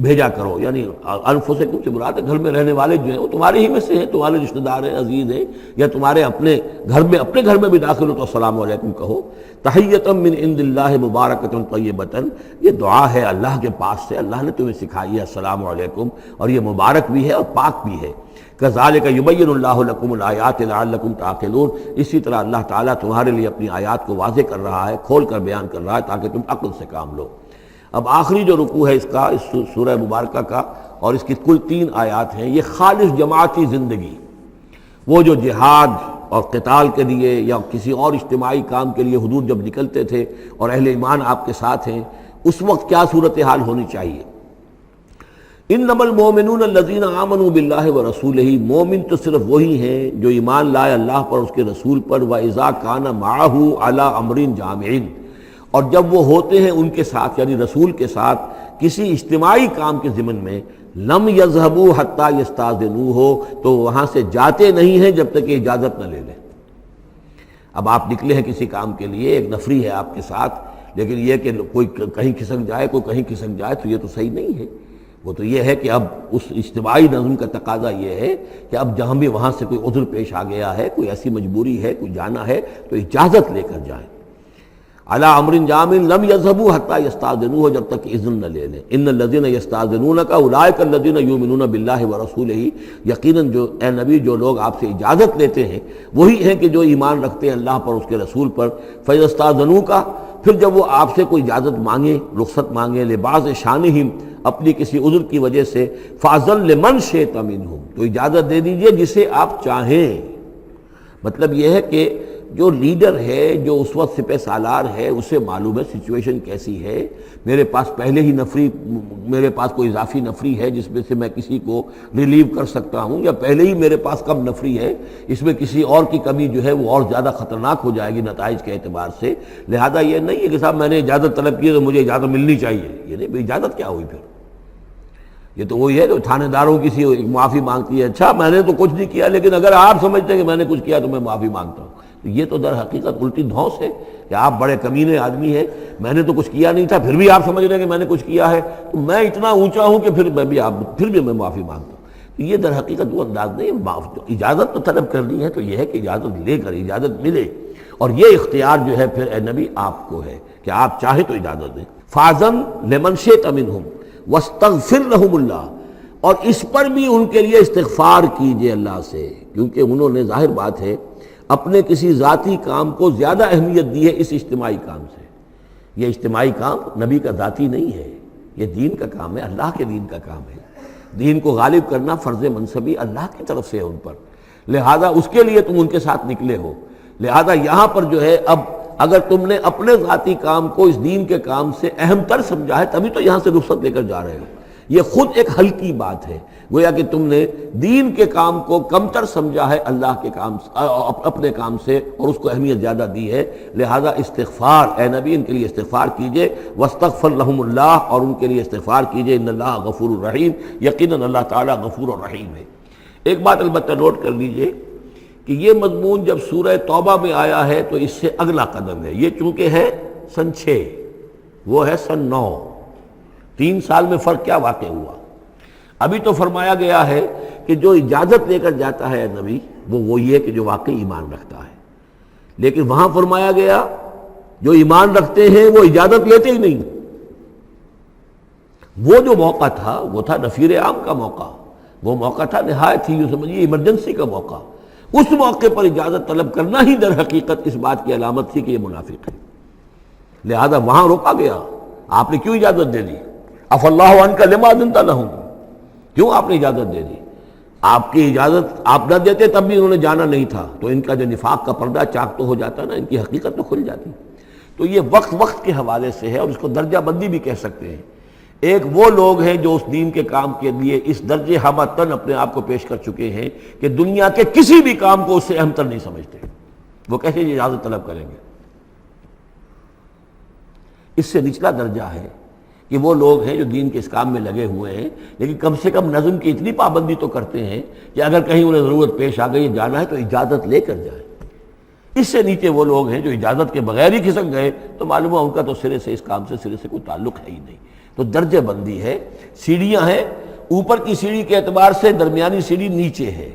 بھیجا کرو، یعنی انفسکم سے مراد ہے گھر میں رہنے والے جو ہیں وہ تمہارے ہی میں سے ہیں، تمہارے رشتہ دار ہیں، عزیز ہیں، یا تمہارے اپنے گھر میں بھی داخل ہو تو السلام علیکم کہو۔ تحیۃ من عند اللہ مبارکۃ طیبۃ، یہ دعا ہے اللہ کے پاس سے، اللہ نے تمہیں سکھائی ہے السلام علیکم، اور یہ مبارک بھی ہے اور پاک بھی ہے۔ کذالک یبین اللہ لکم الآیات لعلکم تعقلون، اسی طرح اللہ تعالیٰ تمہارے لیے اپنی آیات کو واضح کر رہا ہے، کھول کر بیان کر رہا ہے تاکہ تم عقل سے کام لو۔ اب آخری جو رکوع ہے اس کا، اس سورہ مبارکہ کا، اور اس کی کل 3 آیات ہیں، یہ خالص جماعتی زندگی، وہ جو جہاد اور قتال کے لیے یا کسی اور اجتماعی کام کے لیے حضور جب نکلتے تھے اور اہل ایمان آپ کے ساتھ ہیں، اس وقت کیا صورتحال ہونی چاہیے۔ انما المؤمنون الذین آمنوا باللہ ورسولہ، مومن تو صرف وہی ہیں جو ایمان لائے اللہ پر، اس کے رسول پر، وَإِذَا كَانَ مَعَهُ عَلَىٰ أَمْرٍ جَامِعٍ، اور جب وہ ہوتے ہیں ان کے ساتھ یعنی رسول کے ساتھ کسی اجتماعی کام کے ضمن میں، لم يذهبوا حتى يستأذنوه، تو وہاں سے جاتے نہیں ہیں جب تک کہ اجازت نہ لے لیں۔ اب آپ نکلے ہیں کسی کام کے لیے، ایک نفری ہے آپ کے ساتھ، لیکن یہ کہ کوئی کہیں کھسک جائے کوئی کہیں کھسک جائے تو یہ تو صحیح نہیں ہے۔ وہ تو یہ ہے کہ اب اس اجتماعی نظم کا تقاضا یہ ہے کہ اب جہاں بھی وہاں سے کوئی عذر پیش آ گیا ہے، کوئی ایسی مجبوری ہے، کوئی جانا ہے تو اجازت لے کر جائیں۔ علی امر جامع لم یذهبوا حتى یستاذنوه، جب تک اذن نہ لے لیں۔ ان الذین یستاذنونک اولئک الذین یؤمنون باللہ ورسولہ، یقیناً جو اے نبی جو لوگ آپ سے اجازت لیتے ہیں وہی ہیں کہ جو ایمان رکھتے ہیں اللہ پر، اس کے رسول پر۔ فاذا استاذنوک، پھر جب وہ آپ سے کوئی اجازت مانگیں، رخصت مانگیں، لبعض شانہم، اپنی کسی عذر کی وجہ سے، فاذن لمن شئت منہم، تو اجازت دے دیجئے جسے آپ چاہیں۔ مطلب یہ ہے کہ جو لیڈر ہے، جو اس وقت سپہ سالار ہے، اسے معلوم ہے سچویشن کیسی ہے، میرے پاس پہلے ہی نفری، میرے پاس کوئی اضافی نفری ہے جس میں سے میں کسی کو ریلیو کر سکتا ہوں، یا پہلے ہی میرے پاس کم نفری ہے، اس میں کسی اور کی کمی جو ہے وہ اور زیادہ خطرناک ہو جائے گی نتائج کے اعتبار سے۔ لہذا یہ نہیں ہے کہ صاحب میں نے اجازت طلب کی تو مجھے اجازت ملنی چاہیے، یہ نہیں، اجازت کیا ہوئی پھر؟ یہ تو وہی ہے جو تھانے داروں کی سی معافی مانگتی ہے، اچھا میں نے تو کچھ نہیں کیا لیکن اگر آپ سمجھتے ہیں کہ میں نے کچھ کیا تو میں معافی مانگتا ہوں، یہ تو در حقیقت الٹی دھونس ہے کہ آپ بڑے کمینے آدمی ہیں، میں نے تو کچھ کیا نہیں تھا پھر بھی آپ سمجھ رہے ہیں کہ میں نے کچھ کیا ہے، تو میں اتنا اونچا ہوں کہ پھر میں معافی مانگتا ہوں۔ یہ در حقیقت وہ انداز نہیں۔ اجازت تو طلب کرنی ہے تو یہ ہے کہ اجازت لے کر اجازت ملے، اور یہ اختیار جو ہے پھر اے نبی آپ کو ہے کہ آپ چاہیں تو اجازت دیں۔ فَأْذَن لِمَنْ شِئْتَ مِنْهُمْ وَاسْتَغْفِرْ لَهُمُ اللَّهُ، اور اس پر بھی ان کے لیے استغفار کیجئے اللہ سے، کیونکہ انہوں نے ظاہر بات ہے اپنے کسی ذاتی کام کو زیادہ اہمیت دی ہے اس اجتماعی کام سے۔ یہ اجتماعی کام نبی کا ذاتی نہیں ہے، یہ دین کا کام ہے، اللہ کے دین کا کام ہے۔ دین کو غالب کرنا فرض منصبی اللہ کی طرف سے ہے ان پر، لہذا اس کے لیے تم ان کے ساتھ نکلے ہو۔ لہذا یہاں پر جو ہے اب اگر تم نے اپنے ذاتی کام کو اس دین کے کام سے اہم تر سمجھا ہے تبھی تو یہاں سے رخصت لے کر جا رہے ہو۔ یہ خود ایک ہلکی بات ہے، گویا کہ تم نے دین کے کام کو کم تر سمجھا ہے اللہ کے کام اپنے کام سے، اور اس کو اہمیت زیادہ دی ہے۔ لہذا استغفار اے نبی ان کے لیے استغفار کیجئے، واستغفر لهم اللہ، اور ان کے لیے استغفار کیجئے، ان اللہ غفور الرحیم، یقیناً اللہ تعالیٰ غفور الرحیم ہے۔ ایک بات البتہ نوٹ کر لیجئے کہ یہ مضمون جب سورہ توبہ میں آیا ہے تو اس سے اگلا قدم ہے۔ یہ چونکہ ہے سن 6، وہ ہے سن 9، 3 سال میں فرق کیا واقع ہوا؟ ابھی تو فرمایا گیا ہے کہ جو اجازت لے کر جاتا ہے نبی وہ یہ کہ جو واقعی ایمان رکھتا ہے، لیکن وہاں فرمایا گیا جو ایمان رکھتے ہیں وہ اجازت لیتے ہی نہیں۔ وہ جو موقع تھا وہ تھا نفیر عام کا موقع، وہ موقع تھا نہایت ہی سمجھیے ایمرجنسی کا موقع۔ اس موقع پر اجازت طلب کرنا ہی در حقیقت اس بات کی علامت تھی کہ یہ منافق ہے، لہذا وہاں روکا گیا۔ آپ نے کیوں اجازت دے دی؟ عفی اللہ عنک لما اذنت لہم، کیوں آپ نے اجازت دے دی؟ آپ کی اجازت آپ نہ دیتے تب بھی انہوں نے جانا نہیں تھا، تو ان کا جو نفاق کا پردہ چاک تو ہو جاتا نا، ان کی حقیقت تو کھل جاتی۔ تو یہ وقت کے حوالے سے ہے، اور اس کو درجہ بندی بھی کہہ سکتے ہیں۔ ایک وہ لوگ ہیں جو اس دین کے کام کے لیے اس درجے ہمتن اپنے آپ کو پیش کر چکے ہیں کہ دنیا کے کسی بھی کام کو اس سے اہم تر نہیں سمجھتے، وہ کیسے اجازت طلب کریں گے؟ اس سے نچلا درجہ ہے کہ وہ لوگ ہیں جو دین کے اس کام میں لگے ہوئے ہیں، لیکن کم سے کم نظم کی اتنی پابندی تو کرتے ہیں کہ اگر کہیں انہیں ضرورت پیش آ گئی جانا ہے تو اجازت لے کر جائیں۔ اس سے نیچے وہ لوگ ہیں جو اجازت کے بغیر ہی کھسک گئے تو معلوم ہے ان کا تو سرے سے اس کام سے سرے سے کوئی تعلق ہے ہی نہیں۔ تو درجہ بندی ہے، سیڑھیاں ہیں، اوپر کی سیڑھی کے اعتبار سے درمیانی سیڑھی نیچے ہے،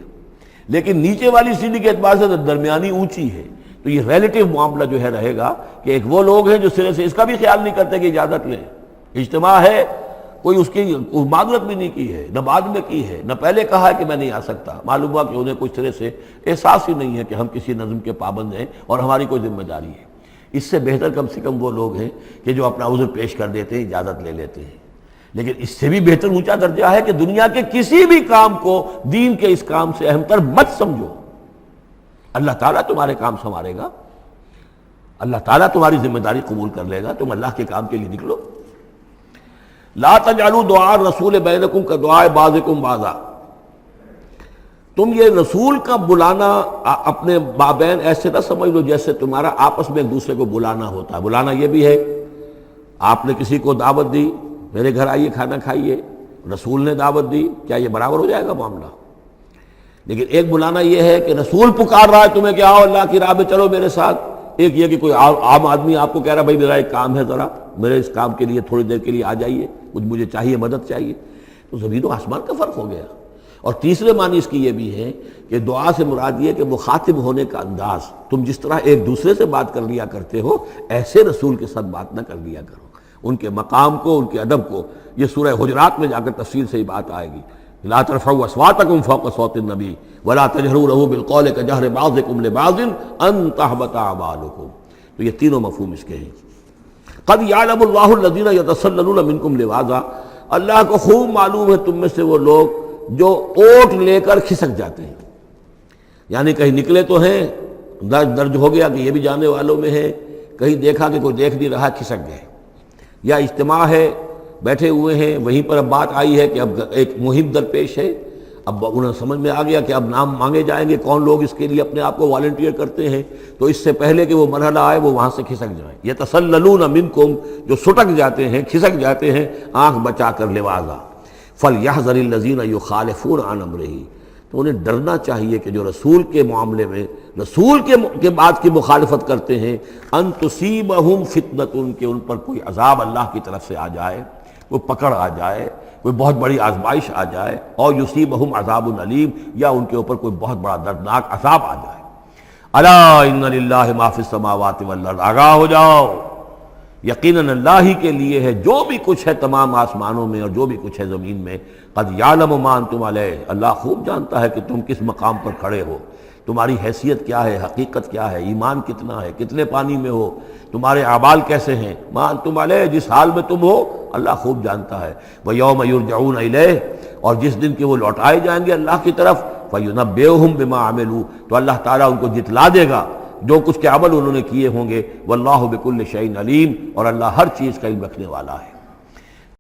لیکن نیچے والی سیڑھی کے اعتبار سے درمیانی اونچی ہے۔ تو یہ ریلیٹیو معاملہ جو ہے رہے گا کہ ایک وہ لوگ ہیں جو سرے سے اس کا بھی خیال نہیں کرتے کہ اجازت لیں، اجتماع ہے، کوئی اس کی معذرت بھی نہیں کی ہے، نہ بعد میں کی ہے، نہ پہلے کہا ہے کہ میں نہیں آ سکتا، معلوم ہوا کہ انہیں کچھ طرح سے احساس ہی نہیں ہے کہ ہم کسی نظم کے پابند ہیں اور ہماری کوئی ذمہ داری ہے۔ اس سے بہتر کم سے کم وہ لوگ ہیں کہ جو اپنا عذر پیش کر دیتے ہیں، اجازت لے لیتے ہیں۔ لیکن اس سے بھی بہتر اونچا درجہ ہے کہ دنیا کے کسی بھی کام کو دین کے اس کام سے اہم تر مت سمجھو، اللہ تعالیٰ تمہارے کام سنوارے گا، اللہ تعالیٰ تمہاری ذمہ داری قبول کر لے گا، تم اللہ کے کام کے لیے نکلو۔ لا تجعلوا دعاء الرسول بینکم کدعاء بعضکم بعضا، تم یہ رسول کا بلانا اپنے مابین ایسے نہ سمجھ لو جیسے تمہارا آپس میں ایک دوسرے کو بلانا ہوتا ہے۔ بلانا یہ بھی ہے، آپ نے کسی کو دعوت دی، میرے گھر آئیے کھانا کھائیے، رسول نے دعوت دی، کیا یہ برابر ہو جائے گا معاملہ؟ لیکن ایک بلانا یہ ہے کہ رسول پکار رہا ہے تمہیں کہ آؤ اللہ کی راہ میں چلو میرے ساتھ، ایک یہ کہ کوئی عام آدمی آپ کو کہہ رہا ہے بھائی میرا ایک کام ہے، ذرا میرے اس کام کے لیے تھوڑی دیر کے لیے آ جائیے، کچھ مجھے چاہیے، مدد چاہیے۔ تو زمین و آسمان کا فرق ہو گیا۔ اور تیسرے معنی اس کی یہ بھی ہے کہ دعا سے مراد یہ کہ مخاطب ہونے کا انداز، تم جس طرح ایک دوسرے سے بات کر لیا کرتے ہو ایسے رسول کے ساتھ بات نہ کر لیا کرو، ان کے مقام کو، ان کے ادب کو۔ یہ سورہ حجرات میں جا کر تفصیل سے ہی بات آئے گی۔ لا ترفعوا اصواتکم فوق صوت النبی ولا تجہروا له بالقول کجہر بعضکم لبعض ان تحبط اعمالکم۔ تو یہ تینوں مفہوم اس کے ہیں۔ قد یعلم اللہ الذین یتسللون منکم لواذا، اللہ کو خوب معلوم ہے تم میں سے وہ لوگ جو اوٹ لے کر کھسک جاتے ہیں، یعنی کہیں نکلے تو ہیں، درج ہو گیا کہ یہ بھی جانے والوں میں ہے، کہیں دیکھا کہ کوئی دیکھ نہیں رہا کھسک گئے، یا اجتماع ہے بیٹھے ہوئے ہیں وہیں پر اب بات آئی ہے کہ اب ایک مہم درپیش ہے، اب انہیں سمجھ میں آ گیا کہ اب نام مانگے جائیں گے، کون لوگ اس کے لیے اپنے آپ کو والنٹیئر کرتے ہیں، تو اس سے پہلے کہ وہ مرحلہ آئے وہ وہاں سے کھسک جائیں۔ یتسللون منکم، جو سٹک جاتے ہیں، کھسک جاتے ہیں آنکھ بچا کر لواذا۔ فَلْيَحْذَرِ الَّذِينَ يُخَالِفُونَ عَنْ أَمْرِهِ، تو انہیں ڈرنا چاہیے کہ جو رسول کے معاملے میں رسول کے بات کی مخالفت کرتے ہیں، ان تصیبہم فتنۃ، کہ ان پر کوئی عذاب اللہ کی طرف سے آ جائے، کوئی پکڑ آ جائے، کوئی بہت بڑی آزمائش آ جائے، اور یصیبہم عذاب علیم، یا ان کے اوپر کوئی بہت بڑا دردناک عذاب آ جائے۔ الا ان للہ ما فی السماوات والارض، آگاہ ہو جاؤ، یقیناً اللہ ہی کے لیے ہے جو بھی کچھ ہے تمام آسمانوں میں اور جو بھی کچھ ہے زمین میں۔ قد یعلم ما انتم علیہ، اللہ خوب جانتا ہے کہ تم کس مقام پر کھڑے ہو، تمہاری حیثیت کیا ہے، حقیقت کیا ہے، ایمان کتنا ہے، کتنے پانی میں ہو، تمہارے اعمال کیسے ہیں، ما انتم علیہ، جس حال میں تم ہو اللہ خوب جانتا ہے۔ وَيَوْمَ يُرْجَعُونَ إِلَيْهِ، اور جس دن کہ وہ لوٹائے جائیں گے اللہ کی طرف، فَيُنَبِّئُهُم بِمَا عَمِلُوا، تو اللہ تعالیٰ ان کو جتلا دے گا جو کچھ کے عمل انہوں نے کیے ہوں گے۔ واللہ بکل شیء علیم، اور اللہ ہر چیز کا علم رکھنے والا ہے۔